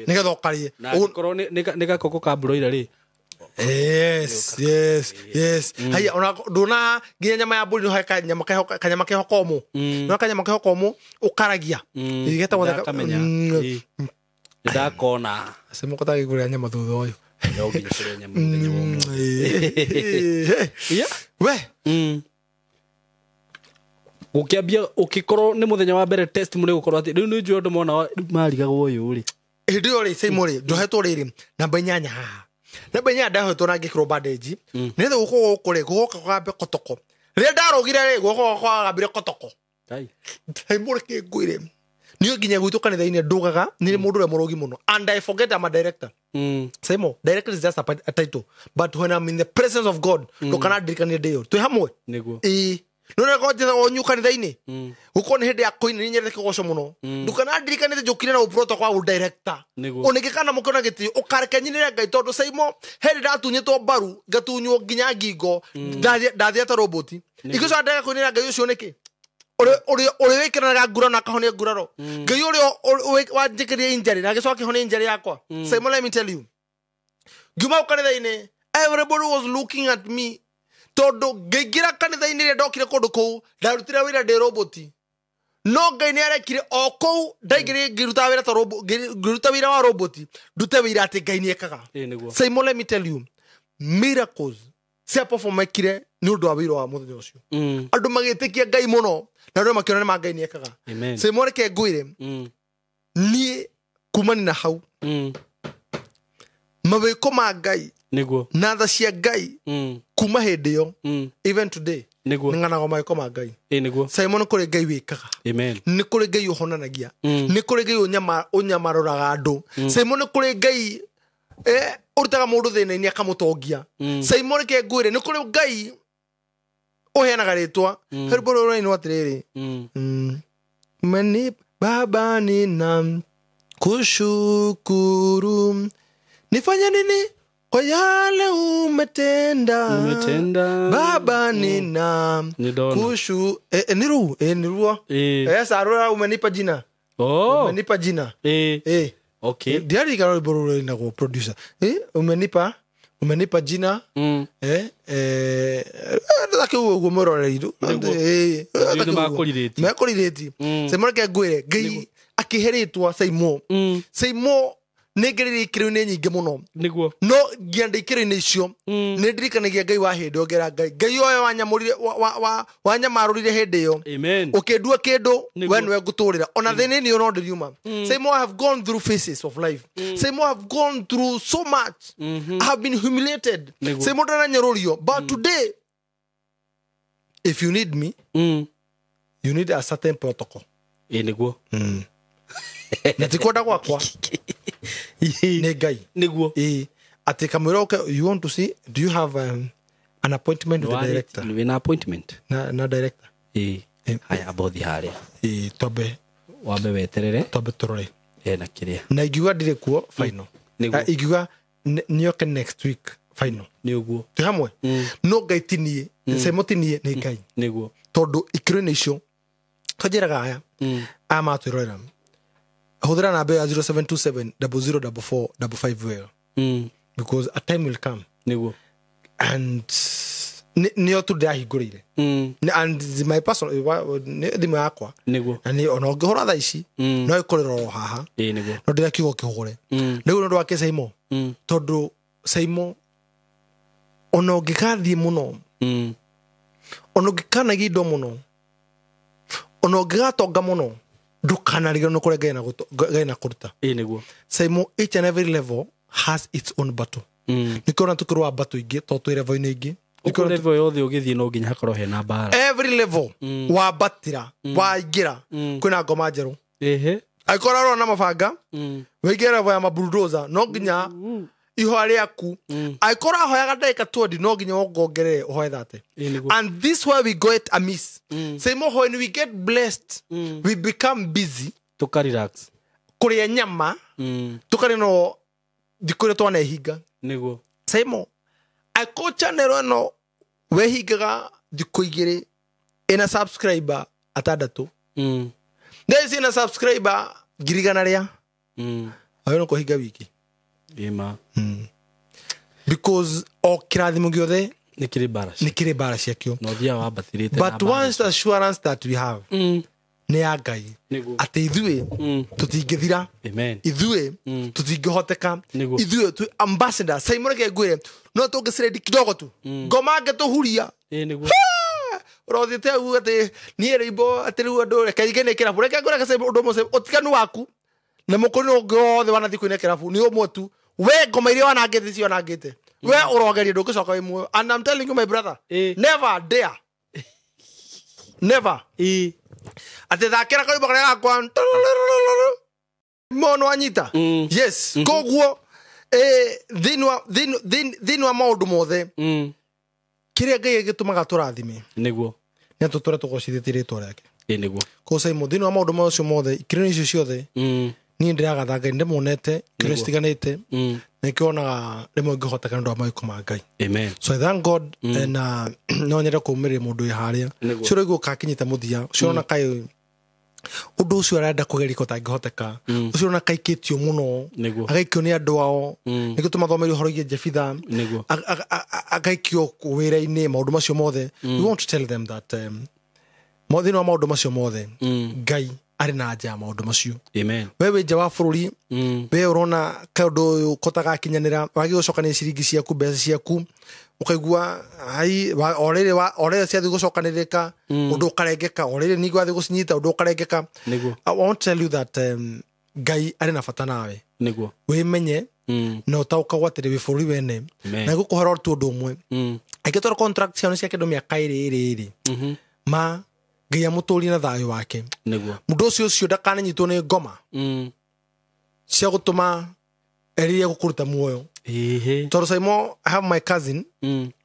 nigetha ukarie korwo ni gakoko ka broiler ri yes haya ona dona ginya nyama ya mburi no heka kanyama kihoko mu no kanyama kihoko mu ukaragia igeta wothe kamenya ndakona SYMO kotagi kuria nyama thutha uyu no ginya kuria nyama thutha we ukiambia ukikorwo ni muthenya wa mbere testimony gukorwo ati riu ni njui andu mona marigagwo uyu ri hindi yo ri SYMO ri ndohetwo riri namba 8 haha namba 8 ndahetwo na ngikiro bandage nithe guko gukure guka gambe kotoko ri ndarogire ri guko gambire kotoko SYMO ke ngwire niyo ginya gwitu kanitha-ini ndugaga ni mundu ure murogi muno and I forget I'm a director SYMO director is just a title but when I'm in the presence of God ndukana ndirikania ndio twi hamwe niguo nona goje onyu kanitha-ini guko ni hindi ya koini ni nyerete kigoco muno ndukana ndirikania njukire na uproto kwa director onigikana mukona giti ukarekenyinira Ngai tondu SYMO heri ndatunyitwo baru ngatunywo ginya ngingo ndathieta robot ikico ndega kuinira Ngai ucio niki uri wikiranaga nguraro na kahonia nguraro Ngai uri wanjikiria injury na gicoka kihonia injury yakwa SYMO let me tell you nguma kanitha-ini everybody was looking at me tondu ngeigira kanitha-ini ria ndokire kundu kou ndarutire wira ndi robot no Ngai ni arekire o kou ndaigire ngiruta wira ta robot ngiruta wira wa robot ndute wira ati Ngai ni ekaga SYMO let me tell you miracles cia performekire ni undu wa wira wa muthenya ucio andu magitikia Ngai muno na andu makiona ni Ngai ni ekaga SYMO reke ngwire ni kumani na hau mawiko ma Ngai niguo na tha cia Ngai kuma hindi yo even today nganago mawiko ma Ngai niguo SYMO ni kuri Ngai wikaga ni kuri Ngai uhonanagia ni kuri Ngai unyamaroraga andu SYMO ni kuri Ngai urutaga mundu thina-ini akamutongia SYMO reke ngwire ni kuri Ngai uheanaga ritwa heriboro uraini watiriri mani baba nina kushukuru nifanye nini kwa yale umetenda baba nina kushu niruo sarura umenipa jina umenipa jina okay diari karo bororo na go producer umenipa jina ndake ugo mororeriru makurireti SYMO reke ngwire Ngai akiheritwa SYMO nigiriri ikiro-ini nyingi muno niguo no ngienda ikiro-ini icio ni ndirikanagia Ngai wa hindi ongera Ngai oyo wanyamurire wanyamarurire hindi yo ukindua kindu we niwe nguturira ona thini-ini yo no ndiriuma SYMO I have gone through phases of life SYMO I have gone through so much I have been humiliated SYMO ndananyarurio but today if you need me you need a certain protocol niguo natikwenda gwakwa ni Ngai niguo ati kamwira okay you want to see do you have an appointment with the director an appointment na director haya bothi haria tobe wambe weterere tobe turore na kiria na igiuga ndire kuo final igiuga nioke next week final ni uguo tu hamwe no Ngai tinie SYMO tinie ni Ngai niguo tondu ikiro-ini icio kajiraga aya amaturora huthira namba ya 0727 004455 well because a time will come niguo and niyo tu ndahingurire and my person thimo yakwa niguo na ni ona ngihora tha ici no ikorera ro haha niguo no ndira kiugo kihugure nigu ndo wake SYMO tondu SYMO ona ngikathie muno ona ngikanagia indo muno ona ngigatonga muno ndukanariga no kore gaina kuruta niguo SYMO each and every level has its own battle nikona tukirwa battle ingi to twire voine ingi nikona level yothe ugithie no nginya hakorwo he na bara every level wa batira wa ingira kwina ngoma njeru aikora na mabanga wigera ya mabulldozer no nginya ihoa riaku aikora hoyaga ndagika 20 no nginya wongongerere uhoe thate and this where we go it amiss SYMO when we get blessed we become busy to relax kuria nyama tukari no dikure twana higa niguo SYMO aiko channel no wehigaga dikoigire ina subscriber atandatu ndezi ina subscriber girigana ria ayo no kuhiga wiki ima because o kirathimo giothe nikiri bara ciakio no thia wa bathirite but once the assurance that we have ne ya Ngai ati ithue tutingithira amen ithue tutingihoteka ithue tu ambassador SYMO ke gwire no tungiciredi kidogo tu ngoma ngetuhuria niguo rothite u ati nie ribo ati ru andu reka igene kirabu reka ngora ka SYMO ndomo otikanu waku na mukuri no gothe wanathi kwine kirabu ni umwe tu we ngoma iria wanangite cio wanangite we urogeria ndugicoka imwe and I'm telling you my brother never dare never ati thakira kari bakara kwa mono anyita yes koguo dhinwa maundu mothe kiria Ngai gitumaga turathime niguo ne tutura tugocithite ritwa riake niguo ko SYMO dhinwa maundu macio mothe ikirani icio ciothe ni ndiragatha Ngai ndimonete kiria stiganite nikionaga rimwe ngihoteka ndu amaiko ma Ngai amen so I thank God and no nyere kumirira mundu iharia cyo rego kakinyita muthia cyo na kai undu ucio arenda kugeria ko tangihoteka ucio na kaikitio muno agaikio ni andu ao niko tumathomeri horo ye Jefitha agaikio wira-ini maundu macio mothe we want to tell them that mothino wa maundu macio mothe Ngai ari na nja maundu macio amen wewe nja wa bururi we urona kaundu kotaga kinyanira wagi gucokania ciringi ciaku mbeca ciaku ukaigua ai orere cia gucokanirika undu ukarengeka orere ni gwathi gucinyita undu ukarengeka I want to tell you that Ngai ari na bata nawe niguo wimenye no utauka gwatire wi bururi wene na gukuhora tu undu umwe aikitora contract cia cia kindu miaka iri ma Ngai amuturi na thayo wake niguo mundu ucio ndakananyitwo ni ngoma cia gutuma eriria gukuruta muoyo toro SYMO I have my cousin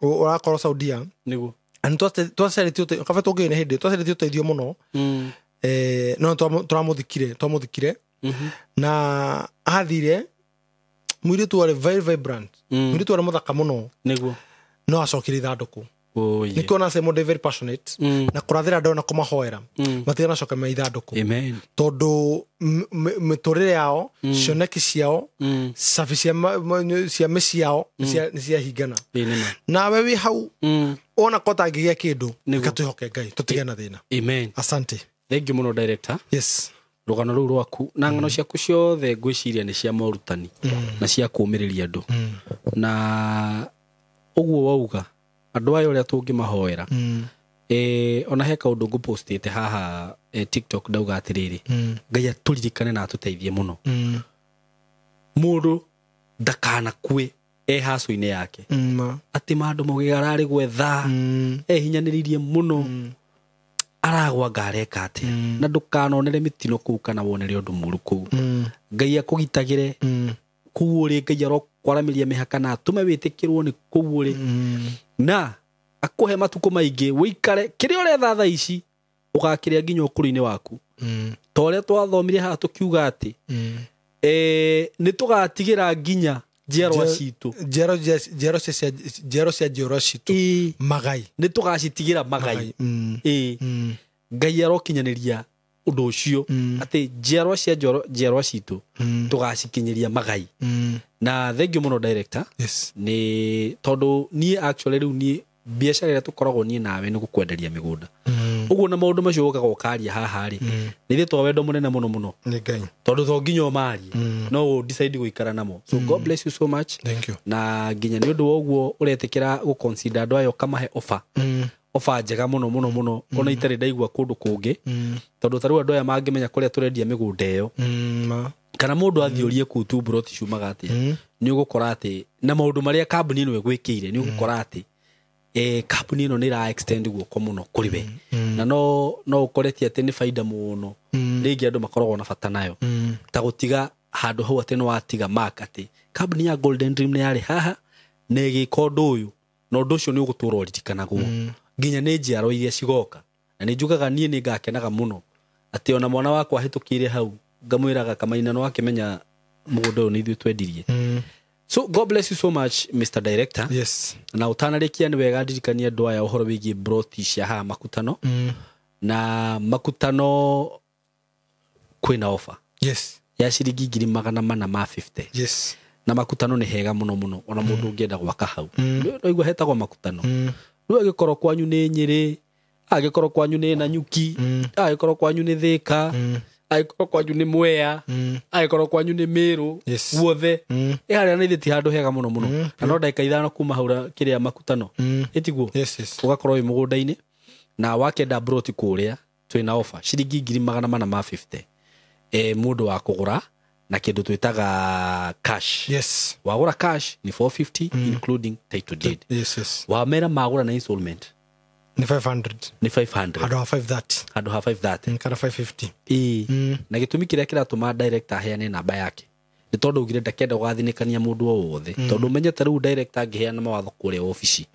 urakorwo Saudia niguo and twaceretio kafa tugine hindi twaceretio teithio muno no twamuthikire na athire mwiri tu wale very vibrant mwiri tu wale muthaka muno niguo no acokire ithanduku nikona SYMO very passionate na kurathira ndona kumahoera matigana coka me ithanduku amen tondu miturire yao cioneki ciao safi cia miciao ni cia hingana na we wi hau ona kota ngigia kindu nikatuhoke Ngai tutige na thina amen asante thank you muno director yes rugano ru rwaku na ngano ciaku ciothe ngwiciria ni cia morutani na cia kumiriria andu na uguo wauga andu ayo ria tungimahoera ona he kaundu ngupostite haha TikTok ndauga atiriri Ngai aturirikane na atuteithie muno mundu ndakana kwe haso-ini yake ati mandu mugigarari gwetha hinyaniririe muno aragwa ngareka ati na ndukanonere mitino kuu kana wonere undu muru kuu Ngai akugitagire kuu uri Ngai arokwaramiria mihaka na atume witikirwo ni kuu uri na akuhe matuko maingi wikare kiria uretha tha ici ugakiria nginya ukuru-ini waku tore twathomire ha tukiuga ati ni tugatigira nginya njiarwa citu njiarwa citu magai ni tugacitigira magai Ngai arokinyaniria undu ucio ati njiarwa citu tugacikinyiria magai na thank you muno director ni tondu ni actually riu ni biashara ira tukoragwo ni nawe ni gukwenderia migunda uguo na maundu macio ukaga ukaria haha ri ni thi twa wendo munene muno ni Ngai tondu tho nginya mari no decide guikara namo so God bless you so much thank you na nginya ni undu woguo uretikira gu consider andu ayo kamahe offer ofa njega muno ona itari ndaigua kundu kungi tondu taru andu aya mangimenya kuria turendia migunda iyo kana mundu athiurie ku tu broti ciumaga atia ni ugukora ati na maundu maria kambuni ino igwikire ni ugukora ati kambuni ino ni ra extend guoko muno kuri we na no ukoretie ati ni faida muno ringi andu makoragwo na bata nayo ta gutiga handu hau ati no watiga mark ati kambuni ya Golden Dream ni yari haha negi kondu uyu no ndu ucio ni ugutura uririkanaguo nginya ni njiaro iria cigoka na ni njugaga nie ni ngakenaga muno ati ona mwana wakwa hitukire hau ngamwiraga kamaina no akimenya mugunda uyu ni ithuĩ twendirie so God bless you so much Mr Director. Yes. Na utanarikia ni wega ndirikania andu aya uhoro wigie broti cia haha makutano na makutano kwina offer. Yes. Ya ciringi 450. Yes. Na makutano ni hega muno ona mundu ungienda gwaka hau no igwa hetagwo makutano no agikorwo kwanyu ni Nyeri, agikorwo kwanyu ni Nanyuki, agikorwo kwanyu ni Thika, agikorwo kwanyu ni Mwea, agikorwo kwanyu ni Meru, guothe haria ni thiti handu hega muno na no ndagika 5 kuma haura kiria makutano itiguo ugakorwo wi mugunda-ini na wakenda broti kuria twina offer ciringi 450 mundu wa kugura na kindu twitaga cash. Yes. Wagura cash ni 450 including title deed. Yes. Wamera magura na installment ni 500. Ni 500. Hado ha 530. Hado ha 530. Kana 550. Na gitumi kiria kiratuma director heane namba yake ni tondu ugire ndakenda guthinikania mundu o wothe tondu menyete riu director angiheana mawatho kuria office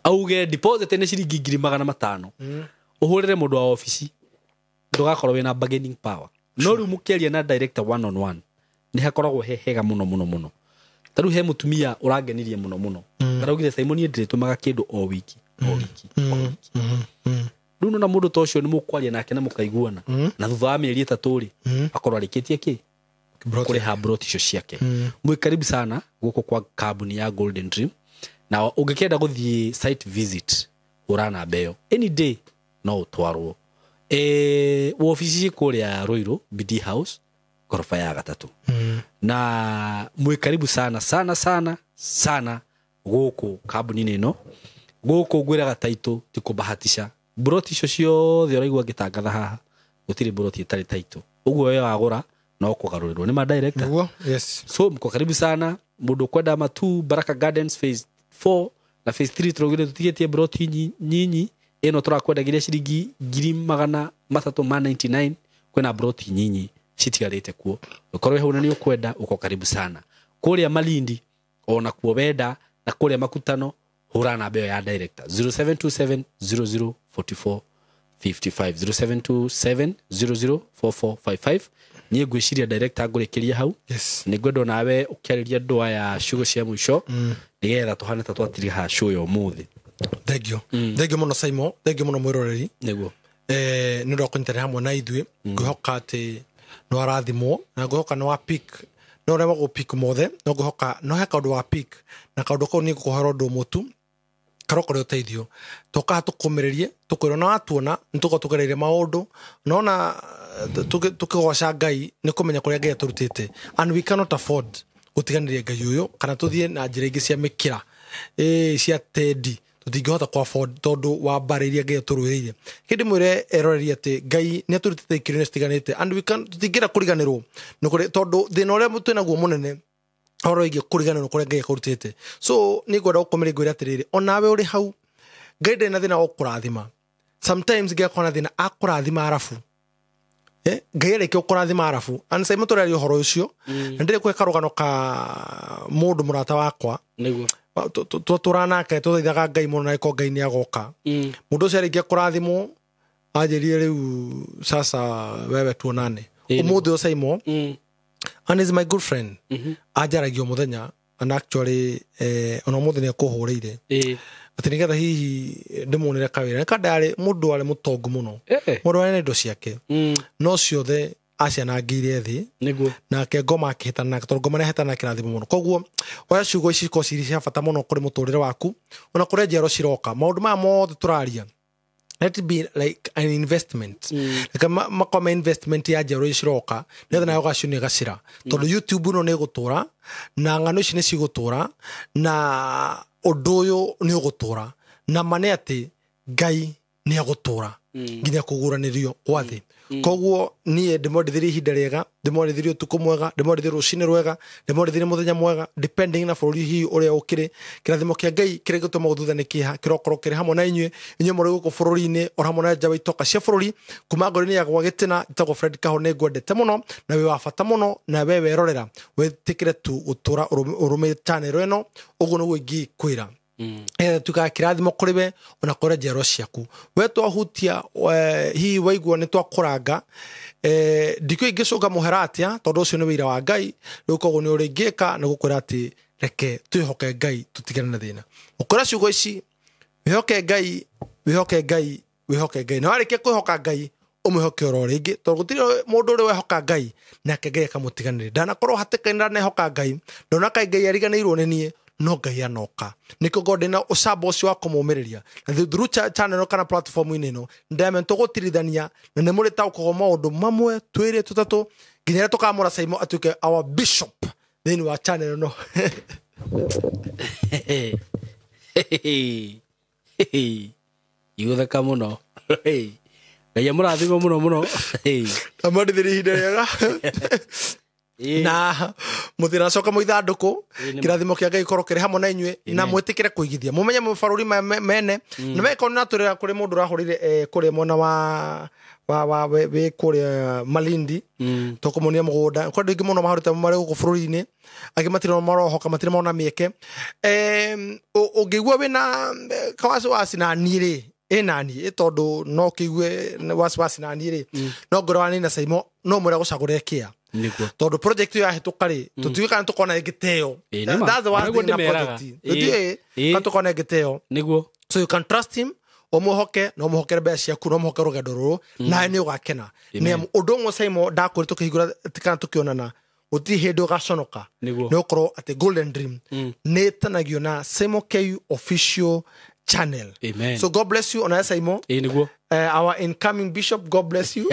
auge deposit ni ciringi 500 uhurire mundu wa office ndugakorwo wina bargaining power no riu mukiaria na director one on one ni hakoragwo hega muno taru he mutumia urangenirie muno taraugire SYMO ni ndiretumaga kindu o wiki riu na mundu to cio ni mukwaria nake na mukaiguana na thutha wa mieri 3 ri akorwo arikitie ki kuri ha broti cio ciake mwe karibu sana guko kwa kambuni ya Golden Dream na ungikenda guthie site visit urana beo any day no utwarwo ofisi kuria Ruiru BD House gorofa ya 3 na mwe karibu sana guku kambuni nino guku gwiraga taito tikubahatisha broti cio ciothe uraigua gitangatha haha gutiri broti itari taito uguo we wagura no kugarurirwo ni ma director. Niguo. Yes. So mko karibu sana mundu kwenda Matu Baraka Gardens phase 4 na phase 3 turugire tutigetie broti nyinyi eno turakwenda giria ciringi 399 kwena broti nyinyi citigarite kuo ukorwe hau na ni ukwenda uko karibu sana kuria Malindi ona kuo wenda na kuria makutano hura na beo ya director 0727 004455 0727 004455 ni gwiciria director ngurekeria hau. Yes. Ni gwendo nawe ukiariria ndwa ya shugo cia mwisho nigetha tuhane ta twatiri ha show yo muthi. Thank you muno SYMO, thank you muno mwiroreri. Niguo ni ndo kuntera hamwe na ithuĩ ngũhoka ati no arathimwo na ngũhoka no wa pick no rema go pick mothe no ngũhoka no he kaundu wa pick na kaundu ko ni ngũhoro ndo mutu karoko rio teithio toka tukumererie tukwiro na atuona ntuko tugereire maundu nona tukigoca Ngai ni kumenya kuria Ngai aturutite and we cannot afford gutiganiria Ngai uyu kana tuthie na njira ingi cia mikira cia tendi tutingihota kwa afford tondu wa mbariria Ngai aturuirie kindi mwire eroreria ati Ngai ni aturutite ikirino citiganite and we can tutingira kuriganirwo nukuri tondu thina uria twina guo munene oro igi kuriganirwo kuria Ngai akurutite so ni ngwenda gukomere ngwira atiriri onawe uri hau Ngai ndena thina okurathima sometimes Ngai akona thina akurathima arafu Ngai areke okurathima arafu and SYMO turari uhoro ucio ndire kweka rugano ka mundu murata wakwa niguo turanake tuthaithaga Ngai muno na iko Ngai ni agoka mundu ucio areke okurathimo ajerie riu sasa wewe tuonane umuthi SYMO and is my good friend ajaragio muthenya and actually ona muthenya akuhurire ati nigetha hihi ndimunire kawira kadare mundu ale mutongu muno mundu ane ndo ciake no ciothe aciana ngire thi niguo nake ngoma akihitana tondu ngoma nehitana kirathimo muno koguo oya ciugo ici ko ciri cia bata muno kuri muturire waku ona kuria njero ciroka maundu ma mothe turaria let it be like an investment like makoma investment ya njero iciroka netha nayo gacuni gacira tondu YouTube no ni gutura na ngano ici ni cigutura na undu uyu ni ugutura na mane ati Ngai ni agutura nginya kuguranirio kwa thi koguo nie ndimondithirie ihinda riega ndimondithirie utuku mwega ndimondithirie rucini rwega ndimondithirie muthenya mwega depending na bururi hi uria ukire kirathimo kia Ngai kire gutuma guthuthane kiha kirokoro kire hamwe na inyue muri guku bururi-ini ora hamwe na jawa itoka cia bururi kuma ngori-ini ya gwa gitina itagwo Fred Kahone ngwendete muno na wi wa bata muno na we werorera wetikire tu gutura urume channel eno uguo niguo ingikwira tuka kirathimo kuriwe ona kore jero ciaku we twahutia hi waigua ni twakuranga ndiko ingicoka muheratia tondu ucio ni wira wa Ngai rukogo ni uri ngika na gukwira ati reke twihoke Ngai tutigane na thina ukora ciugo ici wihoke Ngai na warike kwihoka Ngai umuhoke oro ringi tondu gutiri mundu uri wehoka Ngai nake Ngai akamutiganira ndanakorwo hatikaina na hoka Ngai ndona kai Ngai ariganirwo ni nie no Ngai anoka niko God na usabo ucio wa kumumiriria na through channel kana platform ino ndame tugutirithania na ne muri tauko maundu mamwe twiri tutatu nginya tukamura SYMO atuke our bishop then wa channel no yuthaka muno Ngai murathimo muno amadi thiri hidera na muthira coka muithanduku kirathimo kia Ngai korokere hamwe na inyue na mwitikire kuigithia mumenye mufaruri mene na meko na turira kuri mundu rahurire kuri mona wa we kuri Mahindi tokumunia mugunda kwa ndingi muno maharuta mari guku bururi-ini agimatira marohoka matira mona mieke ugigwa wina kawasi na nire enani tondu no kigue wasi na nire no ngorwani na SYMO no mwira gucagura kia Niguo tondu project ya hetukari tutuika kana tukona igiteo that's the one thing na project tutuika tukona igiteo Niguo so you can trust him omuhoke no muhokere bia ciaku no muhoke rugendo ruru na ni ugakena ni undu ngo SYMO ndakuri tukihigura tikana tukionana uti hedo gaconoka ni ukoro ati golden dream ni tanagio na SYMO KU official channel. Amen. So God bless you on SYMO. Niguo our incoming bishop, God bless you.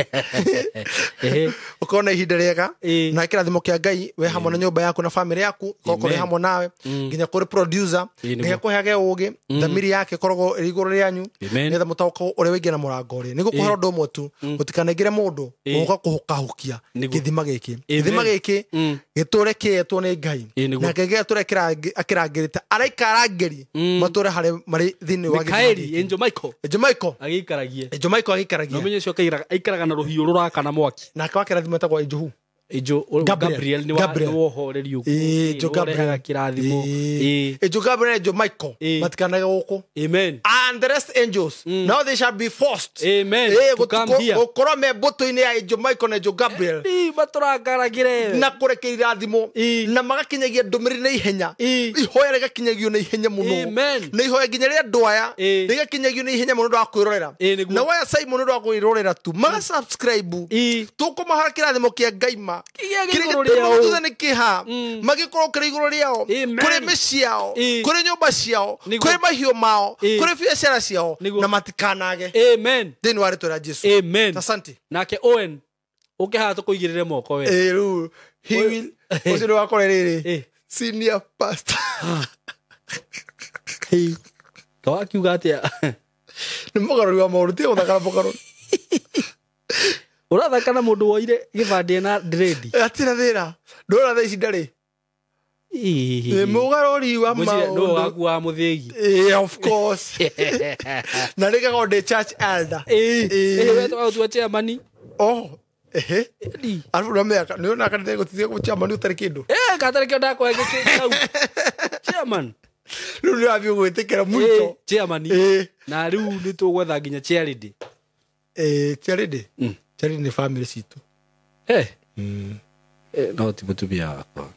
Ukona ihinda riega na kirathimo kia Ngai we hamwe na nyumba yaku na family yaku kokore hamwe nawe nginya kuri producer nginya kuhage ugi thamiri yake korogo iguru rianyu netha mutauko uri wingi na murango ri nigu kuhero ndo motu utikanegire mundu uga kuhukahukia githima giki giture kietwo ni Ngai na kege turekira akirangirite araikarangiri mature hari mari thini wa Mikaeli Michael agikaragie Michael agikaragia no menye cio aikaraga na ruhiu ruraka mwaki na kwa kirathimo tagwa Ijuhu Gabriel ni wa horeri uko Gabriel kirathimo Gabriel Michael matikanaga guku amen and the rest angels now they shall be forced amen to come here ukoro me boto-ini ya Michael na Gabriel baturakaragire na kurekeira irathimo na magakinyagia ndumiriri na ihenya ihoya rigakinyagio na ihenya muno na ihoya nginya ria ndwaya rigakinyagio na ihenya muno ndakwirorera na waya SYMO ndo akwirorera tu maga subscribe tukumahara kirathimo kia Ngai kirigituthuthane kiha magikorwo kiri iguru riao kuri miciao kuri nyumba ciao kuri mahiu mao kuri biacara ciao na matikanage amen thini wa ritwa ria Jesu amen asante nake Owen ukiha tukuigirire moko we ru he will ucio wakore riri senior pastor kawakiuga atia ni mugaruri wa maundu ti uthakara mugaruri urathaka na mundu woire gibandi na dread atira thira ndora tha ici ndari mugaruri wa maundu no waku wa muthigi of course na rega god church elder wewe tu chairman afu na meka niona kana gutithia ku chairman utari kindu katari kindu ndako egikau chairman riu ni abio gwitikira muito chairman na riu ni tugwetha nginya charity charity charity ni family situ no ti mutumia wakwa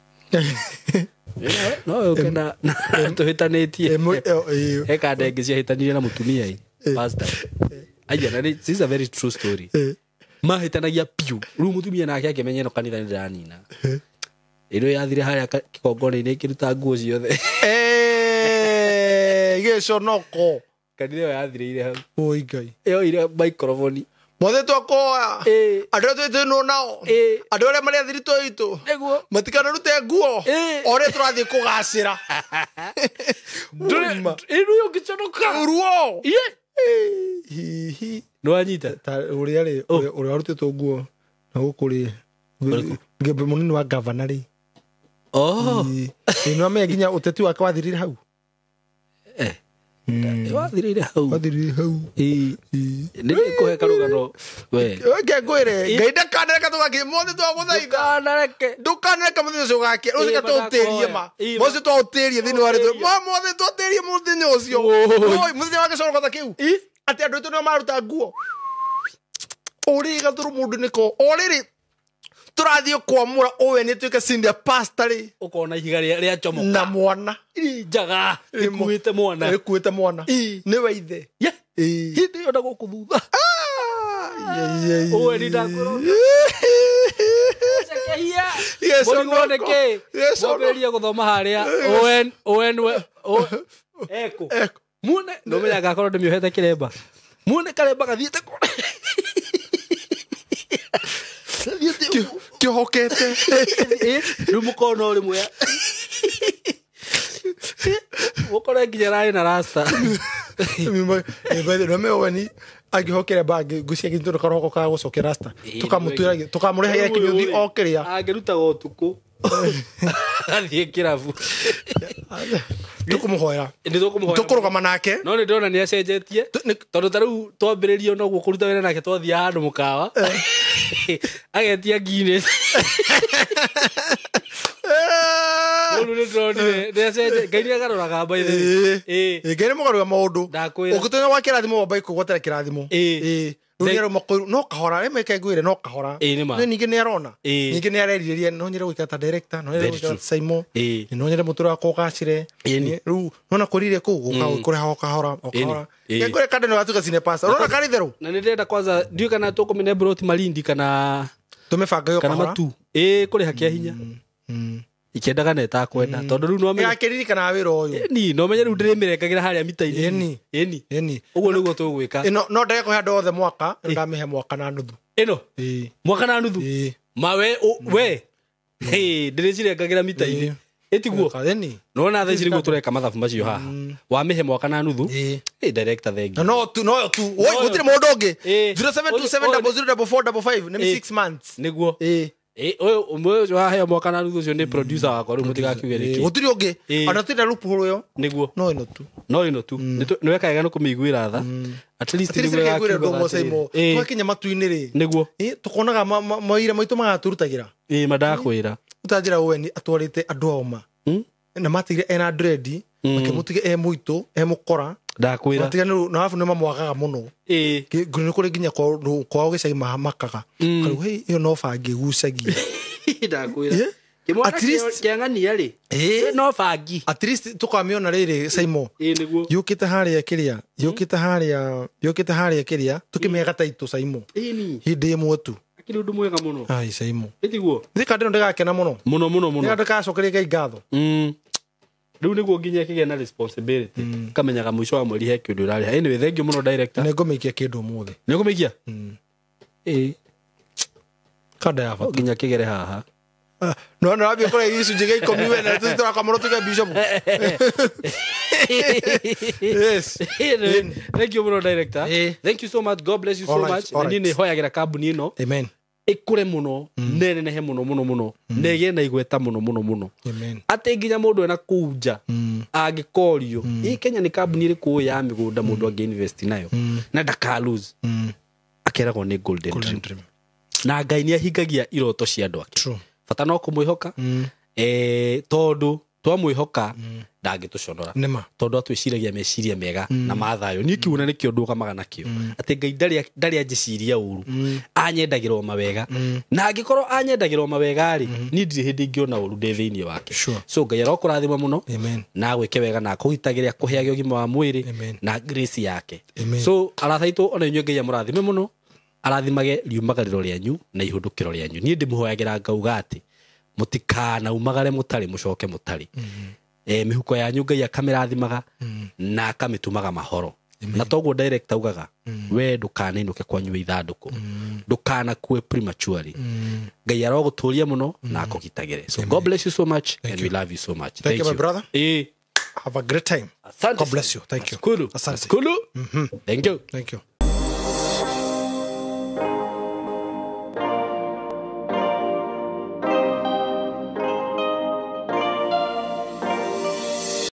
no ukenda tuhitanitie eka ndenge cia hitanirie na mutumia pastor aya this is a very true story mahitanagia piu riu mutumia nake akimenya no kanitha ni ndanina iro yathire haria kikongone-ini kiruta nguo ciothe giconoko kanitha yathire hau oi Ngai iyo ire microphone mothe twakoa andå twitino nao andå arä a marä athirito itu matikanarute nguo ore tå rathiä kå gacä ra ä ngä conoka ruo hihi no anyita uria ri uria arutitwo nguo na gukuri ngembe munini wa governor ri no ame nginya uteti wake wathirire hau wathirire hau nĩ kũhe karũgano we ngengwire ngaida kanareka tugaki mothe twaguthaitha ndukanareka muthenya ucio gake ucio tutĩrie mucio tutĩrie thĩinĩ wa rĩtwa mothe tutĩrie muthenya ucio muthenya wake coro kiu ati andu itu no maruta nguo uri gathuru mundu niko oriri turathio kwamura owe ni tuike senior pastor ri ukona ihiga ria chomoka na mwana njaga ikuite mwana ni weithe hindi yo ndago kuthutha owe ni ndakoro moneke moberia guthoma haria owen eko mune no menya gakoro ndimiohete kiremba mune karemba gathiete kihokete rumukono rimwe ukore nginya rai na rasta no me wani agihokera bag gucia gintu karoko ka gucokera rasta tukamutwira tukamurihagira kinyuthi okeria angeruta gotuku athie kirabu tukumuhoera tukurugama nake no ni ndona ni acenjetie tondu taru twambiririo no gukuruta wena nake twathia handu mukawa agetia Guinness no ni ndona ni acenjetie ngai agaroraga mbaithe ngai mugaruga maundu ukitona wa kirathimo wa bike gotera kirathimo Nunero makuru no kahora emeke ngwire no kahora ni ninge ni arona ninge ni areririe no nyere gwikata director no nyere gwikata SYMO no nyere mutura ko gacire ru nona kurire ku gukore ha kahora ngore kade no atuka sine pasta rona karitheru na ni ndenda kwanza ndio kana tukumine broti Malindi kana tumefanga yo kahora Matu kuri hakia hinya ikendaga neta kwenda tondu riu no ya kiriri kana wira uyu ni no menye riu ndirimirekagira haria mitaini eni uguo niguo tugwika no ndege ko hando othe mwaka ngamihe mwaka na nuthu mwaka na nuthu mawe we ndiricirengagira mitaini etiguo no na thaa ici niguo tureka mathabu macio haha wamihe mwaka na nuthu director thengi no tu oi gutire mundu ungi 0727004455 nemi 6 months niguo oyo umwe wa mwaka na nuthu cio ni producer wakwa riu mutigakiuge riki gutiri ungi ana tira lupu yo niguo no ino tu ni wekaga no kumiguira tha at least ni wekaga ndongo SYMO twakinya matuini ri niguo tukonaga maira maitu magaturutagira madakwira utajira weni atwarite andu oma na matigire ena dread makimutige muito mukora ndakwira matigire no afu no mamwagaga muno ngune kuri ginya kwa gicagi makaga karu hey yo no fangi gucagia ndakwira at least kiangania ri no fangi at least tukamiona riri SYMO niguo yukite haria kiria tukimega taitu SYMO hindi imwe tu akiri undu mwega muno ai SYMO etiguo thikande ndagakena muno ndagacokeria ngai ngatho riu niguo nginya kigea na responsibility kamenyaga mwisho wa mweri he kindu rari anyway thank you muno director ningumikia kindu muthe ningumikia kada ya fata nginya kigere haha no rabia kora isu jige ikomi wena tutora kamoro tuga bishop yes thank you muno director thank you so much god bless you so much nini hoyagira kambuni ino amen ikure muno nenenehe muno nege na igweta muno amen ate nginya mundu ena kuja agikorio Kenya ni kambuni iri ku ya migunda mundu age invest nayo na ndaka lose akeragwo ni golden dream na ngai ni ahingagia iroto cia andu ake fata no kumwihoka tondu twamwihoka ndangituconora tondu atwiciragia meciria mega na mathayo ni kiuna ni kio ndugamaga nakio ati ngai ndari anjiciria uru anyendagirwo mawega na angikorwo anyendagirwo mawega ri ni ndiri hindi ngiona uru ndi thiini wake so ngai arokurathima muno na gwike wega na kuhitagiria kuheaga ugima wa mwiri na grace yake so arathaitu ona inyu ngai amurathime muno arathimage riumagariro rianyu na ihundukiro rianyu ni ndimuhoyagira ngauga ati mutikana umagare mutari mucoke mutari mihuko yanyu ngai akamirathimага na akamitumaga mahoro na toguo director ugaga we ndukaninuke kwanyu ithanduku ndukana kue prematurely ngai aroguturia muno na akugitagire so god bless you so much and we love you so much thank you my brother Have a great time. Asante God bless sana. you. Thank you. Nashukuru. Asante. Nashukuru. Thank you. Thank you.